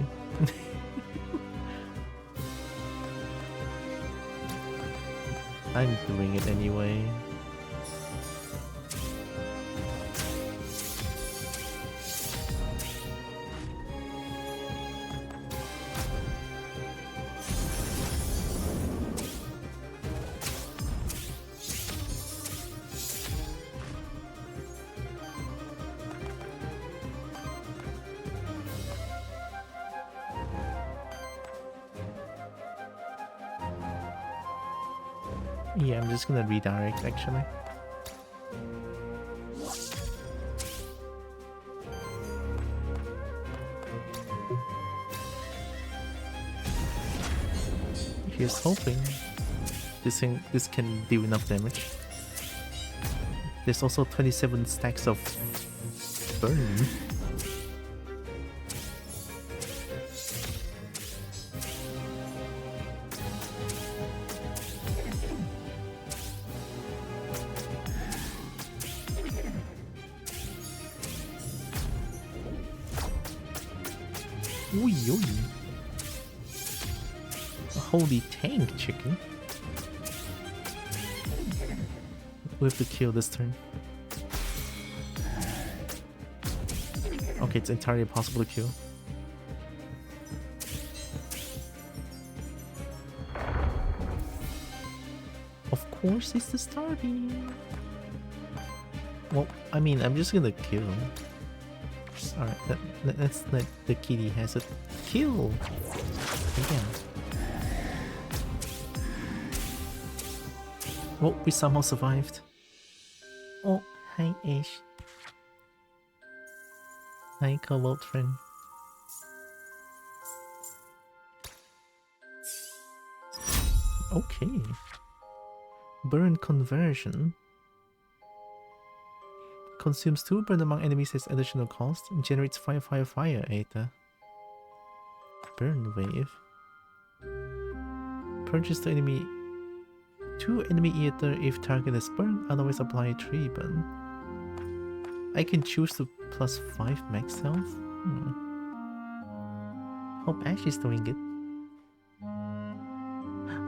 I'm doing it anyway. Yeah, I'm just gonna redirect actually. Here's hoping this can do enough damage. There's also 27 stacks of burn. Oi, oi. A holy tank, chicken. We have to kill this turn. Okay, it's entirely impossible to kill. Of course, it's the starting. Well, I mean, I'm just gonna kill. Alright, let's let the kitty has it. Kill! Again. Well, we somehow survived. Oh, hi Ash. Hi Cobalt friend. Okay. Burn conversion. Consumes 2 burn among enemies as additional cost and generates fire Aether. Burn wave. Purchase the enemy 2 enemy Aether if target is burned, otherwise apply 3 burn. I can choose to plus 5 max health. Hope Ash is doing good.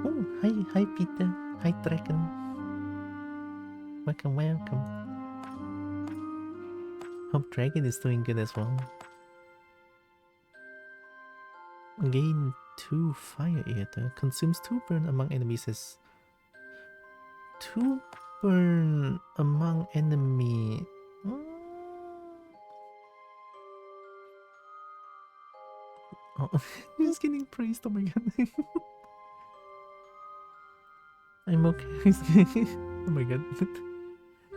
Oh, hi Peter. Hi Dragon. Welcome. Hope Dragon is doing good as well. Gain 2 fire Aether. Consumes 2 burn among enemies as 2 burn among enemy. Oh, he's getting praised. Oh my god. I'm okay. Oh my god.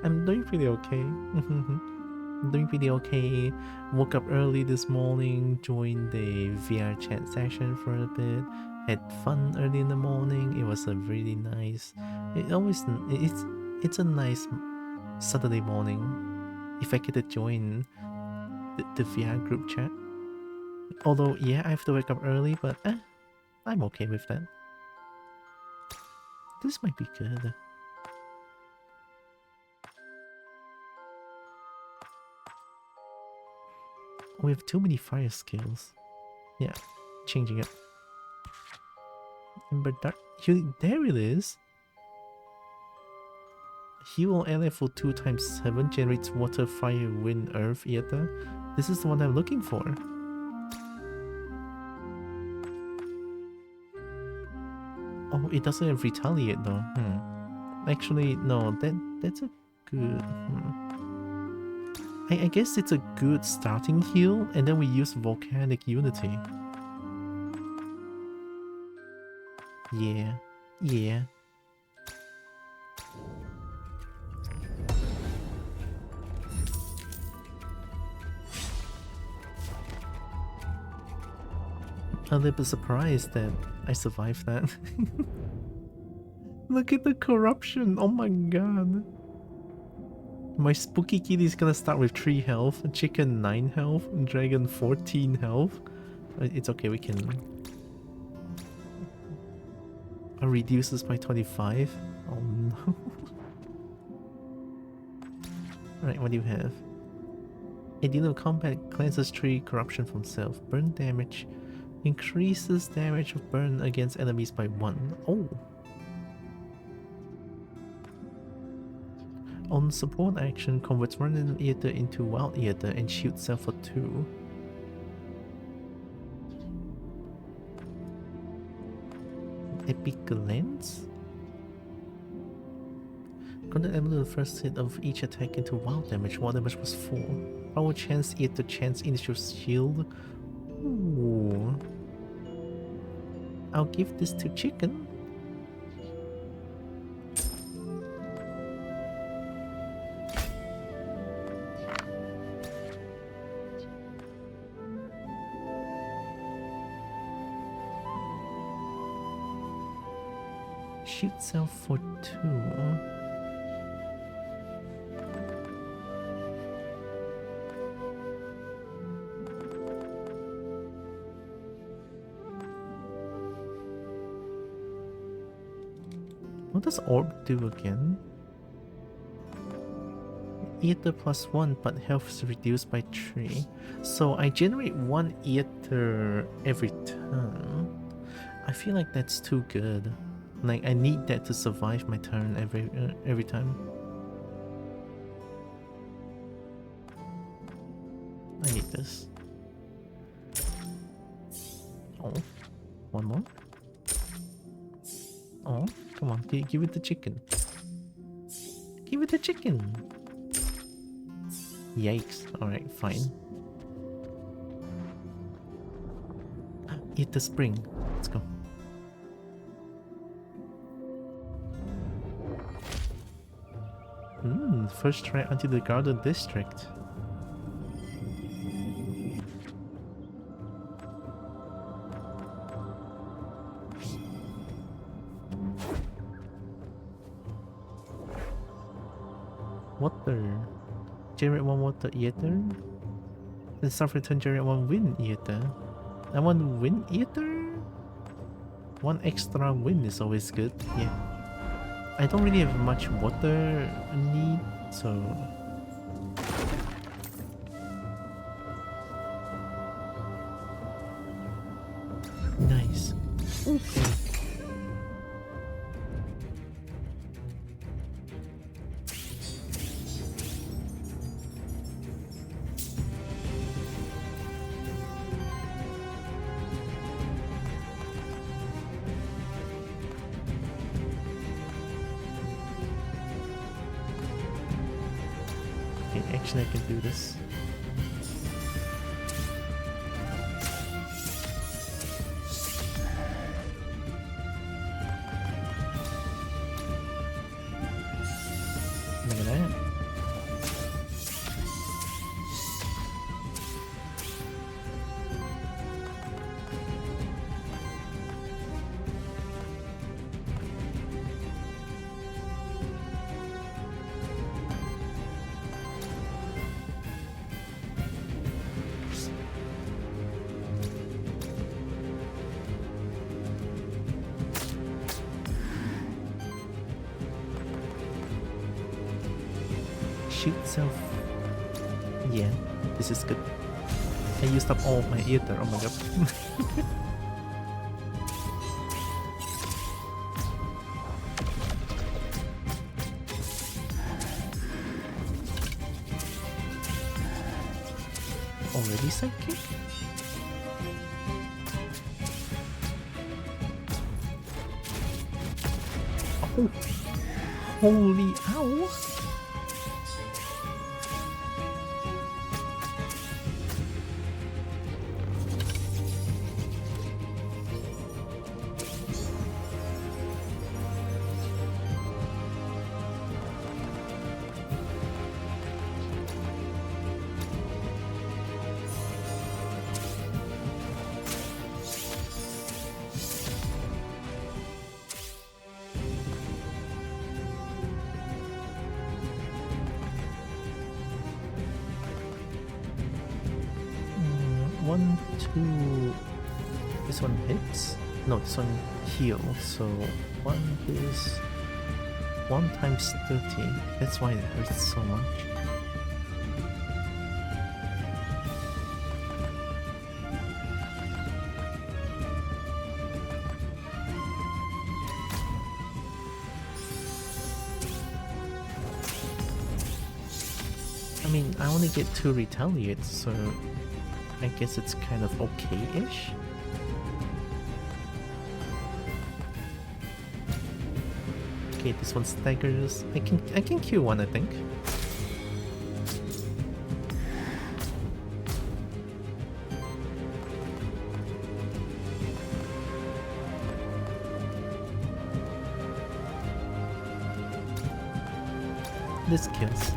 I'm doing pretty okay. I'm doing pretty okay. Woke up early this morning, joined the VR chat session for a bit, had fun early in the morning. It was a really nice. It's a nice Saturday morning if I get to join the VR group chat. Although, yeah, I have to wake up early, but I'm okay with that. This might be good. We have too many fire skills. Yeah, changing it. Ember Dark. There it is. Heal ally for 2 times 7 generates water, fire, wind, earth, Aether. This is the one I'm looking for. Oh, it doesn't have retaliate though. Actually, no, that's a good... I guess it's a good starting heal, and then we use Volcanic Unity. Yeah. A little bit surprised that I survived that. Look at the corruption, oh my god. My spooky kitty is gonna start with 3 health, chicken 9 health, and dragon 14 health. It's okay, we can... reduces by 25. Oh no. Alright, what do you have? At the end of combat, cleanses 3 corruption from self. Burn damage. Increases damage of burn against enemies by 1. Oh! On support action, converts random Aether into wild Aether and shoots self for 2. Epic lens? Convert the first hit of each attack into wild damage. Wild damage was 4. Power chance Aether chance initial shield. Ooh. I'll give this to chicken. Shoot self for 2. What does orb do again? Aether plus 1, but health is reduced by 3. So I generate 1 Aether every turn. I feel like that's too good. Like, I need that to survive my turn every time. I need this. Oh, 1 more. Oh, come on, give it the chicken. Give it the chicken. Yikes. Alright, fine. Eat the spring. Let's go. First try until the Garden District. water. Generate 1 water ether. Then start return generate 1 wind ether. I want wind ether? 1 extra wind is always good, yeah. I don't really have much water need, so... Nice. Okay. Actually, I can do this. Look at that. Shoot self. Yeah, this is good. I used up all of my ether. Oh my god. Already psychic? Oh! Holy ow! One, two. This one hits? No, this one heals. So one is 1 times 30. That's why it hurts so much. I mean, I only get 2 retaliates, so I guess it's kind of okay-ish. Okay, this one staggers. I can kill one, I think. This kills.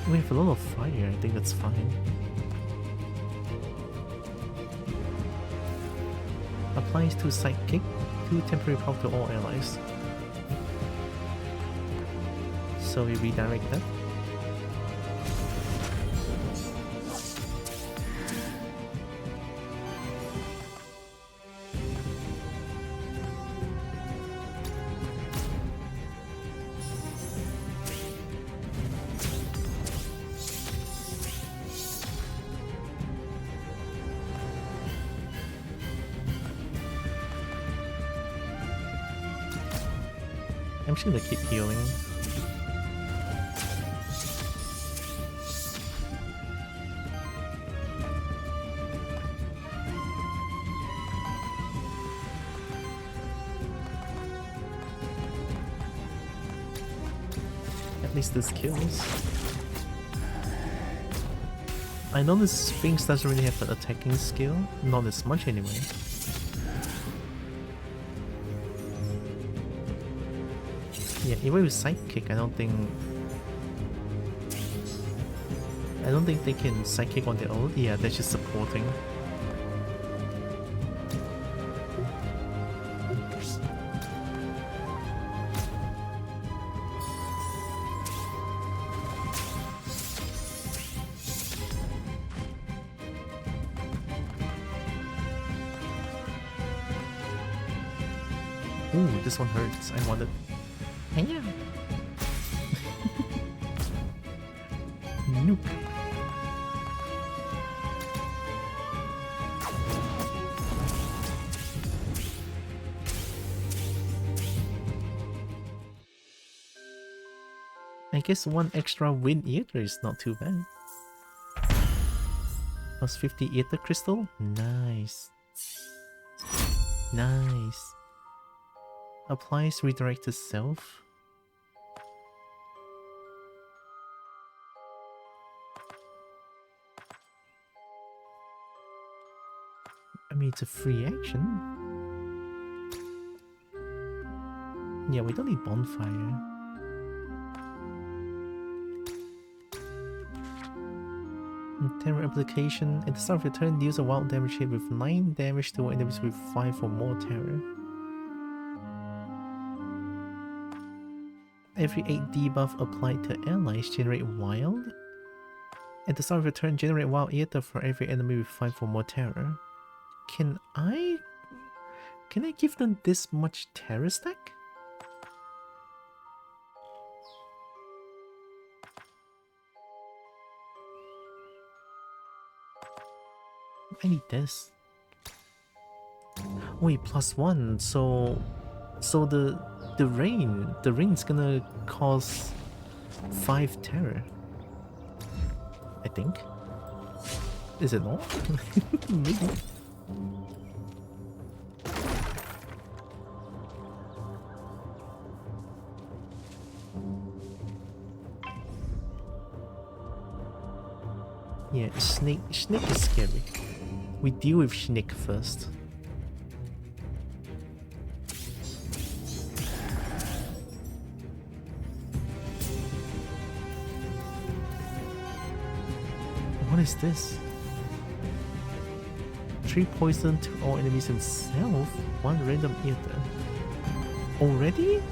We have a lot of fire, I think that's fine. Applies to sidekick, 2 temporary power to all allies. So we redirect that. I'm just gonna keep healing. At least this kills. I know this Sphinx doesn't really have an attacking skill, not as much anyway. Yeah, even with Sidekick, I don't think they can Sidekick on their own. Yeah, they're just supporting. Ooh, this one hurts. I want it. Yeah. Nope. I guess one extra Wind Eater is not too bad. Plus 50 Ether Crystal? Nice. Nice. Applies redirect to self. I mean, it's a free action. Yeah, we don't need bonfire. Terror application. At the start of your turn, deals a wild damage hit with 9 damage to enemies with 5 or more terror. Every 8 debuff applied to allies generate wild. At the start of your turn, generate wild ether for every enemy with 5 or more terror. Can I give them this much terror stack? I need this. Wait, +1. So the rain's gonna cause 5 terror. I think. Is it not? Maybe. Yeah, Snake is scary. We deal with Snake first. What is this? 3 poison to all enemies and self? 1 random ether. Already?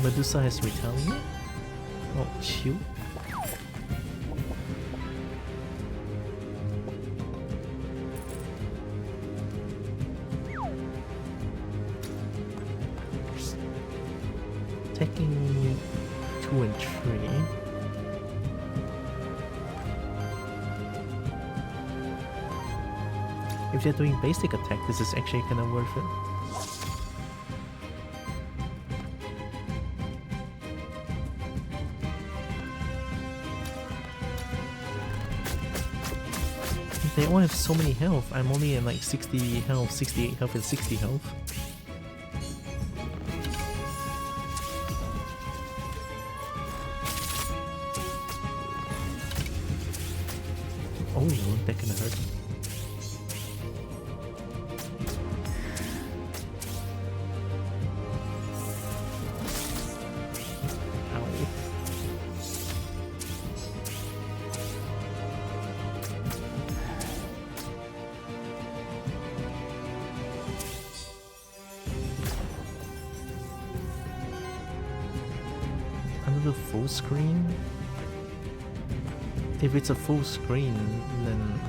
Medusa has retaliate? Oh, shield? Taking 2 and 3. If they're doing basic attack, this is actually kinda worth it. They all have so many health. I'm only at like 60 health, 68 health, and 60 health. Oh, that kinda hurt. Another full screen? If it's a full screen, then...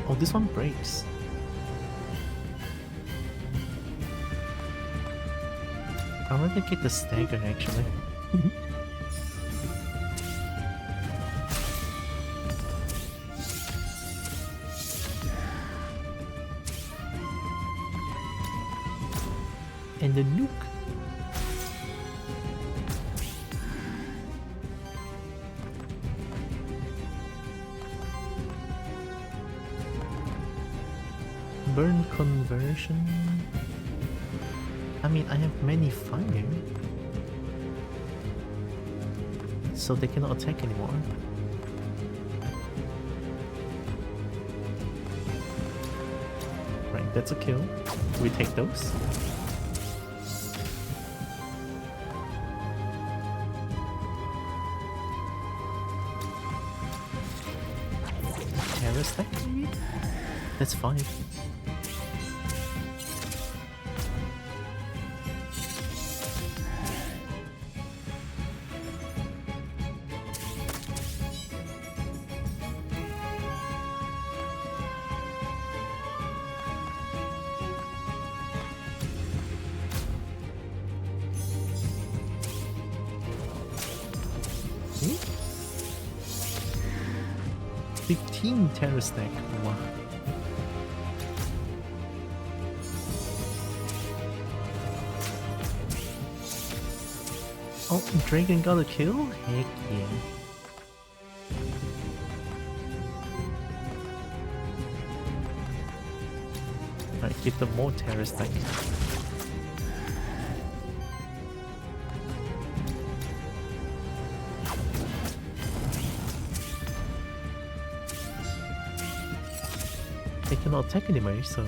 Oh, this one breaks. I'd rather get the stagger, actually. And the nuke. Burn conversion. I mean, I have many fire, so they cannot attack anymore. Right, that's a kill. We take those. Terror stack? That's 5. Hmm? 15 terror stack. Wow. Oh, Dragon got a kill? Heck yeah. Alright, give them more terror stack. They cannot attack anymore, so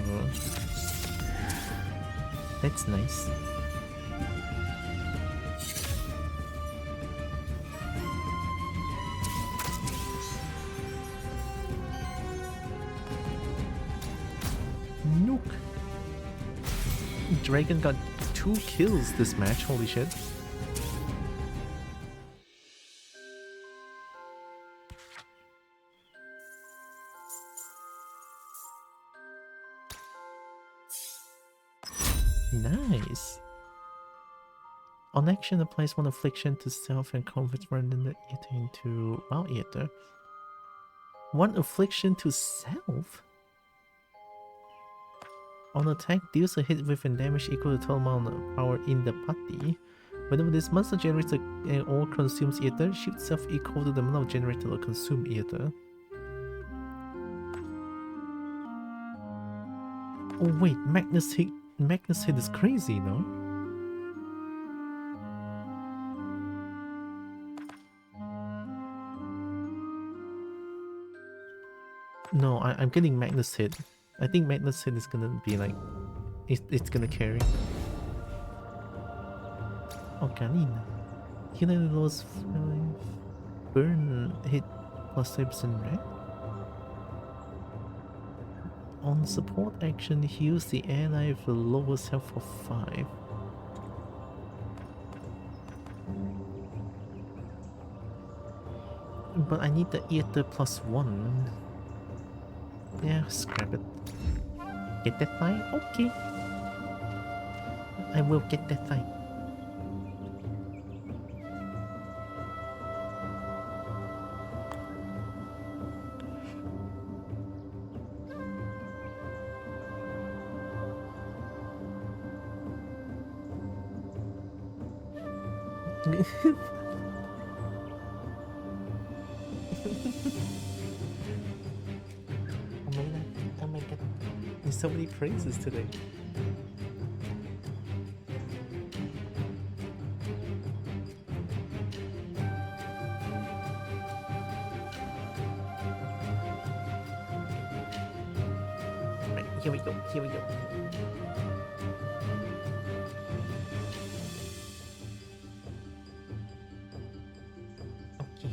that's nice. Nuke. Dragon got 2 kills this match, holy shit. Nice. On action, applies 1 affliction to self and converts random Aether into Wild Aether. 1 affliction to self? On attack, deals a hit with a damage equal to total amount of power in the party. Whenever this monster generates or consumes Aether, shield self equal to the amount of generated or consumed Aether. Oh wait, Magnus hit is crazy, no? No, I'm getting Magnus hit. I think Magnus hit is gonna be like, it's gonna carry. Oh, Ganina. Healing loss 5. Burn hit plus 5% right? On support action, heals the ally with the lowest health for 5. But I need the Aether plus 1. Yeah, scrap it. Get that thigh? Okay. I will get that thigh. Oh my god. There's so many praises today. Right, here we go, here we go. Okay.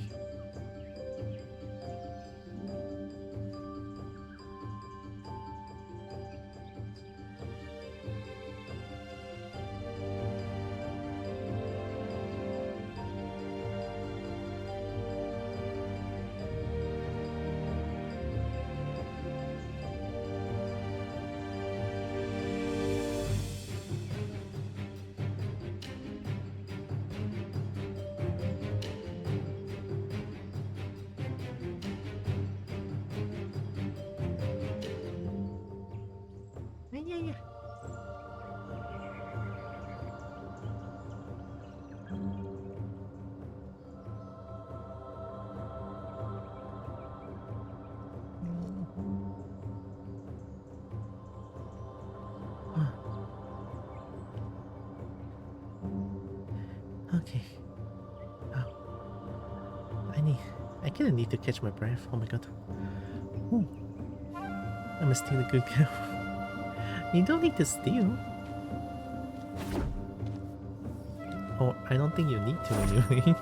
Okay. Oh. I kinda need to catch my breath. Oh my god. Ooh. I'm still a good girl. You don't need to steal. Oh, I don't think you need to anyway.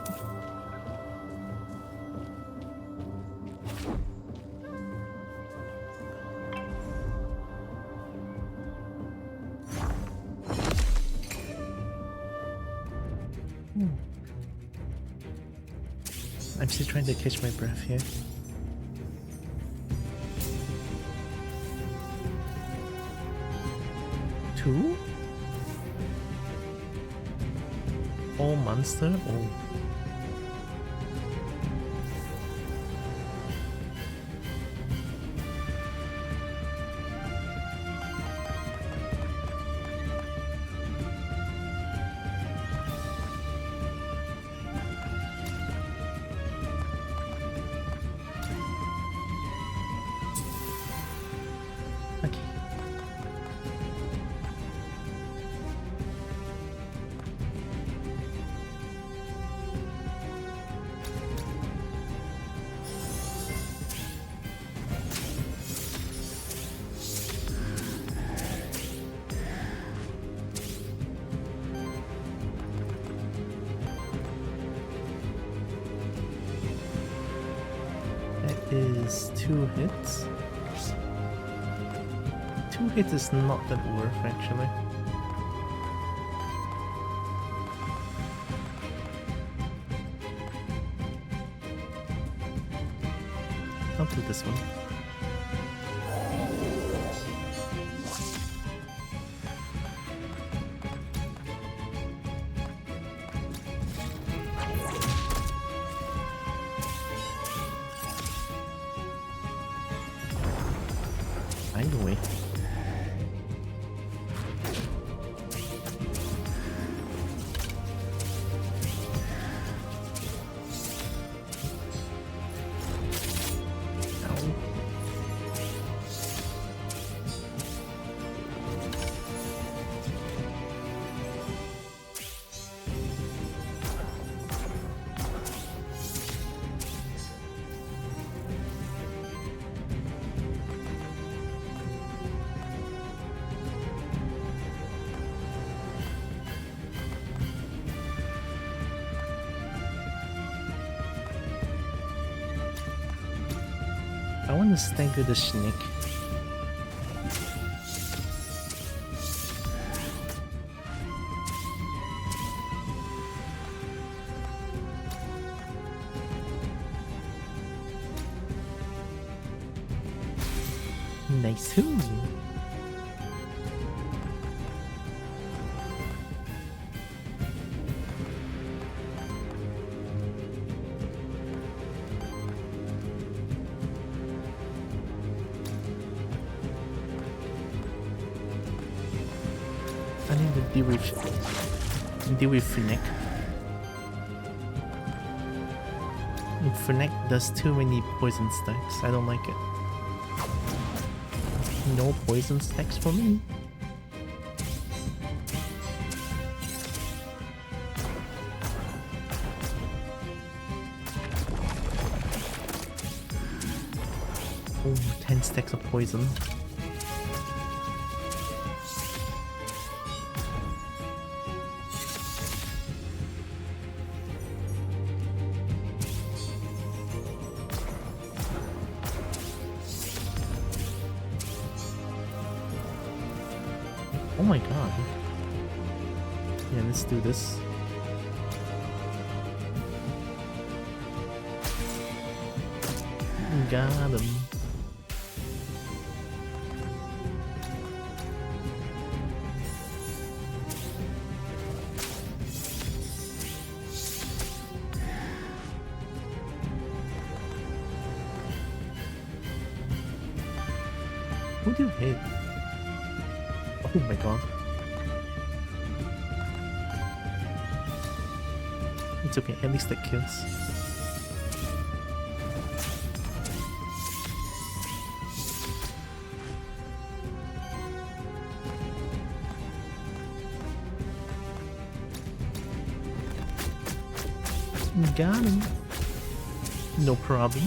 I'm still trying to catch my breath here. Two? All monster? Oh. Okay. That is 2 hits. 2 hits is not that worth actually. I'll do this one. Finally. I want to stagger the snake. Nice. Ooh. I need to deal with Finneck. Finneck does too many poison stacks. I don't like it. No poison stacks for me. Oh, 10 stacks of poison. Oh my god. Yeah, let's do this. Got him. Who do you hit? Oh my god. It's okay, at least that kills. Got him. No problem.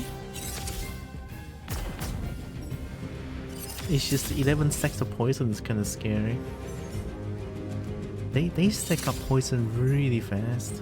It's just 11 stacks of poison is kind of scary. They stack up poison really fast.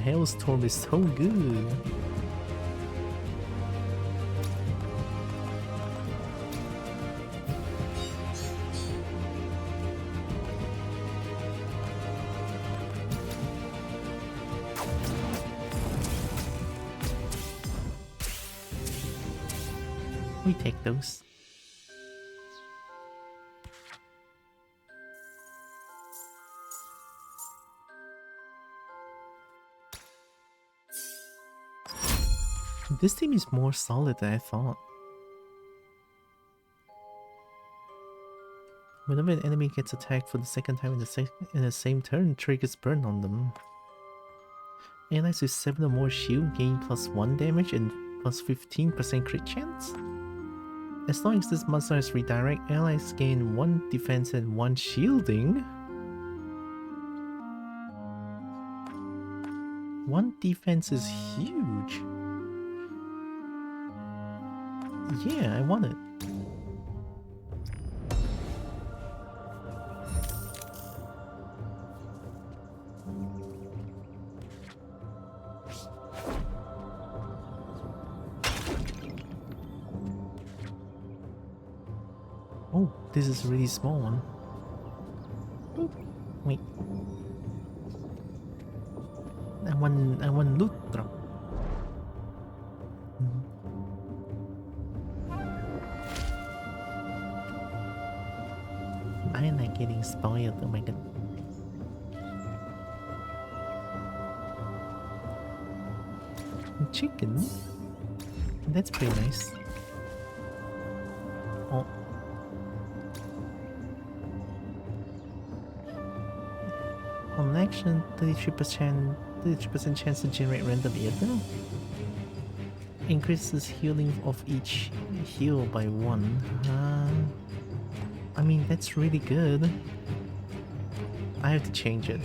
Hailstorm is so good. We take those. This team is more solid than I thought. Whenever an enemy gets attacked for the second time in the same turn, triggers burn on them. Allies with 7 or more shield gain +1 damage and +15% crit chance. As long as this monster has redirect, allies gain 1 defense and 1 shielding. 1 defense is huge. Yeah, I want it. Oh, this is a really small one. Boop. Wait. I want loot drop. I like getting spoiled, oh my god. Chicken? That's pretty nice. Oh. On action, 33% chance to generate random ether. Increases healing of each heal by 1. I mean, that's really good. I have to change it.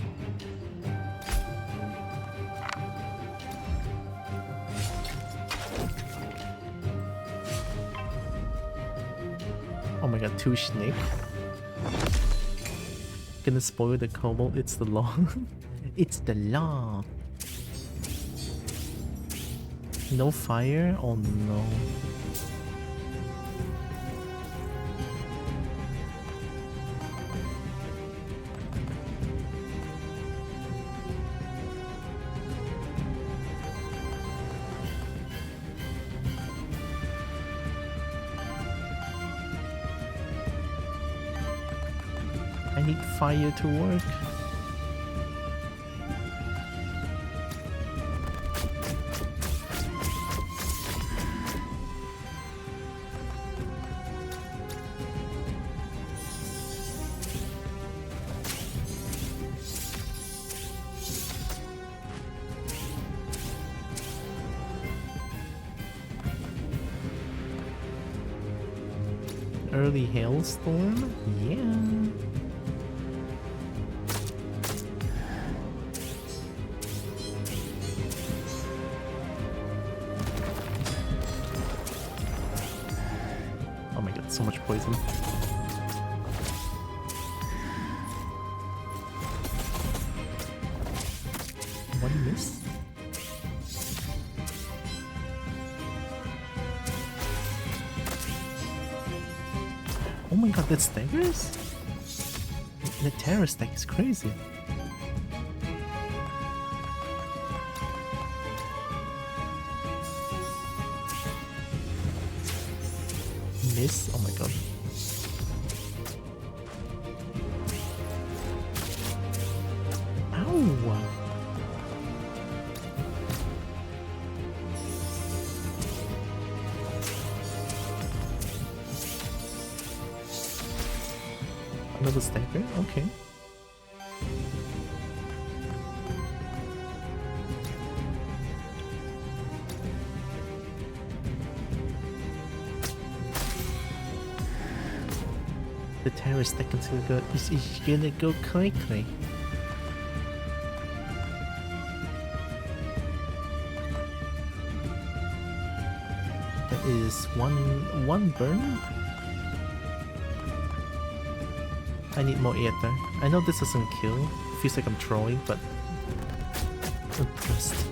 Oh my god, 2 snake. Gonna spoil the Kobo, it's the law. It's the law. No fire? Oh no. I need fire to work. Early hailstorm? Yeah. Oh my god, so much poison. One miss? Oh my god, that staggers? The terror stack is crazy. Miss? Oh my god. Ow! Another stagger? Okay. The terror stack is gonna go quickly. That is one burn. I need more Aether. I know this doesn't kill. Feels like I'm trolling, but impressed.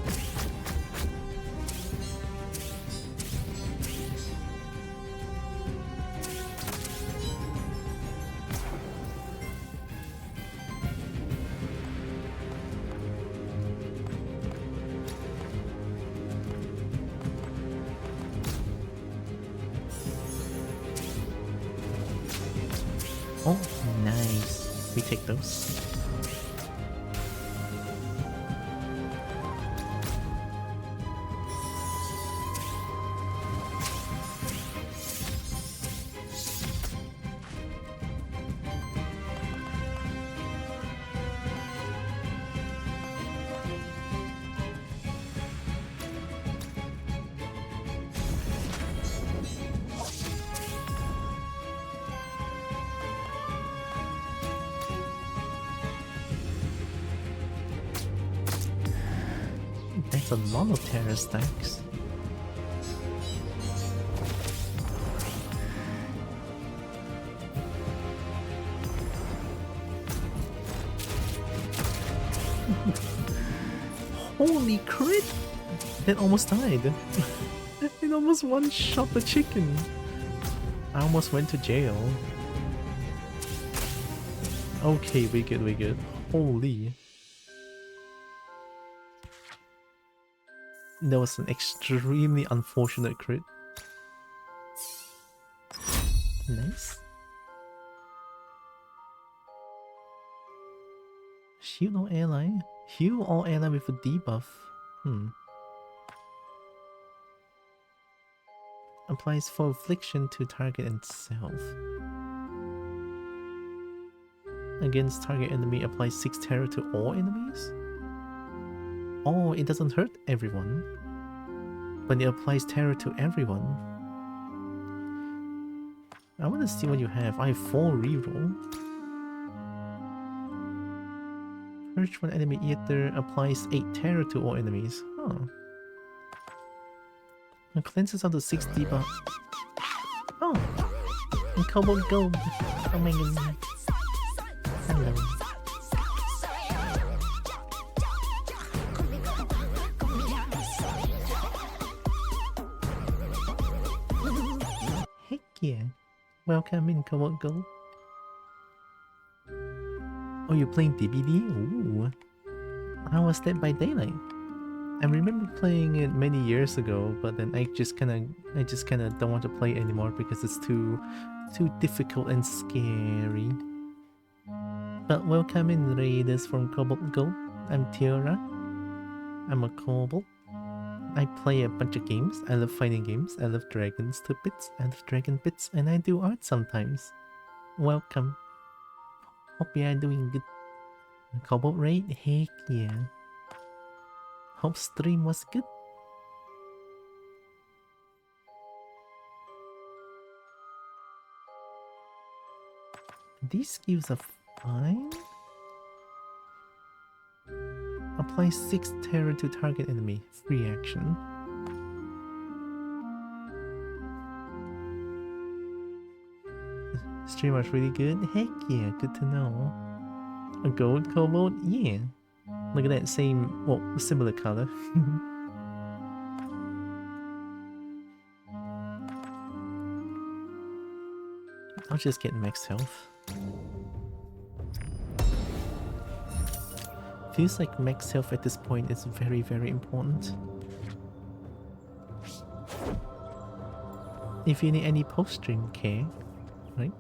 Oh, nice. We take those. That's a lot of terror stacks. Holy crit! That almost died. It almost one-shot the chicken. I almost went to jail. Okay, we good, we good. Holy. That was an extremely unfortunate crit. Nice. Shield all ally? Heal all ally with a debuff. Applies for affliction to target and self. Against target enemy applies 6 terror to all enemies? Oh, it doesn't hurt everyone, but it applies terror to everyone. I want to see what you have. I have 4 reroll. Purge one enemy Aether applies 8 terror to all enemies. Huh. It cleanses out the 6 debuff. Oh! And Kobo Gold! Oh my god. Hello. Heck yeah. Welcome in, Kobo Gold. Oh, you're playing DBD? Ooh. How was Dead by Daylight? I remember playing it many years ago, but then I just kinda don't want to play anymore because it's too difficult and scary. But welcome in, raiders from Cobalt Gold. I'm Tiara. I'm a kobold. I play a bunch of games. I love fighting games. I love dragons to bits. I love dragon bits, and I do art sometimes. Welcome. Hope you are doing good. Cobalt raid? Heck yeah. Hope stream was good. These skills are fine. Apply 6 terror to target enemy. Free action. Stream was really good. Heck yeah, good to know. A gold kobold? Yeah. Look at that same, well, similar color. I'll just get max health. Feels like max health at this point is very, very important. If you need any post-stream care, right,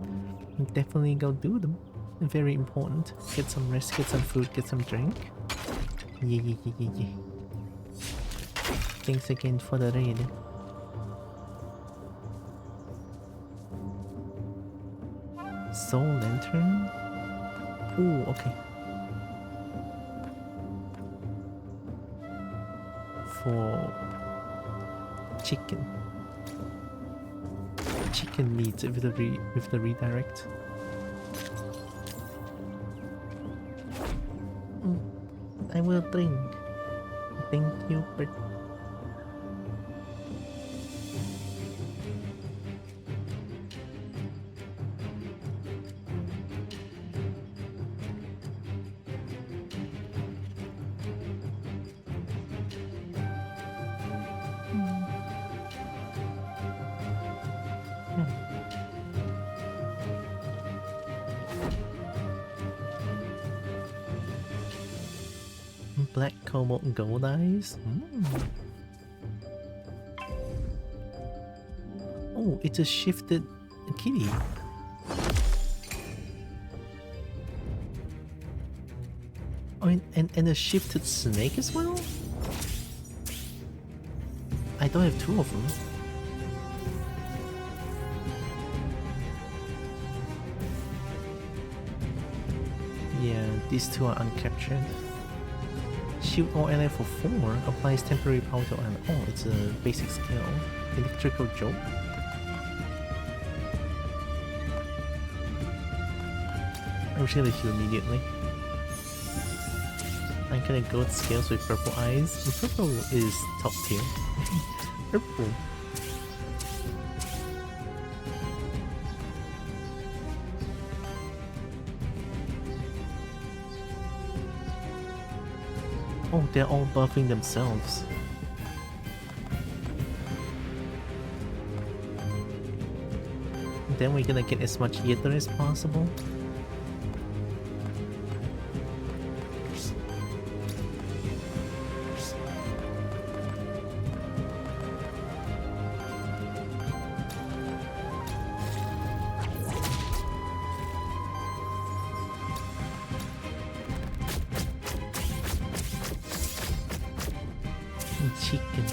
definitely go do them. Very important. Get some rest, get some food, get some drink. Yeah. Thanks again for the raid. Soul Lantern? Ooh, okay. For chicken. Chicken meat with the redirect. I will drink. Thank you, but black cobalt and gold eyes. Oh, it's a shifted kitty. Oh, and a shifted snake as well? I don't have two of them. Yeah, these two are uncaptured. Shield all ally for 4, applies temporary power to ally. Oh, it's a basic skill. Electrical joke. I'm just gonna heal immediately. I'm gonna go with scales with purple eyes. Purple is top tier. Purple. Oh, they're all buffing themselves. Then we're gonna get as much ether as possible. Chicken.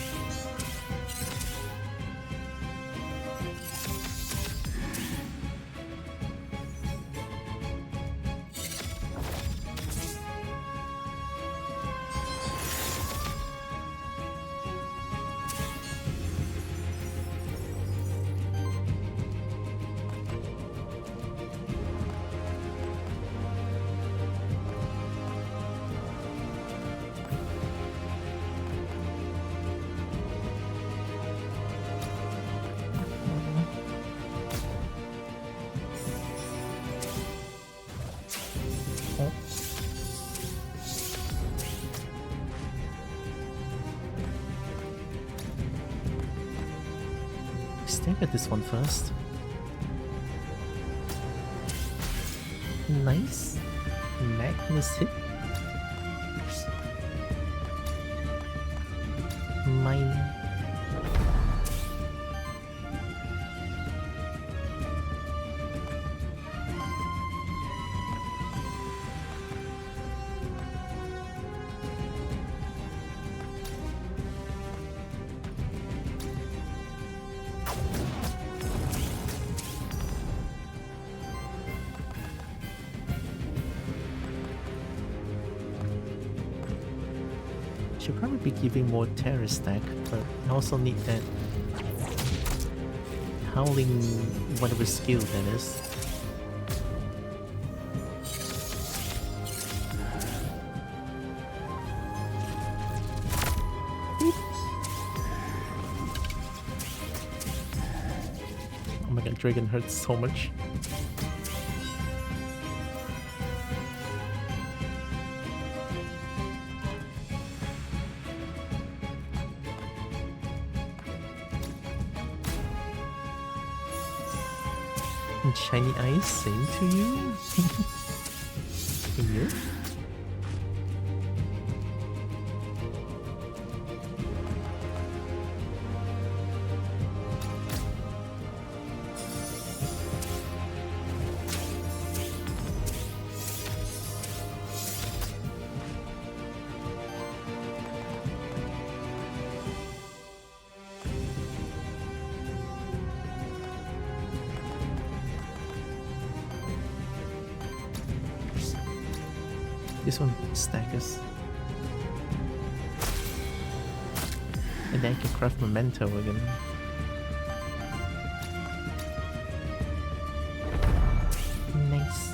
Stare at this one first. Nice. Magnus hit. Mine. Should probably be giving more terror stack, but I also need that howling whatever skill that is. Oh my god, Dragon hurts so much. And shiny eyes, same to you. And you? This one staggers. And then I can craft memento again. Nice.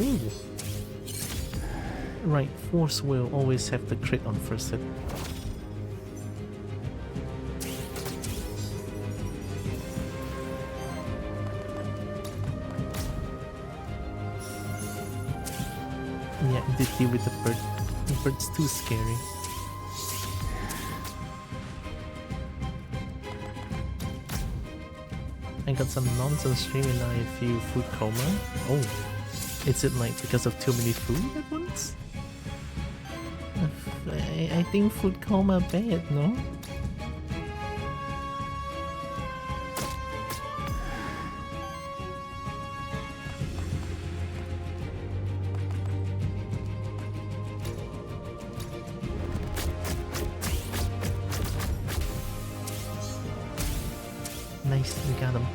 Ooh. Right, Force will always have the crit on first hit. Yeah, I did deal with the bird. The bird's too scary. I got some nonsense stream and I feel food coma. Oh, is it like because of too many food at once? I think food coma bad, no? Nice, we got him.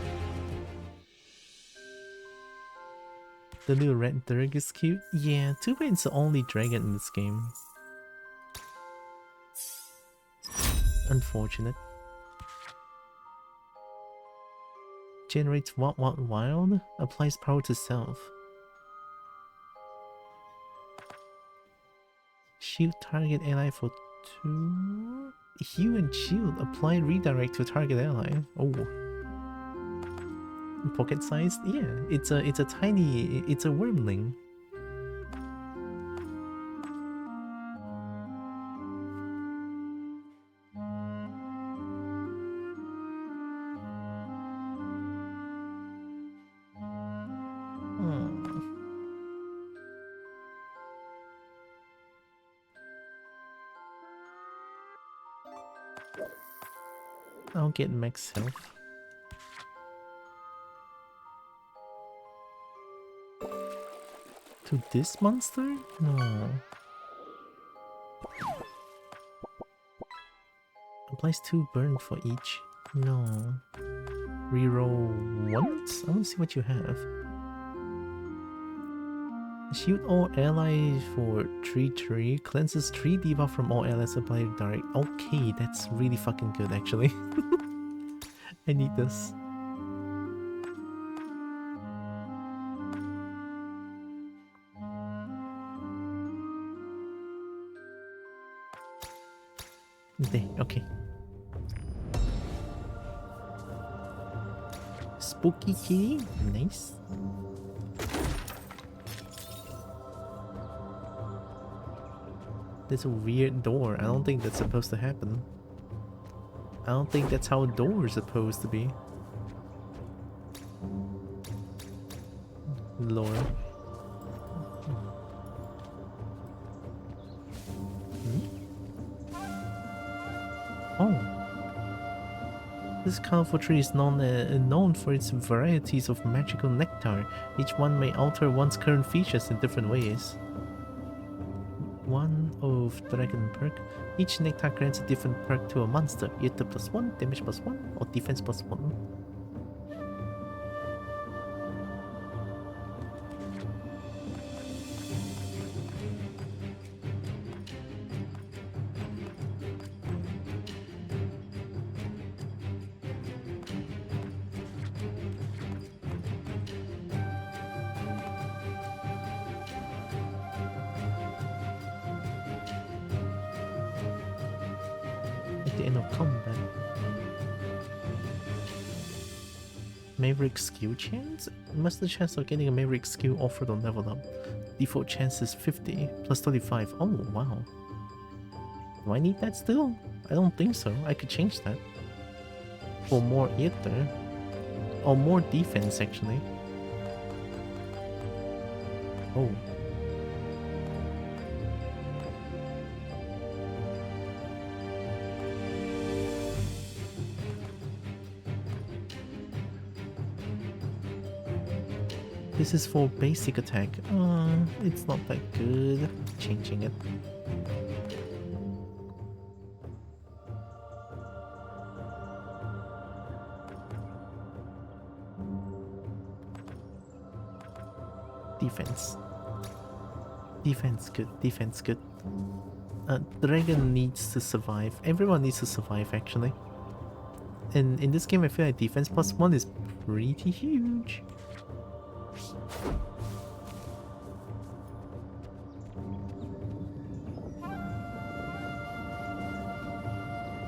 The new red Durg is cute. Yeah, too bad it's the only dragon in this game. Unfortunate. Generates what wild? Applies power to self. Shield target ally for 2. Heal and shield. Apply redirect to target ally. Oh. Pocket sized? Yeah, it's a tiny, it's a wormling. I'll get max health. To this monster? No. Applies 2 burn for each. No. Reroll once? I want to see what you have. Shield all allies for 3/3. Cleanses 3 debuff from all allies applied direct. Okay, that's really fucking good actually. I need this. There, okay. Spooky kitty, nice. There's a weird door. I don't think that's supposed to happen. I don't think that's how a door is supposed to be. Lore. Oh. This colorful tree is known for its varieties of magical nectar. Each one may alter one's current features in different ways. 1 of dragon perk. Each nectar grants a different perk to a monster, either +1, damage +1, or defense +1. the end of combat. Maverick skill chance? Must the chance of getting a Maverick skill offered on level up. Default chance is 50 plus 25. Oh wow. Do I need that still? I don't think so. I could change that. For more Aether. Or more defense actually. Oh. This is for basic attack. It's not that good. Changing it. Defense. Defense good. Defense good. Dragon needs to survive. Everyone needs to survive actually. And in this game I feel like defense plus 1 is pretty huge.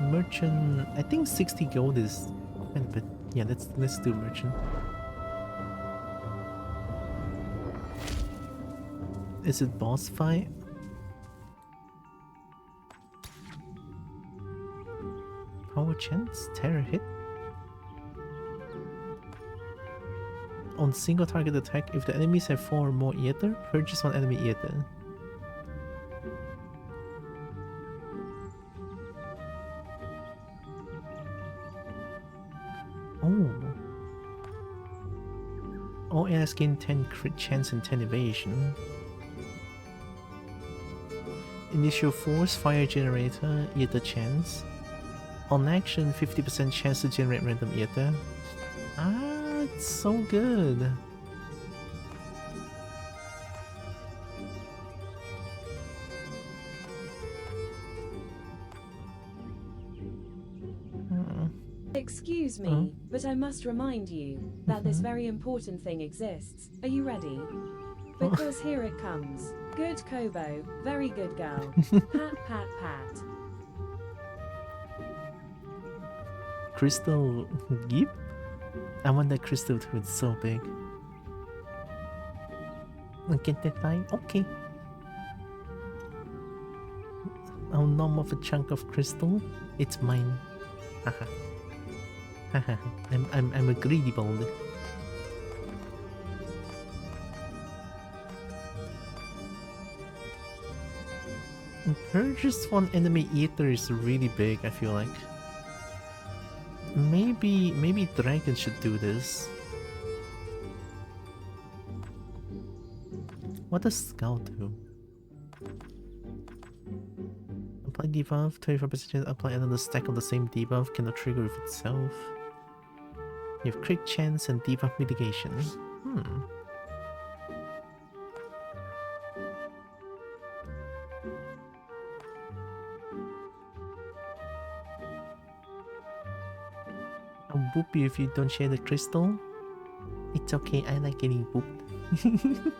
Merchant, I think 60 gold is quite a bit. Yeah, let's do merchant. Is it boss fight? Power chance? Terror hit? On single target attack, if the enemies have 4 or more Aether, purchase 1 enemy Aether. Oh. All allies gain 10 crit chance and 10 evasion. Initial force, fire generator, Aether chance. On action, 50% chance to generate random Aether. Ah, it's so good. Excuse me, but I must remind you that this very important thing exists. Are you ready? Because here it comes. Good Kobo, very good girl. Pat, pat, pat. Crystal Gip? I want that crystal too, it's so big. Get that line? Okay. I'll nom off a chunk of crystal. It's mine. Haha. Haha. I'm a greedy bald. Purchase 1 enemy Aether is really big, I feel like. Maybe Dragon should do this. What does Scout do? Apply debuff, 25% chance, apply another stack of the same debuff, cannot trigger with itself. You have crit chance and debuff mitigation. I'll boop you if you don't share the crystal. It's okay, I like getting booped.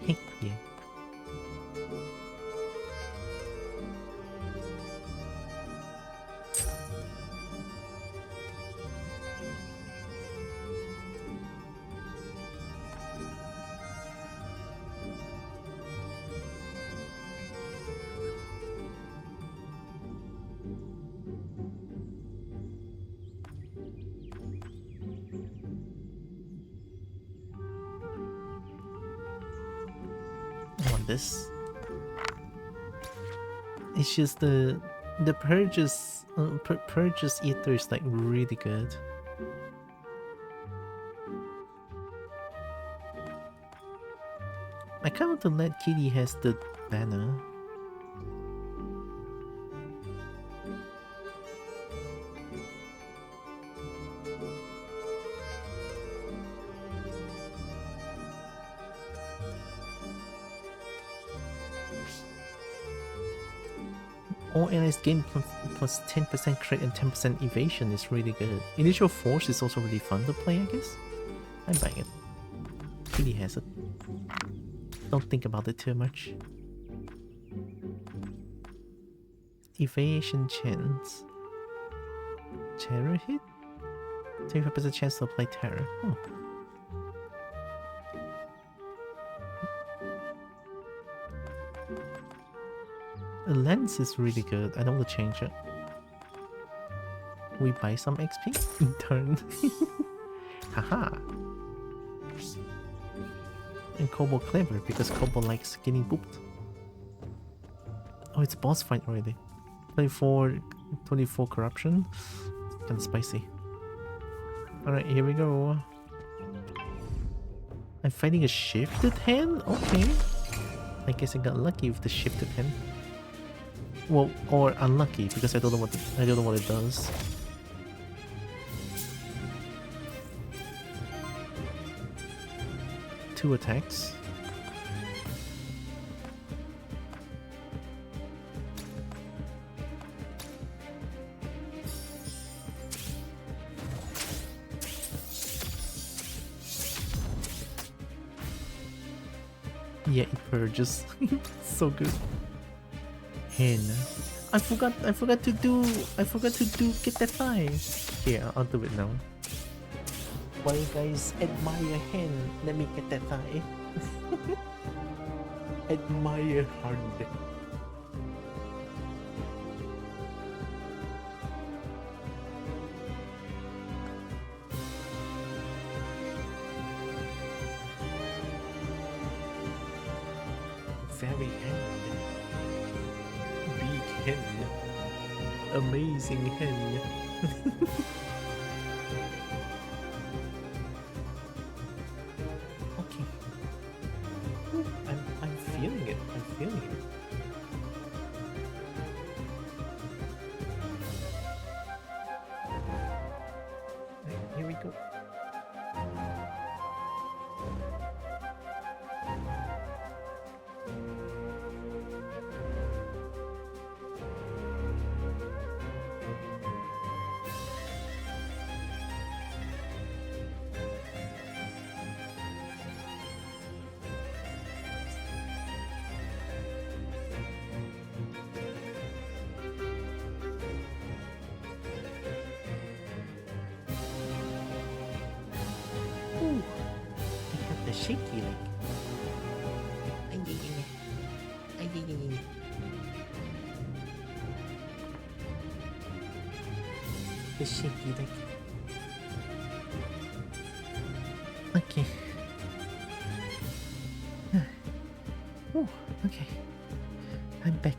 Heck yeah. This. It's just the purchase purchase Aether is like really good. I kind of want to let Kitty has the banner. All allies gain plus 10% crit and 10% evasion is really good. Initial force is also really fun to play, I guess. I'm buying it. Kitty has it. Don't think about it too much. evasion chance. Terror hit? 25% chance to apply terror. Oh. A lens is really good. I don't want to change it. We buy some XP in turn. Haha. And Kobo clever because Kobo likes getting booped. Oh, it's boss fight already. 24 corruption. Kinda spicy. Alright, here we go. I'm fighting a shifted hand? Okay. I guess I got lucky with the shifted hand. Well, or unlucky because I don't know what it does. Two attacks. Yeah, it purges. So good. Hen. I forgot to do get that thigh. Here, I'll do it now. While you guys admire hen, let me get that thigh. Admire hard. Very hand. Big hen. Amazing hen. Okay. I'm feeling it. I'm feeling it. Right, here we go. Ooh, I got the shaky leg. The shaky leg. Okay. Oh, okay. I'm back.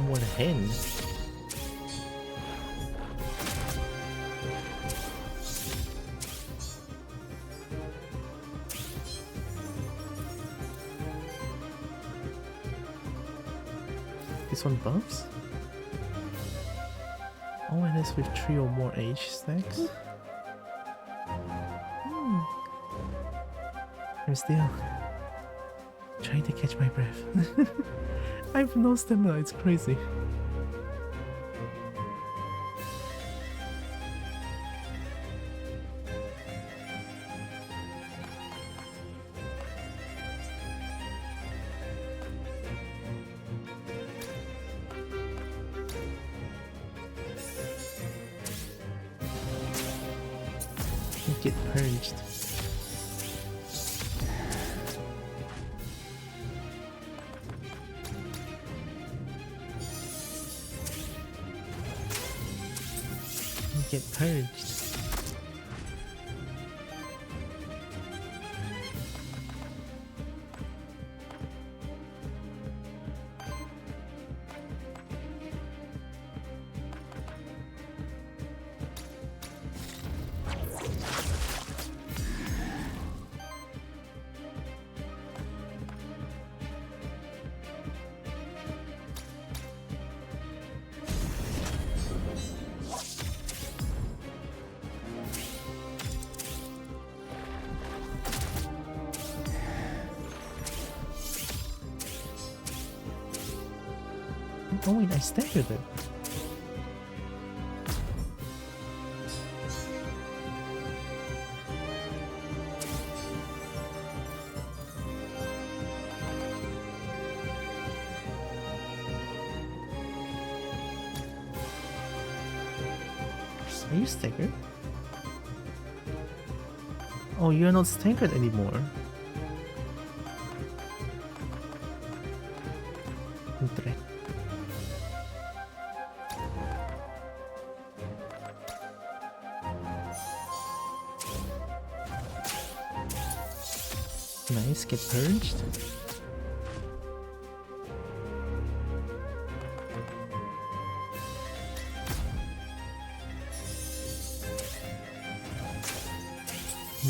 What a hen. This one buffs? Oh, and it's with 3 or more H stacks? I'm still trying to catch my breath. I have no stamina, it's crazy. Get purged. Get purged. Oh wait, I staggered it. Are you staggered? Oh, you're not staggered anymore. Entre. Nice, get purged.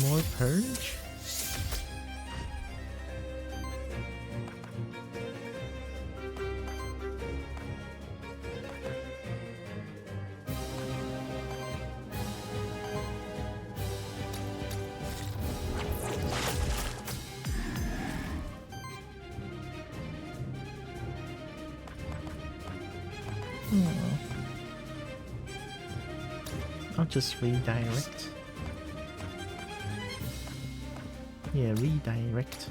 More purge? I'll just redirect. Yeah, redirect.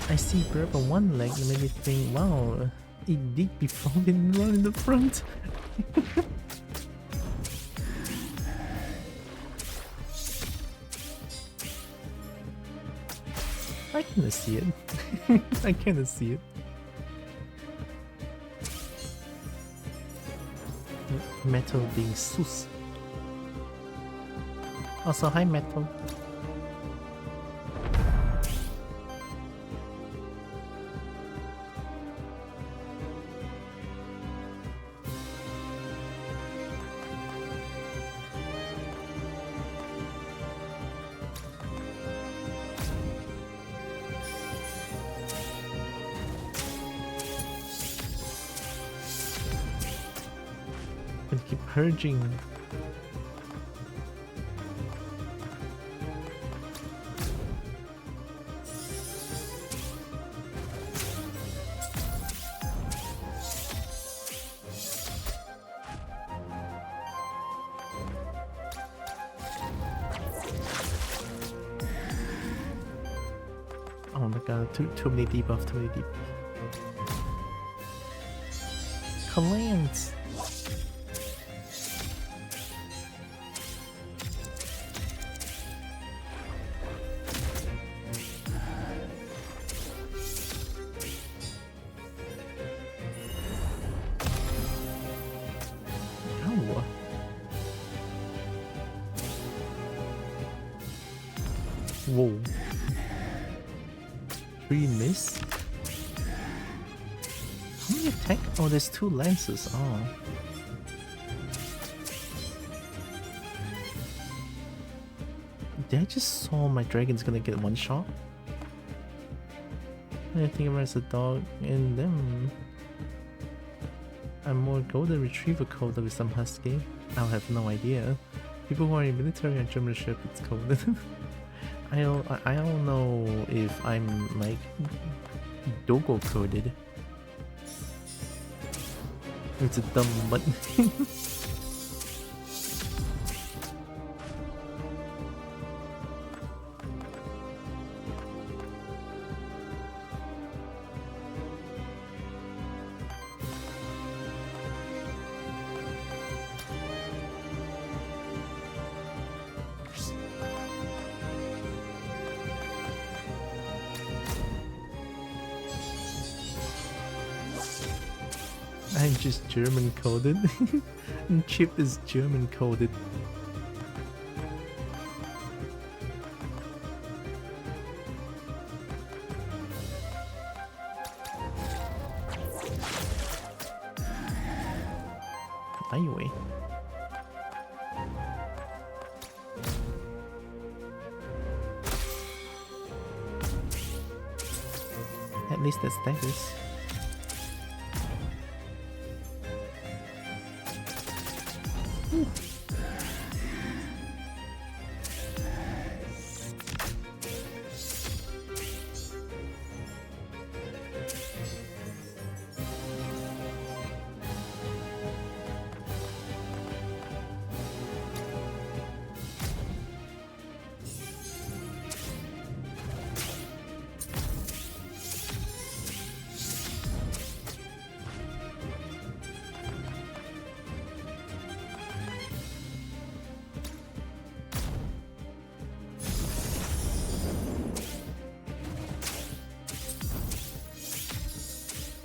I see bird on one leg and made me think, wow, it did before didn't run in the front. I kinda see it. I kinda see it. Metal being sus. Also, hi Metal. And keep purging. Oh my god, too many debuff, too many debuff. Commands! Ow. Whoa. 3 miss? How many attack? Oh, there's 2 lances. Oh. Did I just saw my dragon's gonna get 1 shot? I think there's a dog in them. I'm more golden retriever coded with some husky. I'll have no idea. People who are in military and German shepherds coded. I don't know if I'm like Dogo coded. It's a dumb button. I'm just German coded. And Chip is German coded. Anyway. At least that's status.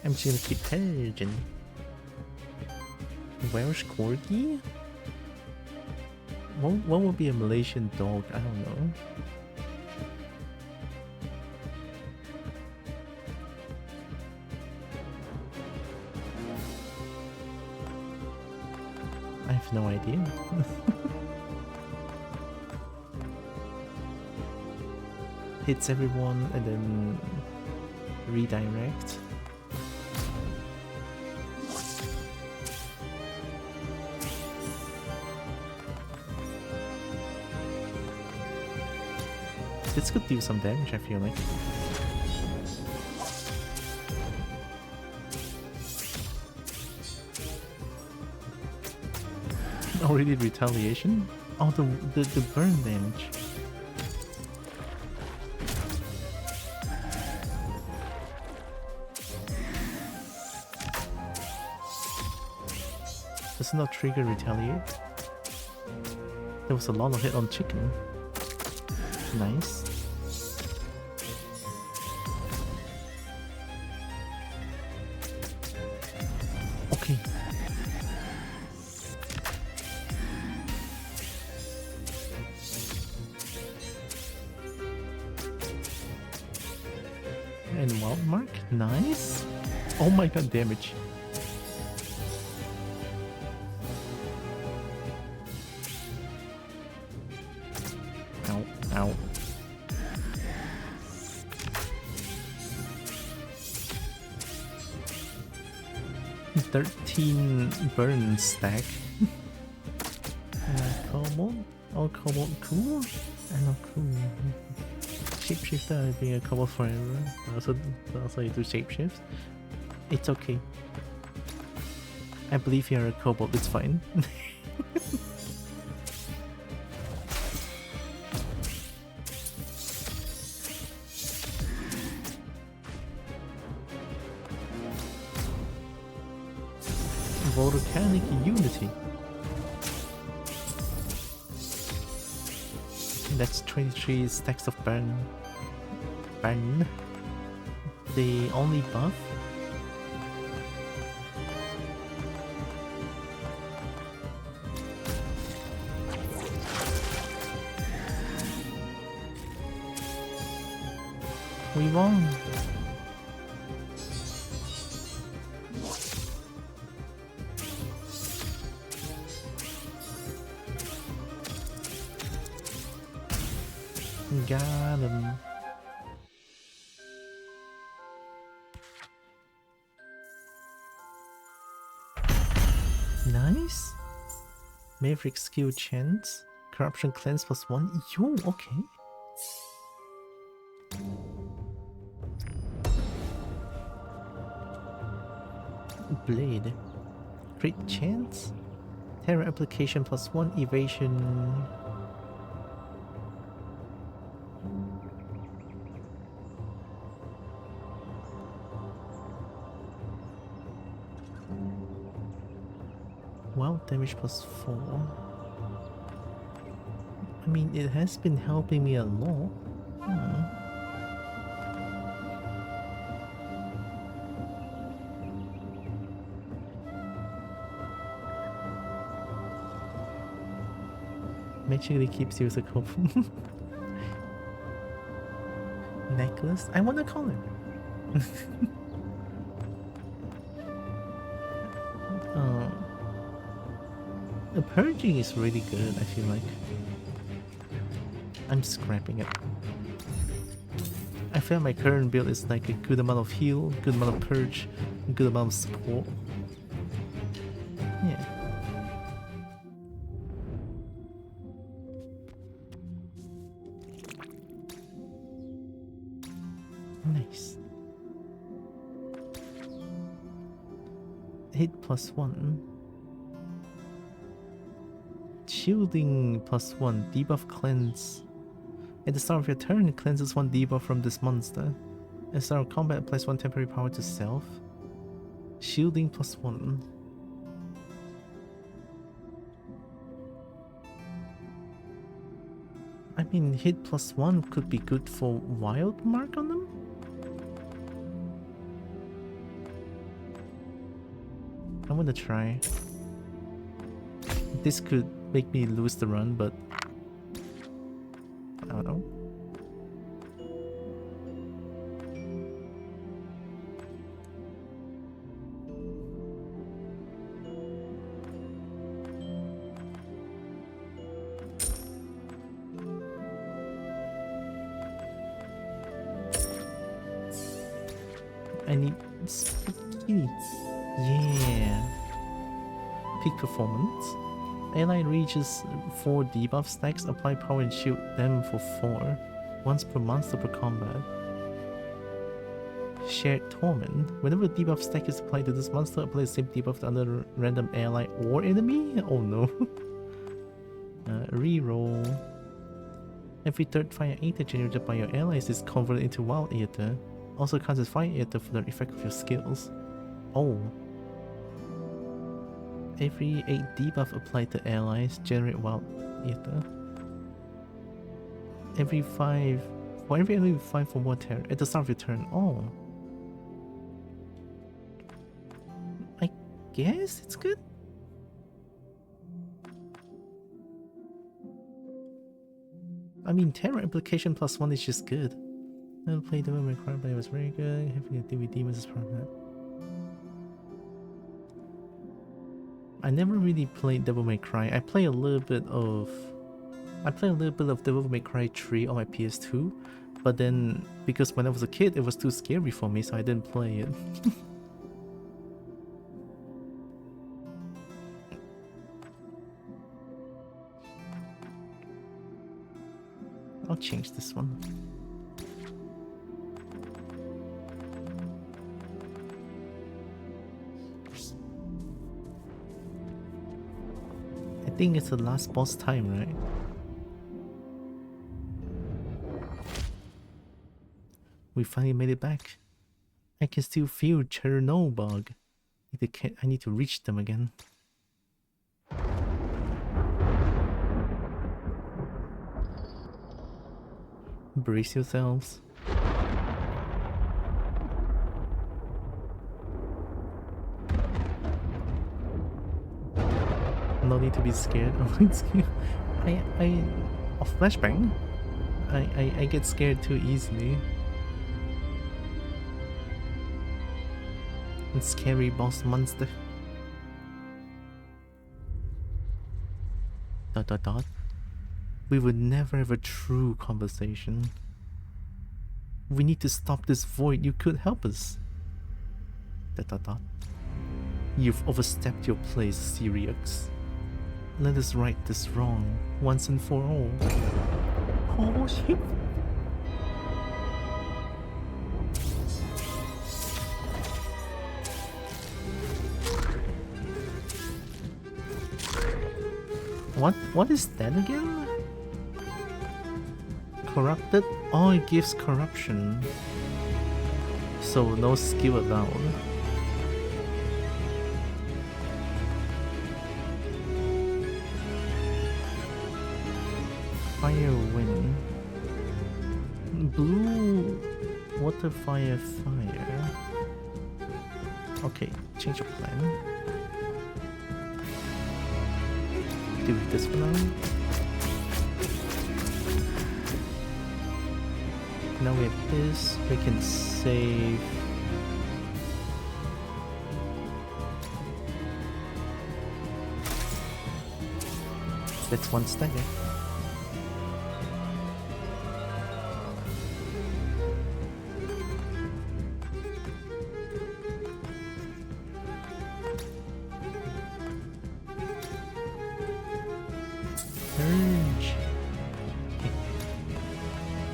I'm just gonna keep purging. Welsh Corgi? What would be a Malaysian dog? I don't know. I have no idea. Hits everyone and then redirect. This could do some damage, I feel like. Already retaliation? Oh, the burn damage. Does it not trigger retaliate? There was a lot of hit on chicken. Nice. Okay. And wild mark, nice. Oh my god, damage. Ow, ow. $13 burn stack. Kobo? Oh, Kobo cool? I know cool. Shapeshifter being a Kobo forever. Also you do shapeshift. It's okay. I believe you're a Kobo, it's fine. Volcanic Unity. That's 23 stacks of burn. Burn. The only buff. We won. Got him. Nice. Maverick skill chance. Corruption cleanse +1. Yo, okay. Blade. Crit chance. Terror application +1 evasion. Wow, damage +4. I mean, it has been helping me a lot. Magically keeps you as a couple. Necklace? I want a collar. The purging is really good, I feel like. I'm scrapping it. I feel my current build is like a good amount of heal, good amount of purge, good amount of support. Yeah. Nice. Hit +1. Shielding +1, debuff cleanse. At the start of your turn, it cleanses 1 debuff from this monster. At the start of combat, applies 1 temporary power to self. Shielding +1. I mean, hit +1 could be good for wild mark on them? I'm gonna try. This could make me lose the run, but I don't know. I need spaghetti. Yeah. Peak performance. Ally reaches 4 debuff stacks, apply power and shield them for 4. Once per monster per combat. Shared Torment. Whenever a debuff stack is applied to this monster, apply the same debuff to another random ally or enemy? Oh no. Reroll. Every third fire ether generated by your allies is converted into wild ether. Also counts as fire ether for the effect of your skills. Oh. Every 8 debuff applied to allies generate wild ether. Every 5 for every enemy 5 for 1 turn at the start of your turn. Oh. I guess it's good. I mean, Terror Implication +1 is just good. I played Devil May Cry, but it was very good. Having a DVD was part of that. I never really played Devil May Cry. I play a little bit of Devil May Cry 3 on my PS2, but then because when I was a kid it was too scary for me, so I didn't play it. I'll change this one. I think it's the last boss time, right? We finally made it back. I can still feel Chernobog. I need to reach them again. Brace yourselves. No need to be scared. Flashbang. I get scared too easily. And scary boss monster. ... We would never have a true conversation. We need to stop this void. You could help us. ... You've overstepped your place, Syriax. Let us right this wrong, once and for all. Oh shit! What is that again? Corrupted? Oh, it gives corruption. So no skill allowed. Fire wind. Blue water fire fire. Okay, change of plan. Do this for now. Now we have this. We can save. That's one stagger. Surge. Okay.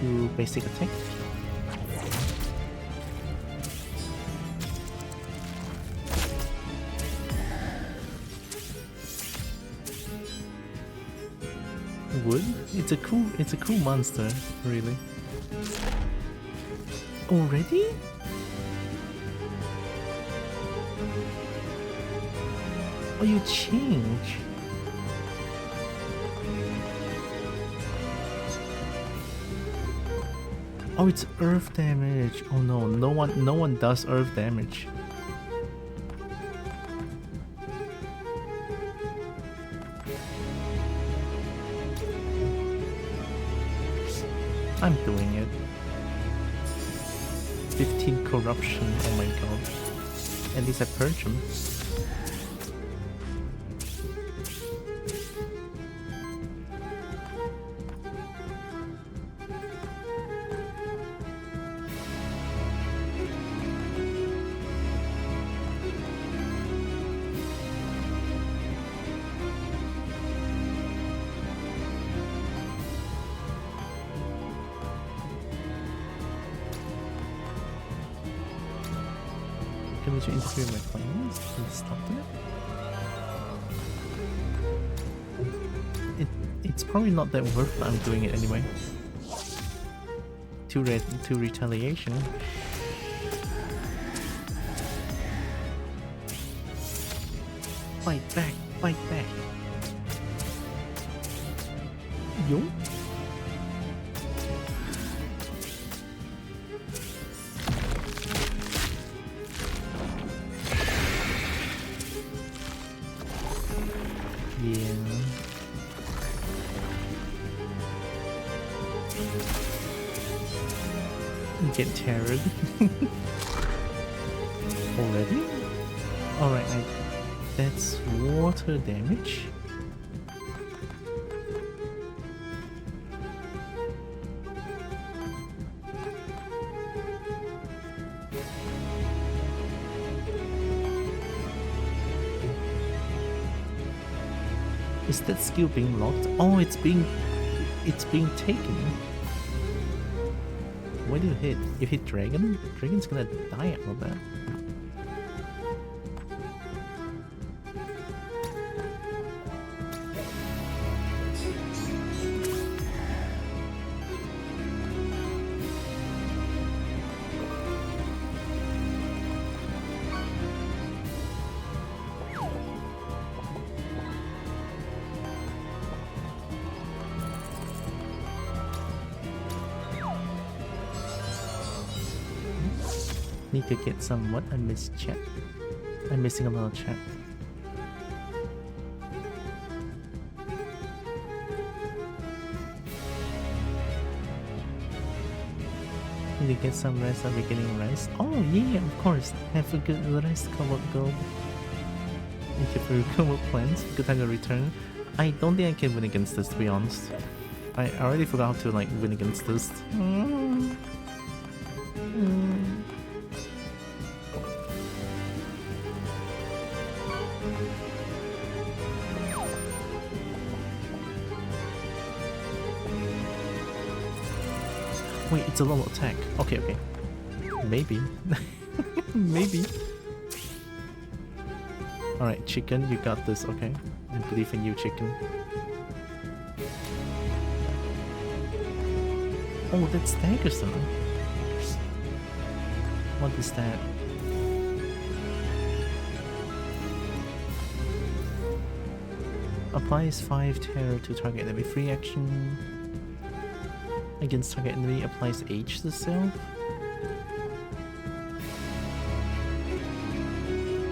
Do basic attack. Wood? It's a cool monster, really. Already? Oh, you change. Oh, it's earth damage. Oh no, no one does earth damage. I'm doing it. 15 corruption, oh my god. At least I purge him. Can we interfere with my plans? Can we stop that? It's probably not that worth it, I'm doing it anyway. To retaliation. Fight back, fight back. Yo. Get terrored. Already? Alright, that's water damage. Is that skill being locked? Oh, it's being taken. Where do you hit? You hit dragon? Dragon's gonna die out of that. Need to get some what? I missed chat. I'm missing a lot of chat. Need to get some rest. Are we getting rest? Oh yeah, of course. Have a good rest, Kobo Gold. Thank you for your Kobo plans. Good time to return. I don't think I can win against this, to be honest. I already forgot how to like win against this. Wait, it's a low attack. Okay, okay. Maybe. Maybe. Alright, chicken, you got this, okay? I believe in you, chicken. Oh, that's Daggerson. What is that? Applies 5 terror to target enemy. Free action against target enemy, applies H to self.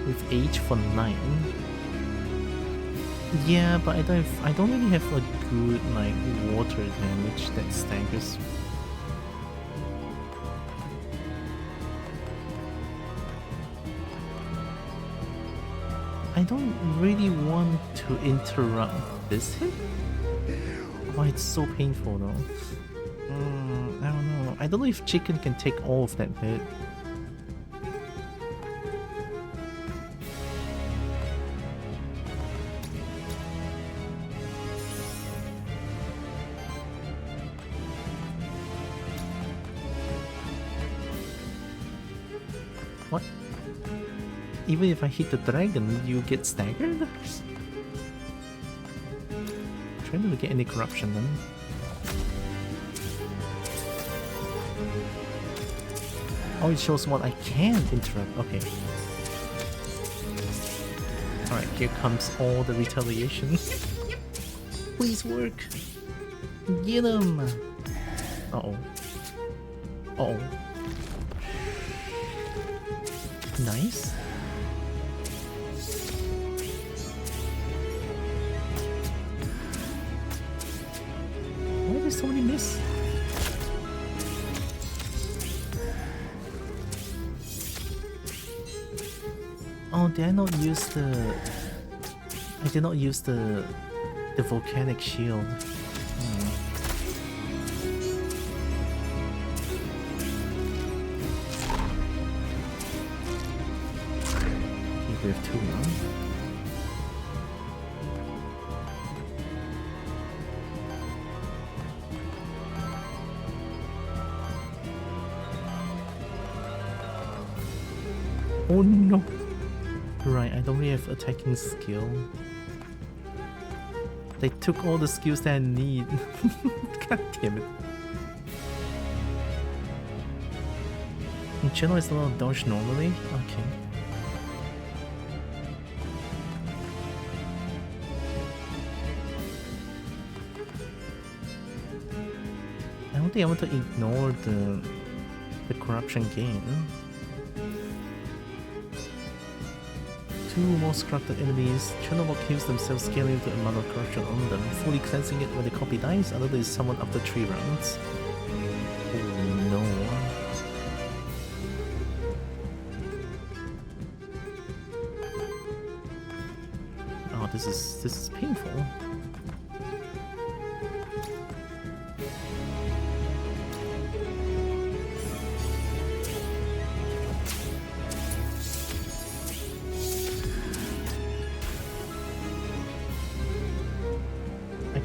With H for 9. Yeah, but I don't really have a good like water damage that staggers. I don't really want to interrupt this hit. Oh, it's so painful though. I don't know. I don't know if chicken can take all of that hit. What? Even if I hit the dragon, you get staggered? Trying to get any corruption then. Oh, it shows what I can interrupt. Okay. Alright, here comes all the retaliation. Please work. Get him. Uh-oh. Uh-oh. Nice. Why did so many miss? Oh, did I not use the... I did not use the volcanic shield. Okay, we have 2 now. Oh no! Right, I don't really have attacking skill. They took all the skills that I need. God damn it. Channel is a little dodge normally? Okay. I don't think I want to ignore the corruption gain. 2 most corrupted enemies. Chernobyl kills themselves, scaling the amount of corruption on them, fully cleansing it when the copy dies. Another is summoned after 3 rounds. Oh no. Oh, this is painful.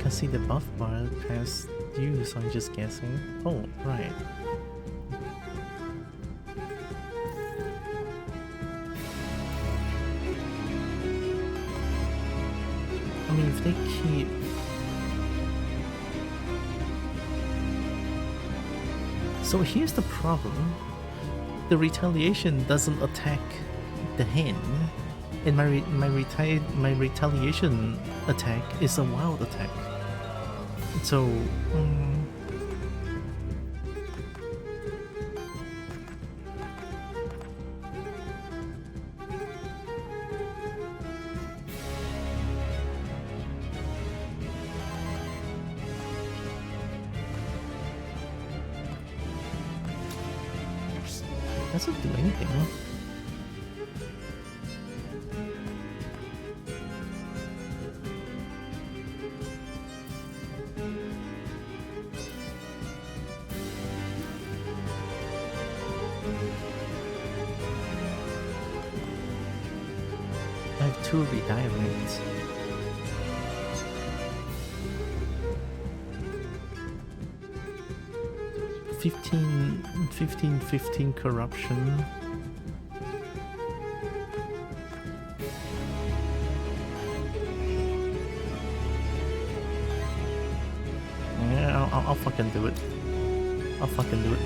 I see the buff bar past you, so I'm just guessing. Oh, right. I mean, if they keep... So here's the problem. The retaliation doesn't attack the hen. And my retaliation attack is a wild attack. So, doesn't do anything. I have 2 redirects. Fifteen corruption. Yeah, I'll fucking do it. I'll fucking do it.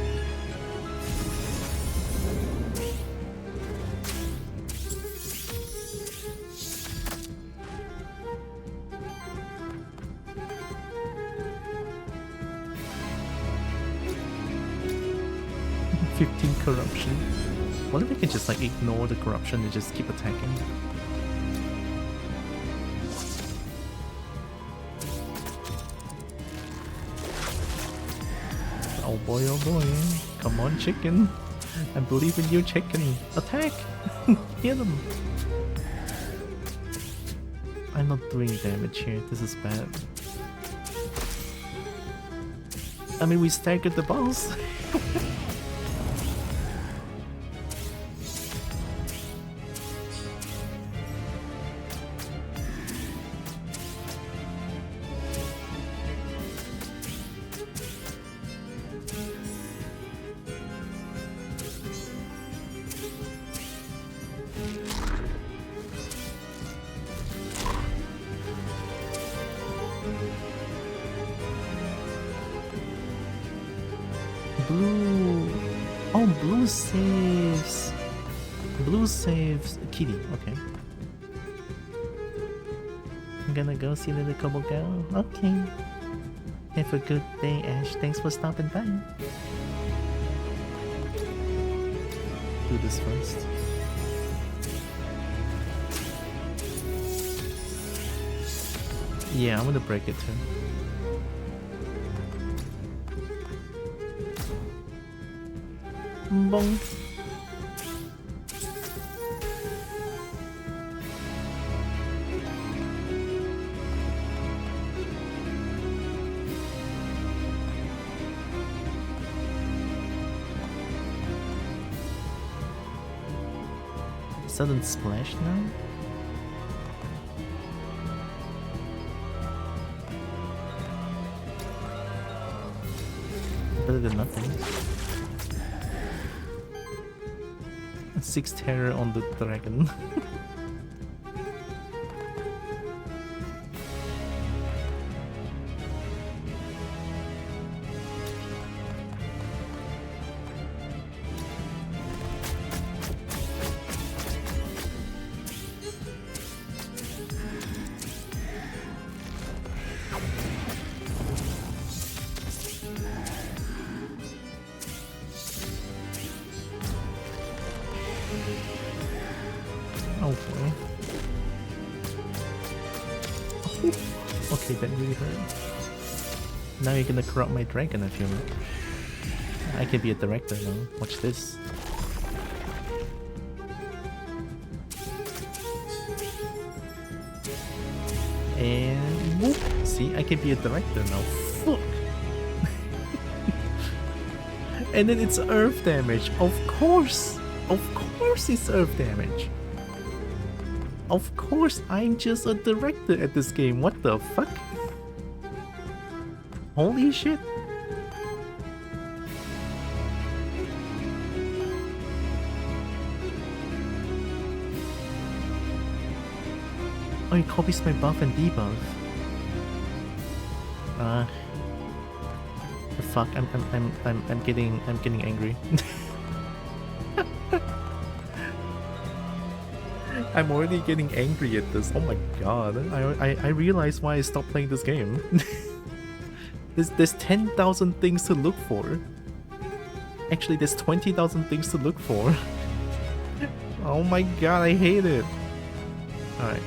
Corruption. What if we can just like ignore the corruption and just keep attacking? Oh boy, oh boy. Come on, chicken. I believe in you, chicken. Attack! Hit them! I'm not doing damage here. This is bad. I mean, we staggered the boss. Blue saves Kitty, okay. I'm gonna go see little Kobo girl. Okay. Have a good day, Ash. Thanks for stopping by. Do this first. Yeah, I'm gonna break it too. Bonk. Sudden splash now? Better than nothing. 6 terror on the dragon. Okay. Okay, that really hurt. Now you're gonna corrupt my dragon, I feel like. I can be a director now. Watch this. And whoop. See, I can be a director now. Fuck. And then it's earth damage. Of course. Of course it's earth damage. Of course I'm just a director at this game. What the fuck? Holy shit. Oh, he copies my buff and debuff. Fuck, I'm getting angry. I'm already getting angry at this. Oh my god. I realize why I stopped playing this game. There's 10,000 things to look for. Actually, there's 20,000 things to look for. Oh my god, I hate it. Alright.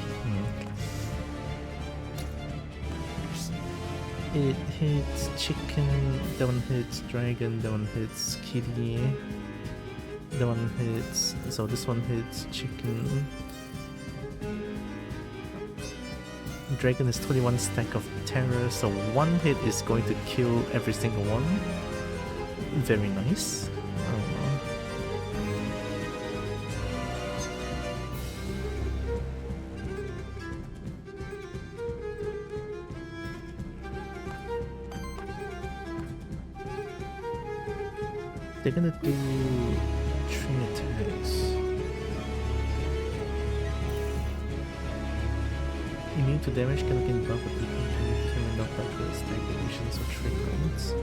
It hits chicken, that one hits dragon, that one hits kitty. That one hits, so this one hits chicken. Dragon is 21 stack of terror, so one hit is going to kill every single one. Very nice. They're gonna do 3 attacks. Immune to damage can gain buff with determine not back to stack illusions or trick rounds.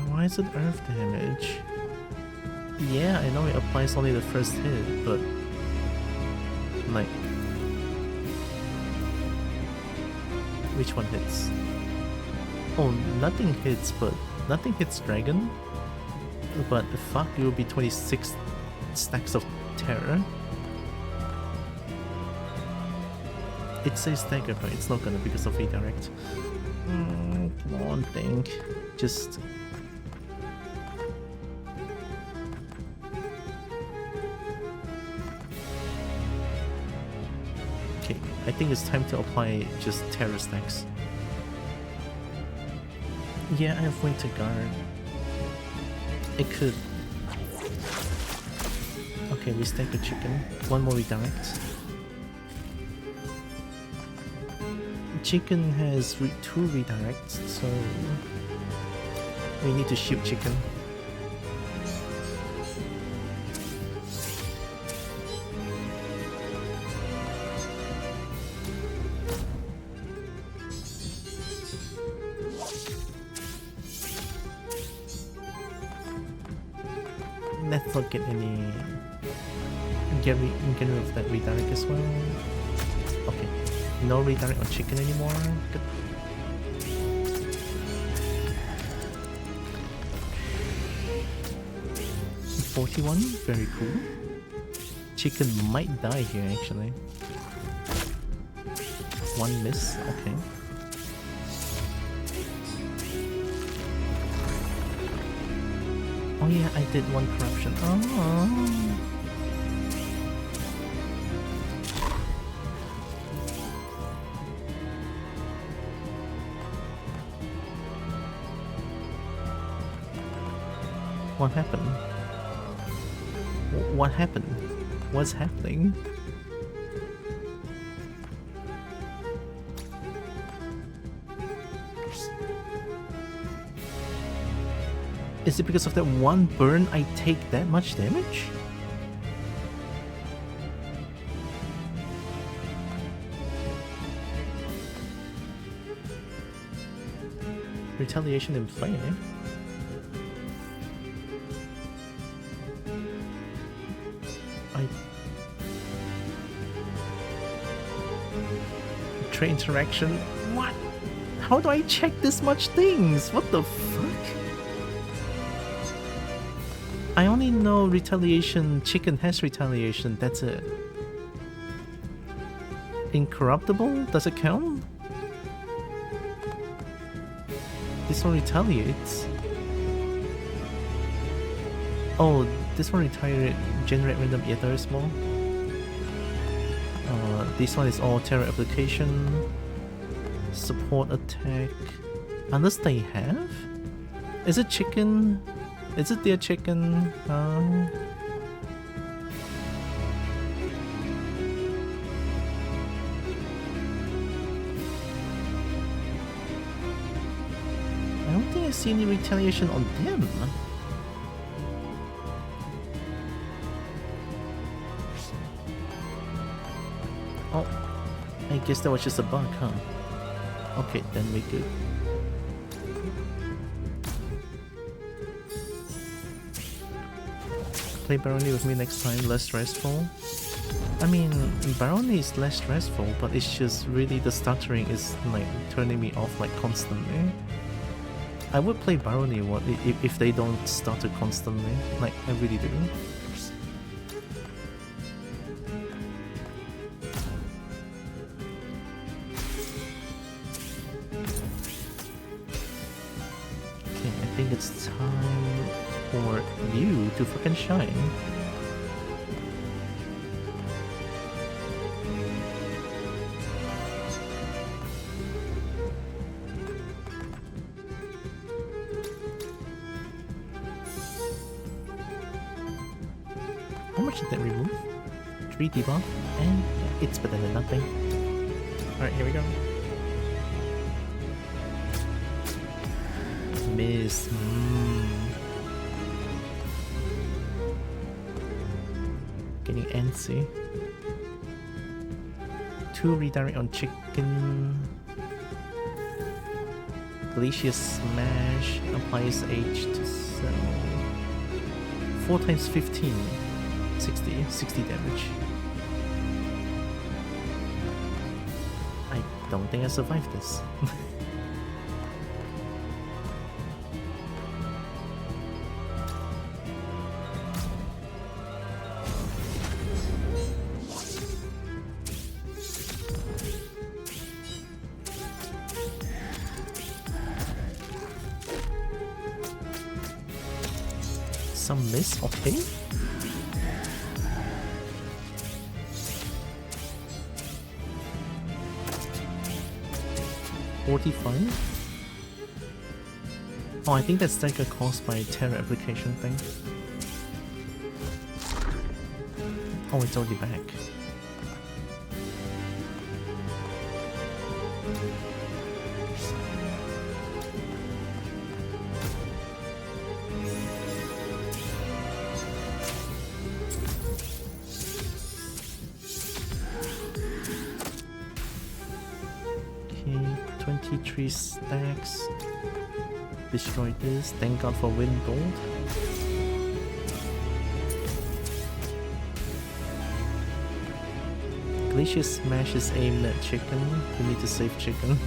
Why is it earth damage? Yeah, I know it applies only the first hit, but like, which one hits? Oh, nothing hits, but nothing hits dragon. But fuck, it will be 26 stacks of terror. It says stagger, but it's not gonna because of redirect. Come on, thing. Just. Okay, I think it's time to apply just terror stacks. Yeah, I have Winter Guard. It could. Okay, we stack the chicken. One more redirect. Chicken has 2 redirects, so we need to shoot chicken. Let's not get any. Get rid of that redirect as well. Okay, no redirect on chicken anymore. Good. $41, very cool. Chicken might die here actually. 1 miss, okay. Oh yeah, I did 1 corruption. Oh. What happened? What happened? What's happening? Is it because of that one burn I take that much damage? Retaliation in play, eh? Trade interaction? What? How do I check this much things? What the fuck? I only know retaliation, chicken has retaliation, that's it. Incorruptible? Does it count? This one retaliates. Oh, this one generate random ether small. This one is all terror application. Support attack. Unless they have? Is it chicken? Is it their chicken? I don't think I see any retaliation on them. Oh, I guess that was just a bug, huh? Okay, then we good. Play Barony with me next time, less stressful. I mean, Barony is less stressful, but it's just really the stuttering is like turning me off like constantly. I would play Barony if they don't stutter constantly, like I really do. I think it's time for you to fucking shine. How much did that remove? 3 debuff, and yeah, it's better than nothing. Alright, here we go. Miss. Getting antsy. 2 redirect on chicken. Glacier Smash applies H to cell. 4 times 15. 60 damage. I don't think I survived this. Some miss, okay. Oh, I think that's like a caused by terror application thing. Oh, it's already back. Okay, 23 stacks. Destroy this. Thank God for wind gold. Glacier Smash is aimed at chicken. You need to save chicken.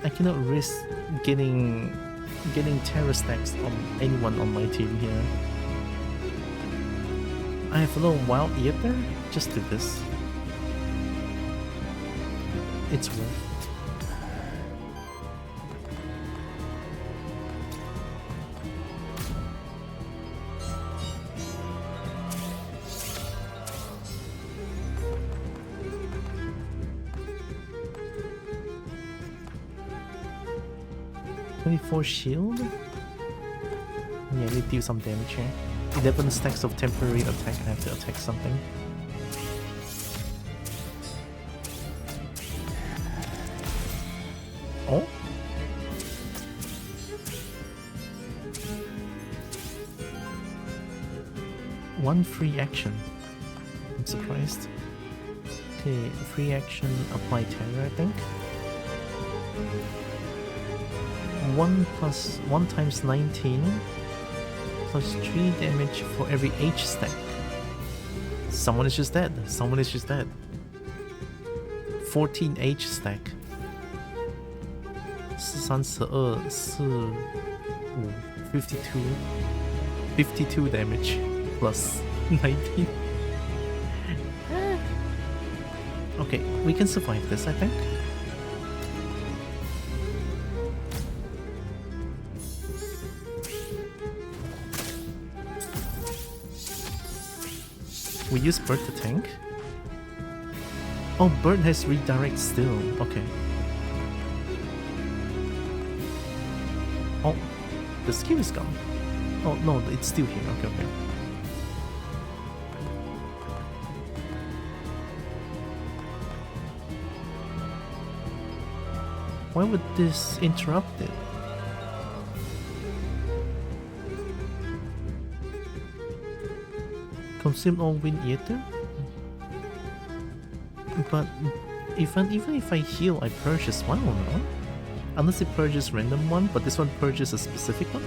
I cannot risk getting terror stacks on anyone on my team here. I have a little wild ether. Just do this. It's worth it. 24 shield? Yeah, I need to do some damage here. 11 stacks of temporary attack. I have to attack something. Oh? One free action. I'm surprised. Okay, free action, apply terror, I think. 1 times 19 plus 3 damage for every H stack. Someone is just dead. Someone is just dead. 14 H stack. 32, 52 damage plus 19. Okay, we can survive this, I think. We use Bird to tank. Oh, Bird has redirect still. Okay. Oh, the skill is gone. Oh, no, it's still here. Okay, okay. Why would this interrupt it? Consume all wind ether? But even if I heal, I purchase one or no? Unless it purges random one, but this one purges a specific one?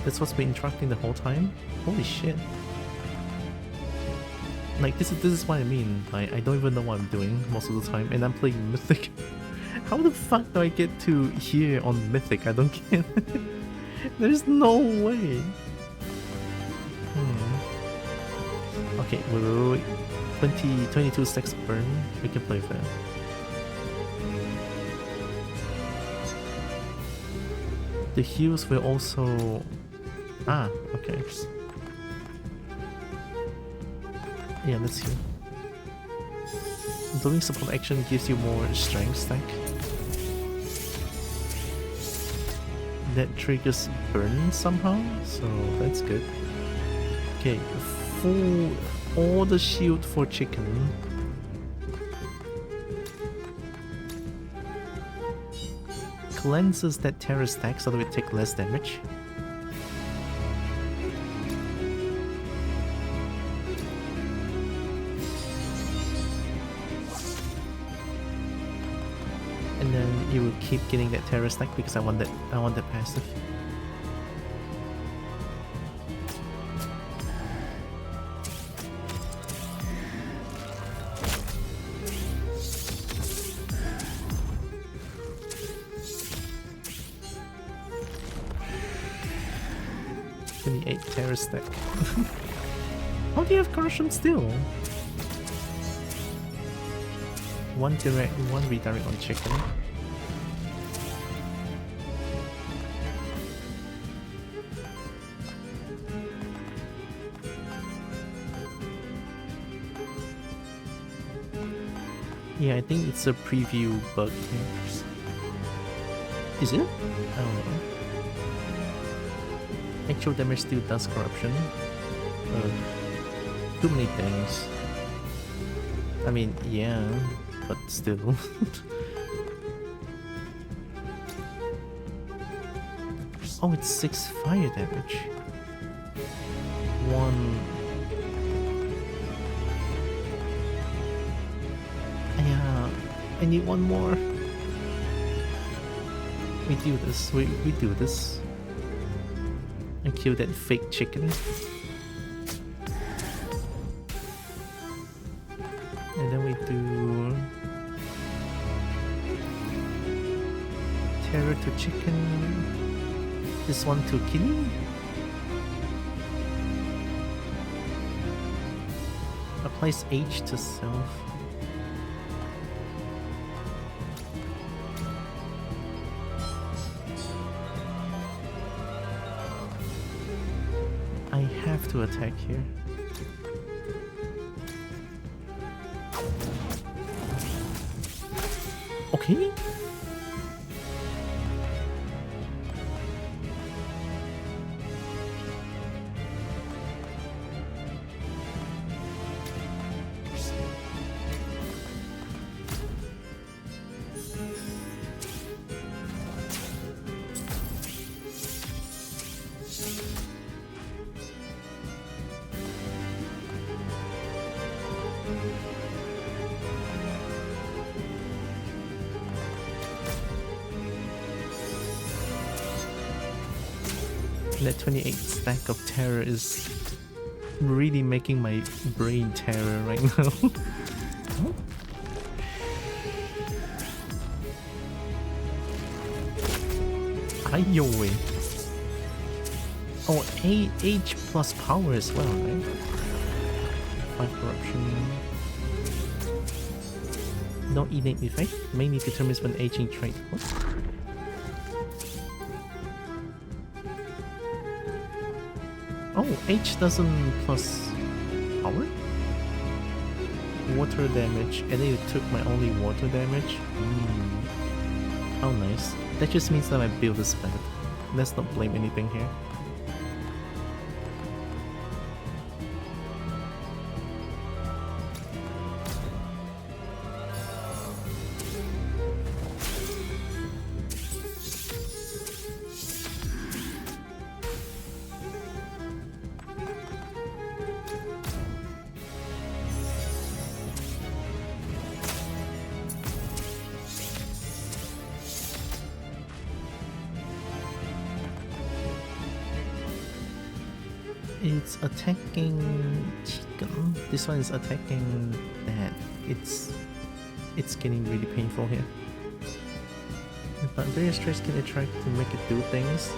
That's what's been interrupting the whole time? Holy shit. Like, this is what I mean. I don't even know what I'm doing most of the time, and I'm playing Mythic. How the fuck do I get to here on Mythic? I don't get it. There's no way. Okay, wait. 22 stacks burn. We can play with that. The heals will also... Ah, okay. Yeah, let's heal. Doing support action gives you more strength stack. That triggers burn somehow, so that's good. Okay, full all the shield for chicken. Cleanses that terror stack so that we take less damage. And then you will keep getting that terror stack because I want that passive. Terror stack. How do you have corruption still? One direct, one redirect on chicken. Yeah, I think it's a preview bug here. Is it? I don't know. Actual damage still does corruption. Too many things. I mean, yeah, but still. Oh, it's 6 fire damage. 1. Yeah, I need one more. We do this. We do this. And kill that fake chicken. And then we do terror to chicken. This one to kitty. Applies H to self. I have to attack here. Okay. That 28 stack of terror is really making my brain terror right now. Ayoy. Oh, age plus power as well, right? 5 corruption. No innate effect. Mainly determines when aging trait. What? Oh, H doesn't plus power? Water damage, and then you took my only water damage? How nice. That just means that my build is bad. Let's not blame anything here. It's attacking chicken. This one is attacking that. It's getting really painful here. But various traits can attract to make it do things.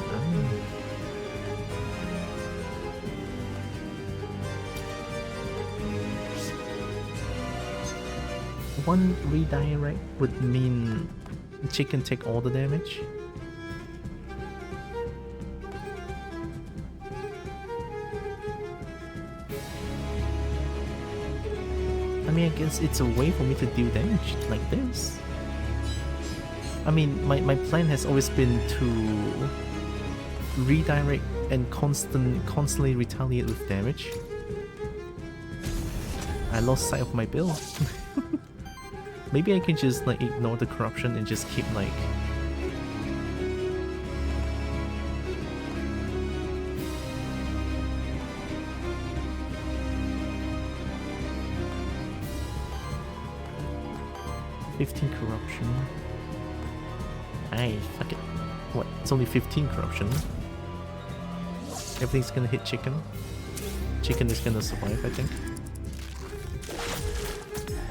One redirect would mean chicken take all the damage. I mean, I guess it's a way for me to deal damage like this. I mean, my plan has always been to redirect and constantly retaliate with damage. I lost sight of my build. Maybe I can just like ignore the corruption and just keep like... "15 corruption. Aye, fuck it. What? It's only 15 corruption. Everything's gonna hit chicken. Chicken is gonna survive, I think.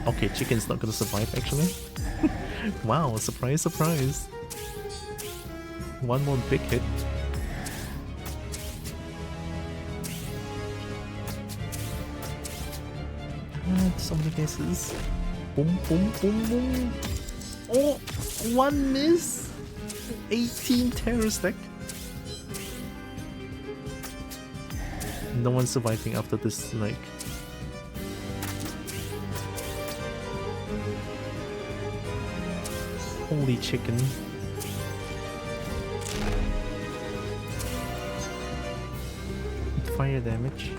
Okay, chicken's not gonna survive actually. Wow, surprise, surprise. One more big hit. So many guesses. Boom, boom, boom, boom. Oh, one miss. 18 terror stack. No one's surviving after this, like. Holy chicken. Fire damage.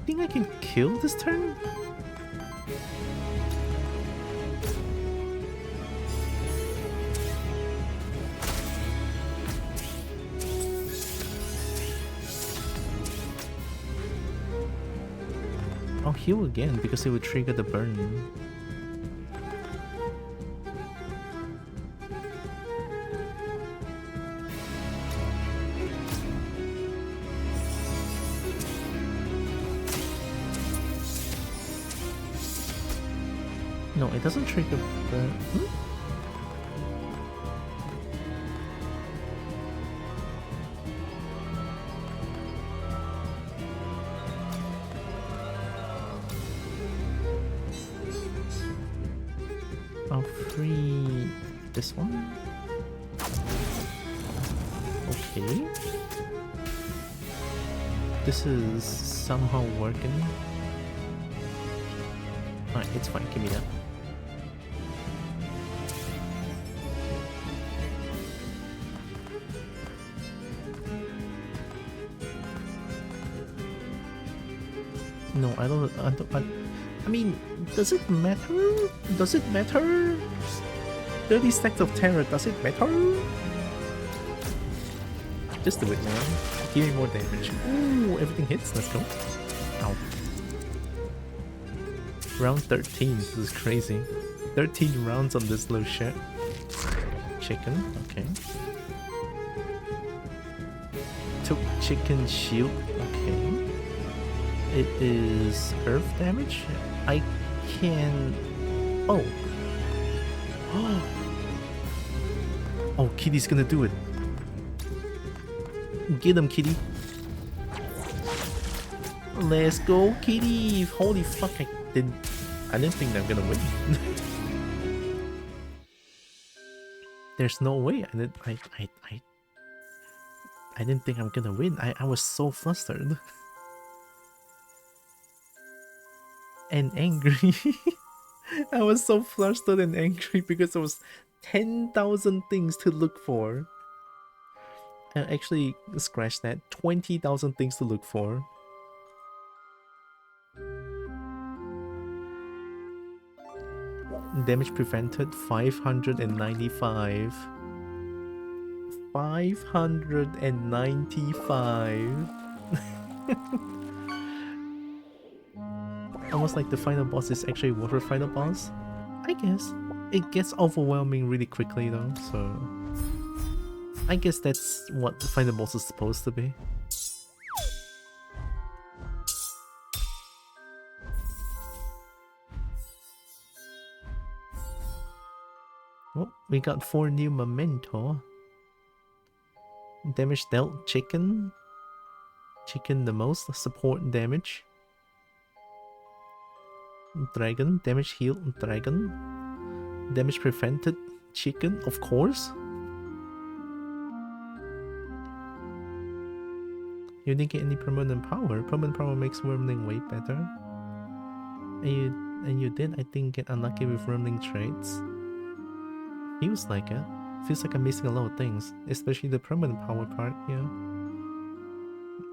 Think I can kill this turn? I'll heal again because it would trigger the burn. No, it doesn't trigger burn. I'll free this one. Okay. This is somehow working. Alright, it's fine, give me that. No, I mean, does it matter? Does it matter? 30 stacks of terror, does it matter? Just do it, man. Give me more damage. Ooh, everything hits, let's go. Ow. Round 13, this is crazy. 13 rounds on this little shit. Chicken, okay. Took chicken shield, okay. It is earth damage. I can... Oh. Oh, Kitty's gonna do it. Get him, Kitty. Let's go, Kitty. Holy fuck, I didn't think I'm gonna win. There's no way. I didn't think I'm gonna win. I was so flustered. And angry. I was so flustered and angry because there was 10,000 things to look for. I actually scratched that. 20,000 things to look for. Damage prevented 595. 595. Almost like the final boss is actually worth a final boss. I guess. It gets overwhelming really quickly though, so... I guess that's what the final boss is supposed to be. Oh, we got 4 new memento. Damage dealt, chicken. Chicken the most, support damage. Dragon, damage healed, dragon. Damage prevented, chicken, of course. You didn't get any permanent power. Permanent power makes Wormling way better. And you did, I think, get unlucky with Wormling traits. Feels like it. Feels like I'm missing a lot of things, especially the permanent power part, yeah.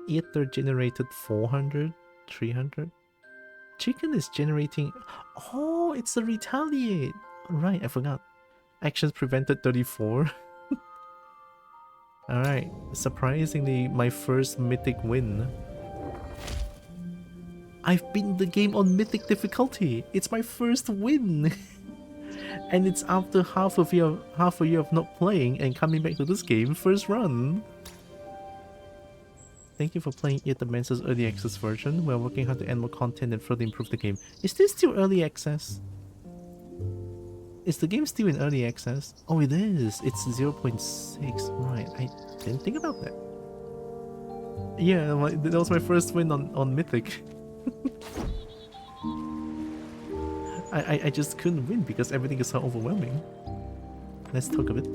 Ether generated 400, 300. Chicken is generating... Oh, it's a retaliate! Right, I forgot. Actions prevented 34. Alright, surprisingly, my first mythic win. I've beaten the game on mythic difficulty! It's my first win! And it's after half a year of not playing and coming back to this game, first run! Thank you for playing Aethermancer's early access version. We're working hard to add more content and further improve the game. Is this still early access? Is the game still in early access? Oh, it is! It's 0.6. Right, I didn't think about that. Yeah, that was my first win on Mythic. I just couldn't win because everything is so overwhelming. Let's talk a bit.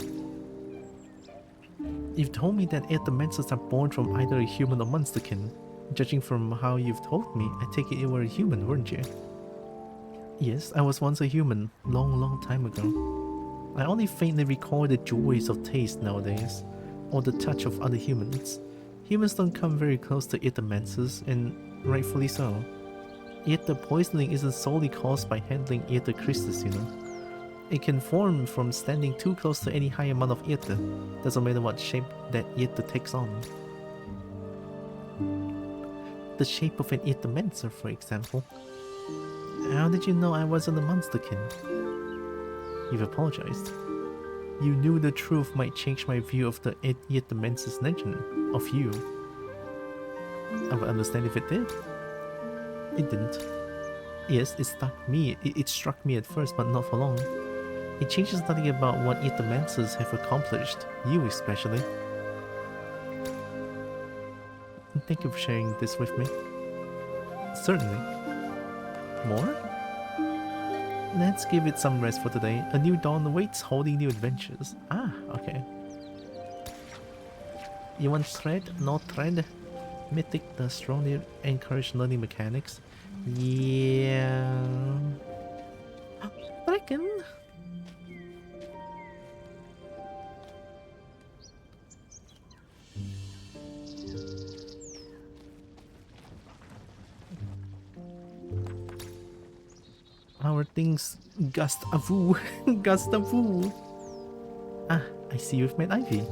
You've told me that Aethermancers are born from either a human or monsterkin. Judging from how you've told me, I take it you were a human, weren't you? Yes, I was once a human, long time ago. I only faintly recall the joys of taste nowadays, or the touch of other humans. Humans don't come very close to Aethermancers, and rightfully so. Aether poisoning isn't solely caused by handling Aether crystals, you know. It can form from standing too close to any high amount of Aether, doesn't matter what shape that Aether takes on. The shape of an Aethermancer, for example. How did you know I wasn't a monsterkin? You've apologized. You knew the truth might change my view of the Aethermancer's legend, of you. I would understand if it did. It didn't. Yes, it struck me. It struck me at first, but not for long. It changes nothing about what Aethermancers have accomplished, you especially. Thank you for sharing this with me. Certainly. More? Let's give it some rest for today. A new dawn awaits, holding new adventures. Ah, okay. You want thread? No thread? Mythic does strongly encourage learning mechanics. Yeah. Reckon. Our things gust a voo. Gust a voo. Ah, I see you've met Ivy.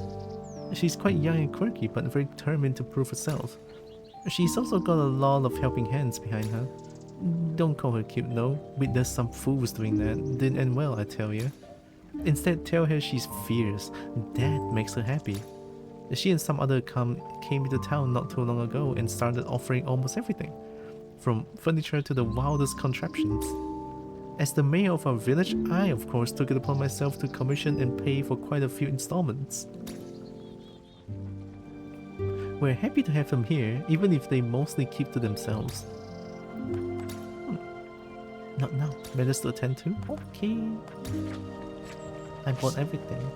She's quite young and quirky, but very determined to prove herself. She's also got a lot of helping hands behind her. Don't call her cute, no. There's some fools doing that. Didn't end well, I tell you. Instead, tell her she's fierce. That makes her happy. She and some other came into town not too long ago and started offering almost everything, from furniture to the wildest contraptions. As the mayor of our village, I of course took it upon myself to commission and pay for quite a few installments. We're happy to have them here, even if they mostly keep to themselves. Not now. Matters to attend to? Okay. I bought everything.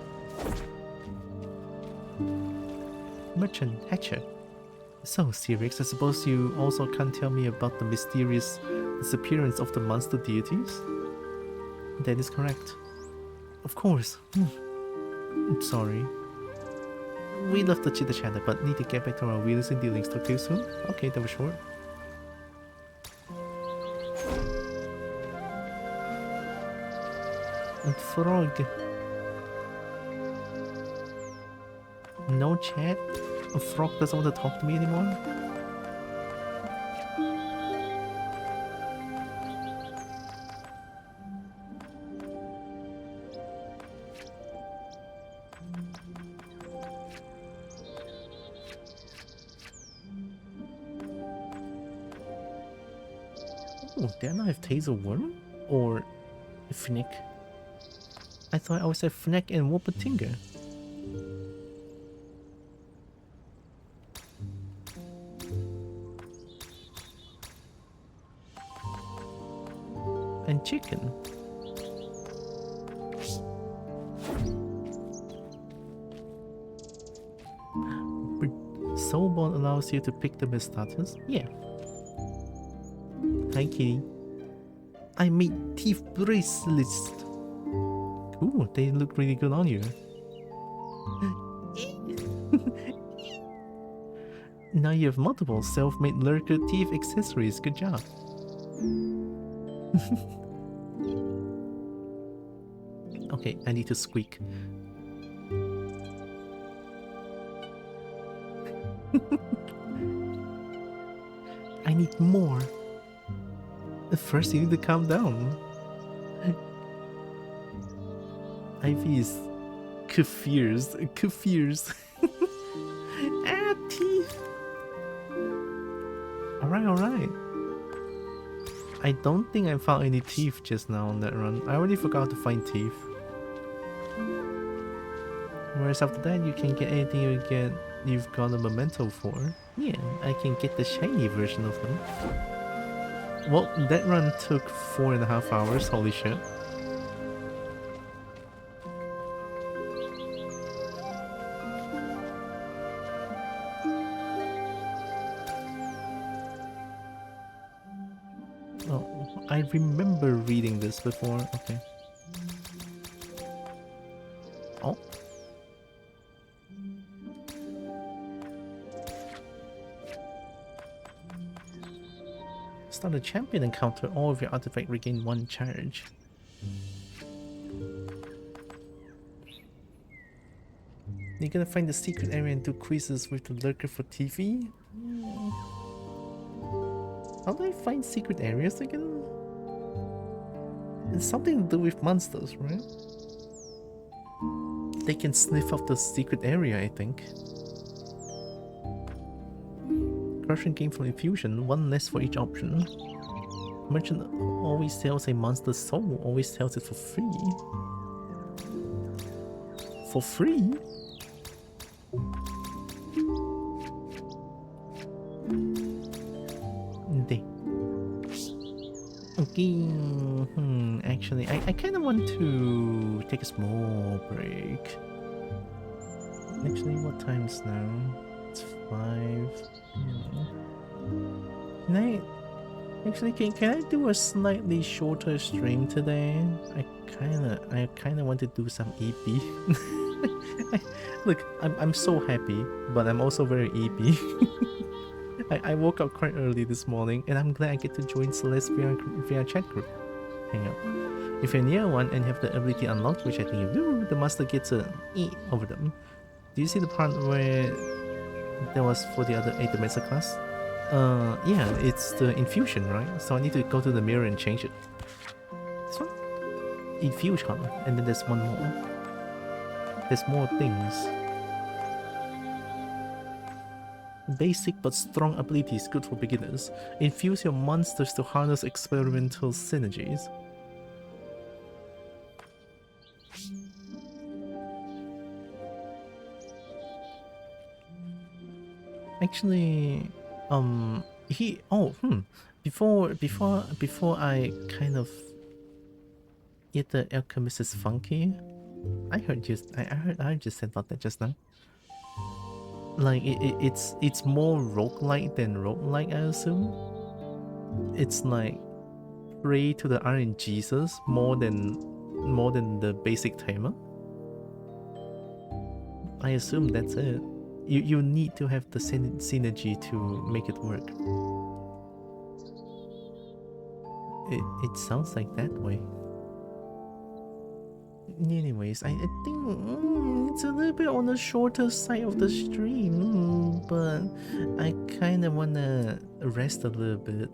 Merchant Hatcher. So, Sirix, I suppose you also can't tell me about the mysterious disappearance of the monster deities? That is correct. Of course. I'm sorry. We love the chitter chatter, but need to get back to our wheels and dealings. Talk to you soon? Okay, that was short. And frog. No chat? A frog doesn't want to talk to me anymore? Oh, didn't I have Taser Worm? Or Fnick? I thought I always had Fnack and Whoopatinger. And chicken. Soulbond allows you to pick them as starters? Yeah. Hi kitty. I made teeth bracelets. Ooh, they look really good on you. Now you have multiple self-made lurker teeth accessories. Good job. Okay, I need to squeak. I need more. First, you need to calm down. Ivy is confused. Ah, teeth. Alright. I don't think I found any teeth just now on that run. I already forgot to find teeth. Whereas after that, you can get anything you've got a memento for. Yeah, I can get the shiny version of them. Well, that run took 4.5 hours, holy shit. Oh, I remember reading this before, okay. Oh. Start a champion encounter, all of your artifacts regain 1 charge. You're gonna find the secret area and do quizzes with the lurker for TV? How do I find secret areas again? It's something to do with monsters, right? They can sniff out the secret area, I think. Crushing game from infusion, 1 less for each option. Merchant always sells a monster's soul, always sells it for free. For free? Okay, actually, I kind of want to take a small break. Actually, what time's now? It's 5. Can I do a slightly shorter stream today? I kinda want to do some EP. Look, I'm so happy, but I'm also very EP. I woke up quite early this morning, and I'm glad I get to join Celeste via chat group. Hang out. If you're near one and have the ability unlocked, which I think you do, the master gets a E over them. Do you see the part where there was for the other Aethermancer class? Yeah, it's the infusion, right? So I need to go to the mirror and change it. This one? Infusion, and then there's one more. There's more things. Basic but strong abilities good for beginners. Infuse your monsters to harness experimental synergies. Actually, before I kind of get the alchemist is funky. I heard I just said about that just now. Like it's more roguelike than roguelike, I assume. It's like pray to the Iron Jesus more than the basic tamer. I assume that's it. You need to have the synergy to make it work. It sounds like that way. Anyways, I think it's a little bit on the shorter side of the stream, but I kind of wanna rest a little bit.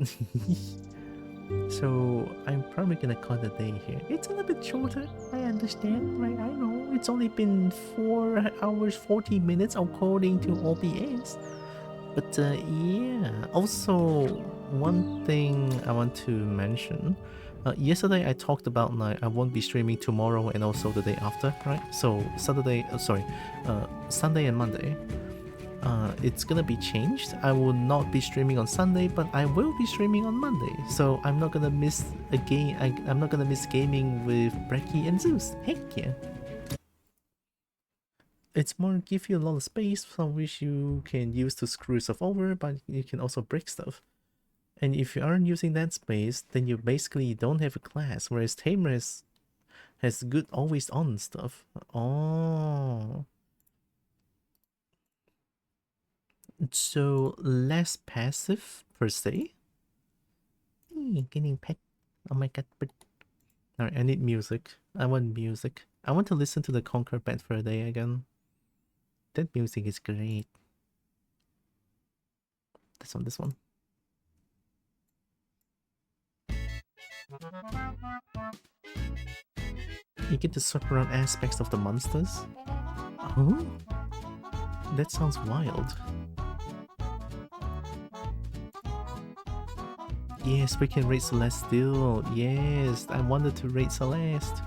So I'm probably gonna call it a day here. It's a little bit shorter, I understand, right? I know it's only been 4 hours 40 minutes according to OBS. But yeah, also one thing I want to mention. Yesterday I talked about like I won't be streaming tomorrow and also the day after, right? So Sunday and Monday. It's gonna be changed. I will not be streaming on Sunday, but I will be streaming on Monday. So I'm not gonna miss a game. I'm not gonna miss gaming with Brecky and Zeus. Heck yeah! It's more give you a lot of space from which you can use to screw stuff over, but you can also break stuff. And if you aren't using that space, then you basically don't have a class. Whereas Tamer has good always on stuff. Oh. So less passive per se. Getting pet. Oh my god. Alright, I need music. I want music. I want to listen to the Conquer Bad Fur Day again. That music is great. This one. You get to swap around aspects of the monsters. Oh? That sounds wild. Yes, we can raid Celeste still. Yes, I wanted to raid Celeste.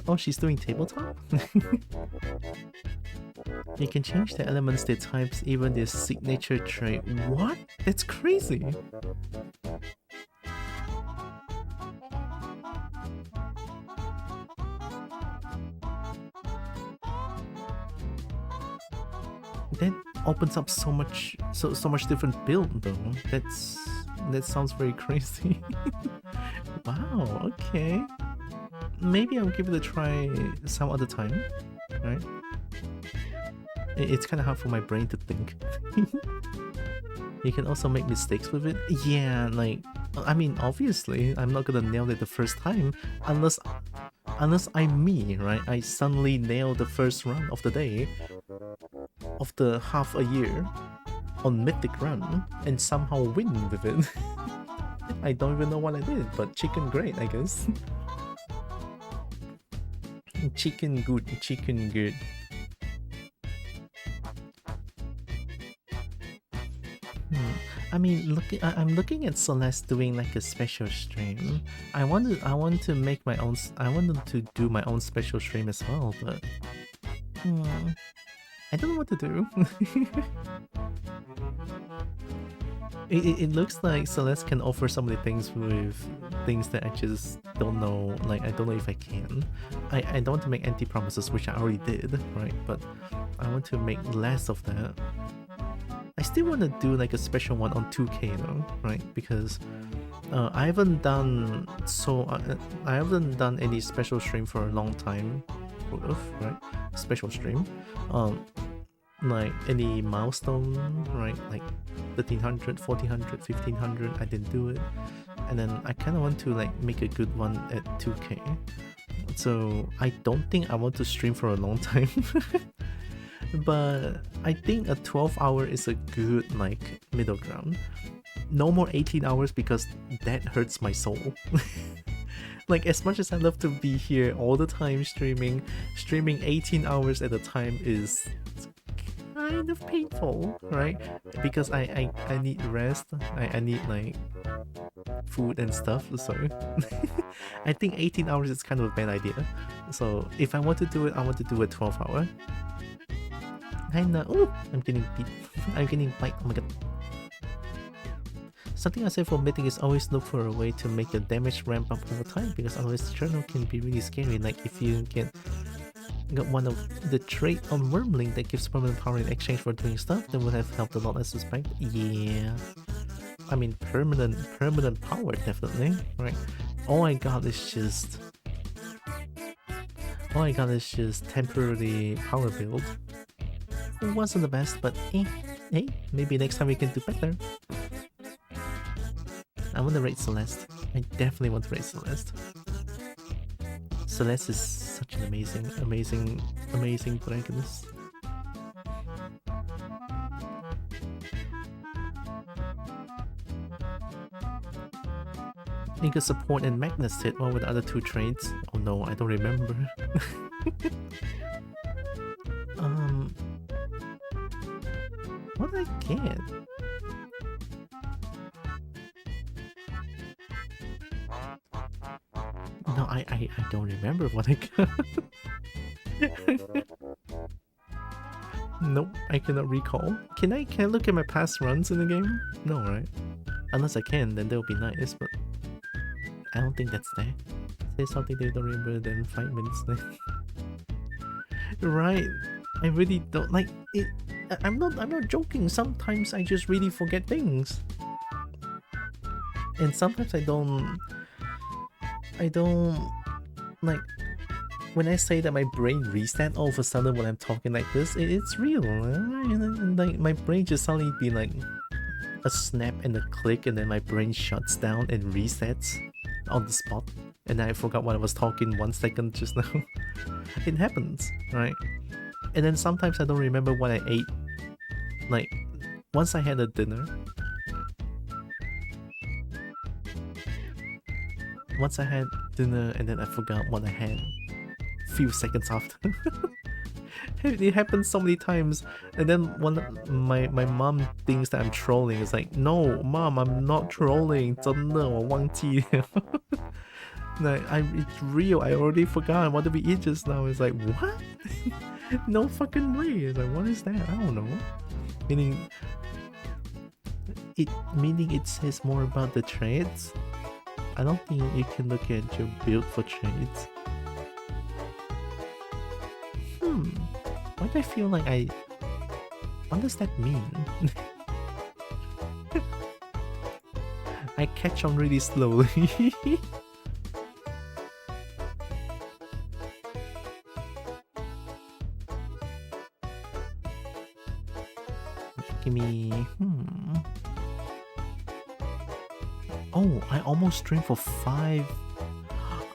Oh, she's doing tabletop? You can change the elements, their types, even their signature trait. What? That's crazy! That opens up so much different build though. That sounds very crazy. Wow, okay. Maybe I'll give it a try some other time, right? It's kind of hard for my brain to think. You can also make mistakes with it. Yeah, like, I mean, obviously, I'm not gonna nail it the first time unless I'm me, right? I suddenly nail the first run of the day, of the half a year, on Mythic run, and somehow win with it. I don't even know what I did, but chicken great, I guess. Chicken good, chicken good. I mean, I'm looking at Celeste doing like a special stream. I want to make my own. I wanted to do my own special stream as well, but I don't know what to do. It looks like Celeste can offer so many things with things that I just don't know. Like, I don't know if I can. I don't want to make empty promises, which I already did, right? But I want to make less of that. I still want to do like a special one on 2K though, right? Because I haven't done any special stream for a long time, sort of, right? Special stream. Like any milestone, right? Like 1300, 1400, 1500, I didn't do it. And then I kind of want to like make a good one at 2K. So I don't think I want to stream for a long time. But I think a 12-hour is a good like middle ground. No more 18 hours because that hurts my soul. Like, as much as I love to be here all the time streaming 18 hours at a time is kind of painful, right? Because I need rest, I need like food and stuff, so I think 18 hours is kind of a bad idea. So if I want to do it, I want to do a 12-hour. I know. Oh, I'm getting beat. I'm getting bite. Oh my god. Something I say for mythic is always look for a way to make your damage ramp up over time, because otherwise the journal can be really scary. Like if you got one of the trait on Wormling that gives permanent power in exchange for doing stuff, that would have helped a lot, I suspect. Yeah. I mean, permanent power, definitely, right? All I got is just temporary power build. It wasn't the best, but hey, maybe next time we can do better. I want to raid Celeste. I definitely want to raid Celeste. Celeste is such an amazing protagonist. You could support and Magnus hit. What were the other two trades? Oh no, I don't remember. What did I get? No, I don't remember what I got. Nope, I cannot recall. Can I look at my past runs in the game? No, right? Unless I can, then that would be nice, but I don't think that's there. Say something they don't remember, then 5 minutes later. Right, I really don't like it. I'm not joking. Sometimes I just really forget things, and sometimes I don't like when I say that my brain reset all of a sudden when I'm talking like this. It's real, and like my brain just suddenly be like a snap and a click, and then my brain shuts down and resets on the spot, and I forgot what I was talking 1 second just now. It happens, right? And then sometimes I don't remember what I ate. Like, once I had a dinner. Once I had dinner and then I forgot what I had few seconds after. It happens so many times. And then my mom thinks that I'm trolling. It's like, no, mom, I'm not trolling. 真的,我忘记了. Like, it's real. I already forgot. What did we eat just now? It's like, what? No fucking way. It's like, what is that? I don't know. Meaning it says more about the trades. I don't think you can look at your build for trades. Why do I feel like what does that mean? I catch on really slowly. Give me... Oh, I almost streamed for 5...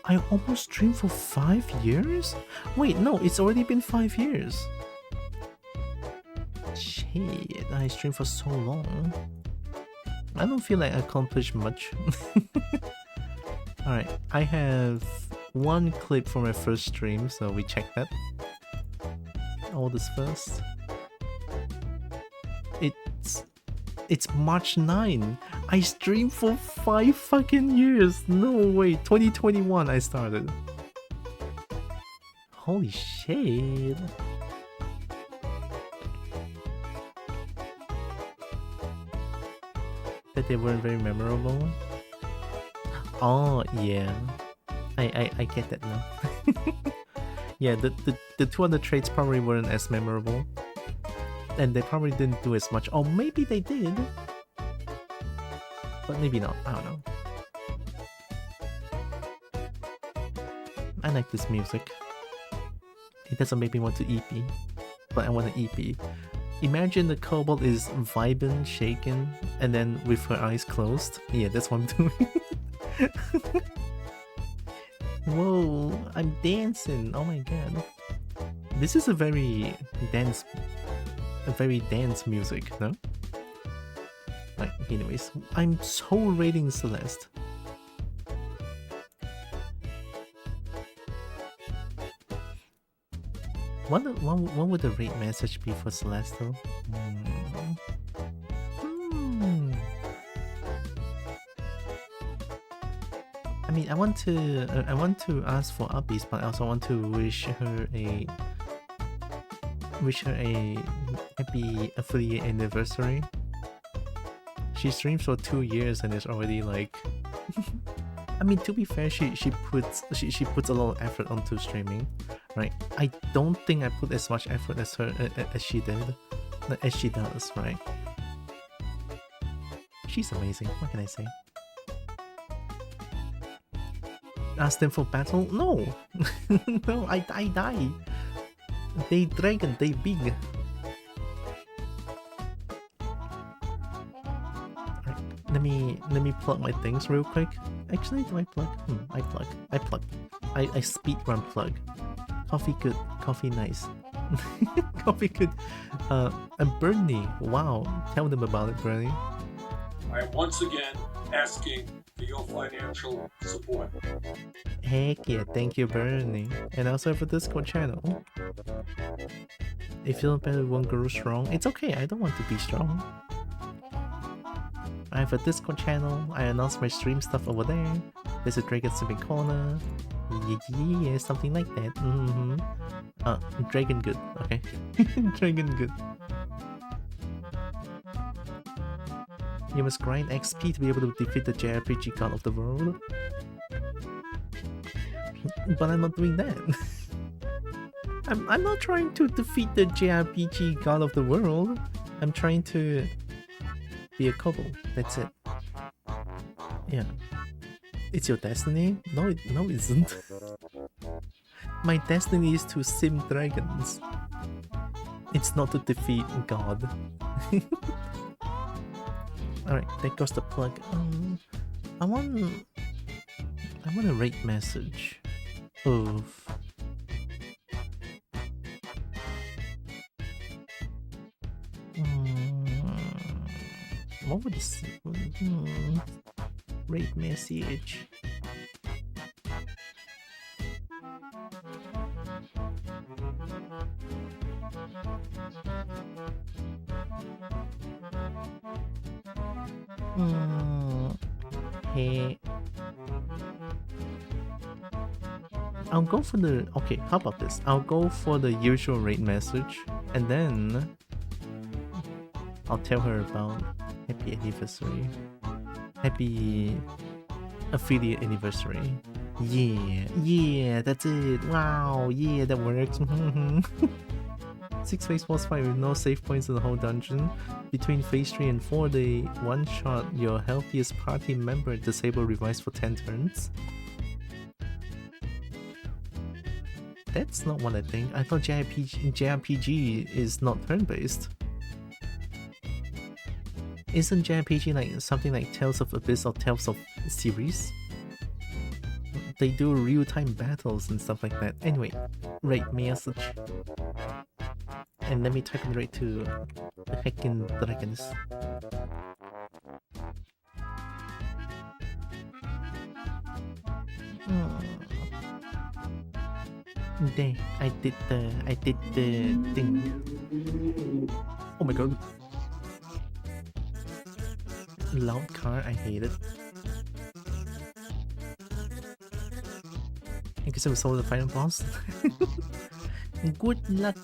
I almost streamed for 5 years? Wait, no, it's already been 5 years. Shit, I streamed for so long. I don't feel like I accomplished much. Alright, I have 1 clip from my first stream, so we check that. All this first. It's March 9. I streamed for 5 fucking years. No way. 2021 I started. Holy shit. That they weren't very memorable. Oh yeah. I get that now. Yeah, the 2 other traits probably weren't as memorable. And they probably didn't do as much. Or maybe they did. But maybe not. I don't know. I like this music. It doesn't make me want to EP. But I want an EP. Imagine the kobold is vibing, shaking, and then with her eyes closed. Yeah, that's what I'm doing. Whoa, I'm dancing. Oh my god. This is a very dance, a very dance music, no? Right, anyways, I'm so rating Celeste. What would the rate message be for Celeste though? I mean, I want to ask for upbeats, but I also want to wish her a happy affiliate anniversary. She streams for 2 years and is already like I mean, to be fair, she puts a lot of effort onto streaming, right? I don't think I put as much effort as her as she does, right? She's amazing. What can I say? Ask them for battle? No, no, I die. They dragon, they big. Let me plug my things real quick. Actually, do I plug? I plug. I speed run plug. Coffee good, coffee nice. Coffee good. And Bernie, wow, tell them about it, Bernie. I am once again asking for your financial support. Heck yeah, thank you, Bernie. And also for Discord channel. If you don't better won't grow strong, it's okay, I don't want to be strong. I have a Discord channel, I announce my stream stuff over there. There's a Dragon Swimming Corner. Yeah, something like that. Dragon good, okay. Dragon good. You must grind XP to be able to defeat the JRPG god of the world. But I'm not doing that. I'm not trying to defeat the JRPG god of the world. I'm trying to be a Kobo. That's it. Yeah. It's your destiny? No, it isn't. My destiny is to sim dragons. It's not to defeat God. Alright, that goes the plug. I want a rate message of what would this rate message? Hey, I'll go for the okay. How about this? I'll go for the usual rate message, and then I'll tell her about happy anniversary, happy affiliate anniversary. Yeah, that's it. Wow, yeah, that works. 6 phase boss fight with no save points in the whole dungeon. Between phase 3 and 4, they one-shot your healthiest party member, disable revives for 10 turns. That's not what I think. I thought JRPG is not turn-based. Isn't JRPG like something like Tales of Abyss or Tales of series? They do real-time battles and stuff like that. Anyway, rate message. And let me type it right to the heckin' dragons. There, I did the thing. Oh my god. Loud car, I hate it. I guess we saw the final boss. Good luck,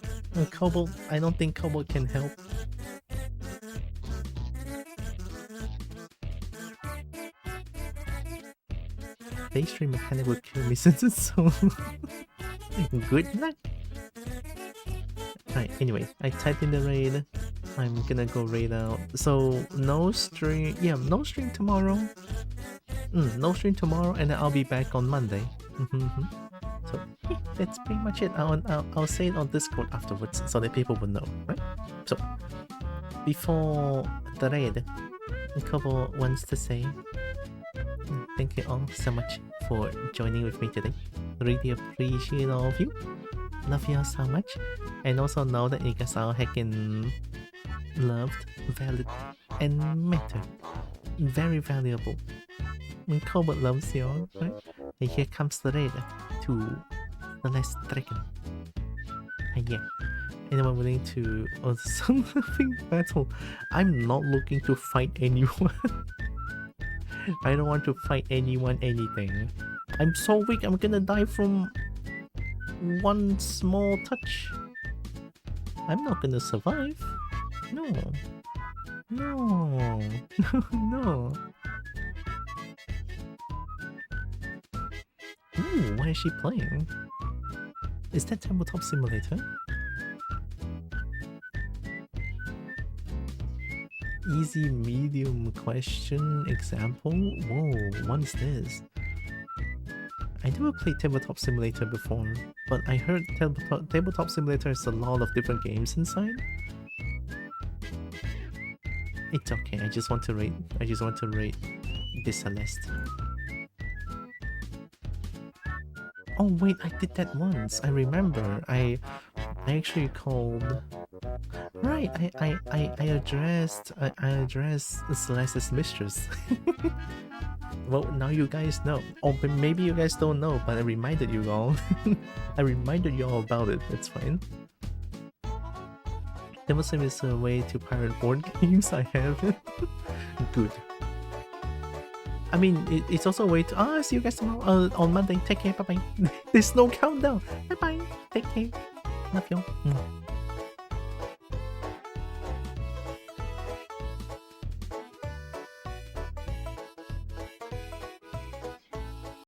Kobo. I don't think Kobo can help. Phase 3 mechanic will kill me since it's so... Good luck! Alright, anyway, I typed in the raid. I'm gonna go raid out. So, no stream... Yeah, no stream tomorrow. No stream tomorrow, and then I'll be back on Monday. So, yeah, that's pretty much it. I'll say it on Discord afterwards so that people will know, right? So, before the raid, Kobo wants to say thank you all so much for joining with me today. Really appreciate all of you. Love you all so much. And also know that you guys are heckin' loved, valid, and matter. Very valuable. And Kobo loves you all, right? And here comes the raider to the last dragon. And yeah. Anyone willing to something battle? I'm not looking to fight anyone. I don't want to fight anyone, anything. I'm so weak, I'm gonna die from one small touch. I'm not gonna survive. No. No. No. Ooh, what is she playing? Is that Tabletop Simulator? Easy, medium question example? Whoa, what is this? I never played Tabletop Simulator before, but I heard Tabletop Simulator has a lot of different games inside. It's okay, I just want to rate this Celeste. Oh wait, I did that once. I remember. I actually called. Right, I addressed Celeste's mistress. Well, now you guys know. Or maybe you guys don't know, but I reminded you all. I reminded you all about it. That's fine. Demosim is a way to pirate board games. I have it. Good. I mean, it's also a way to... see you guys tomorrow on Monday. Take care. Bye-bye. There's no countdown. Bye-bye. Take care. Love you.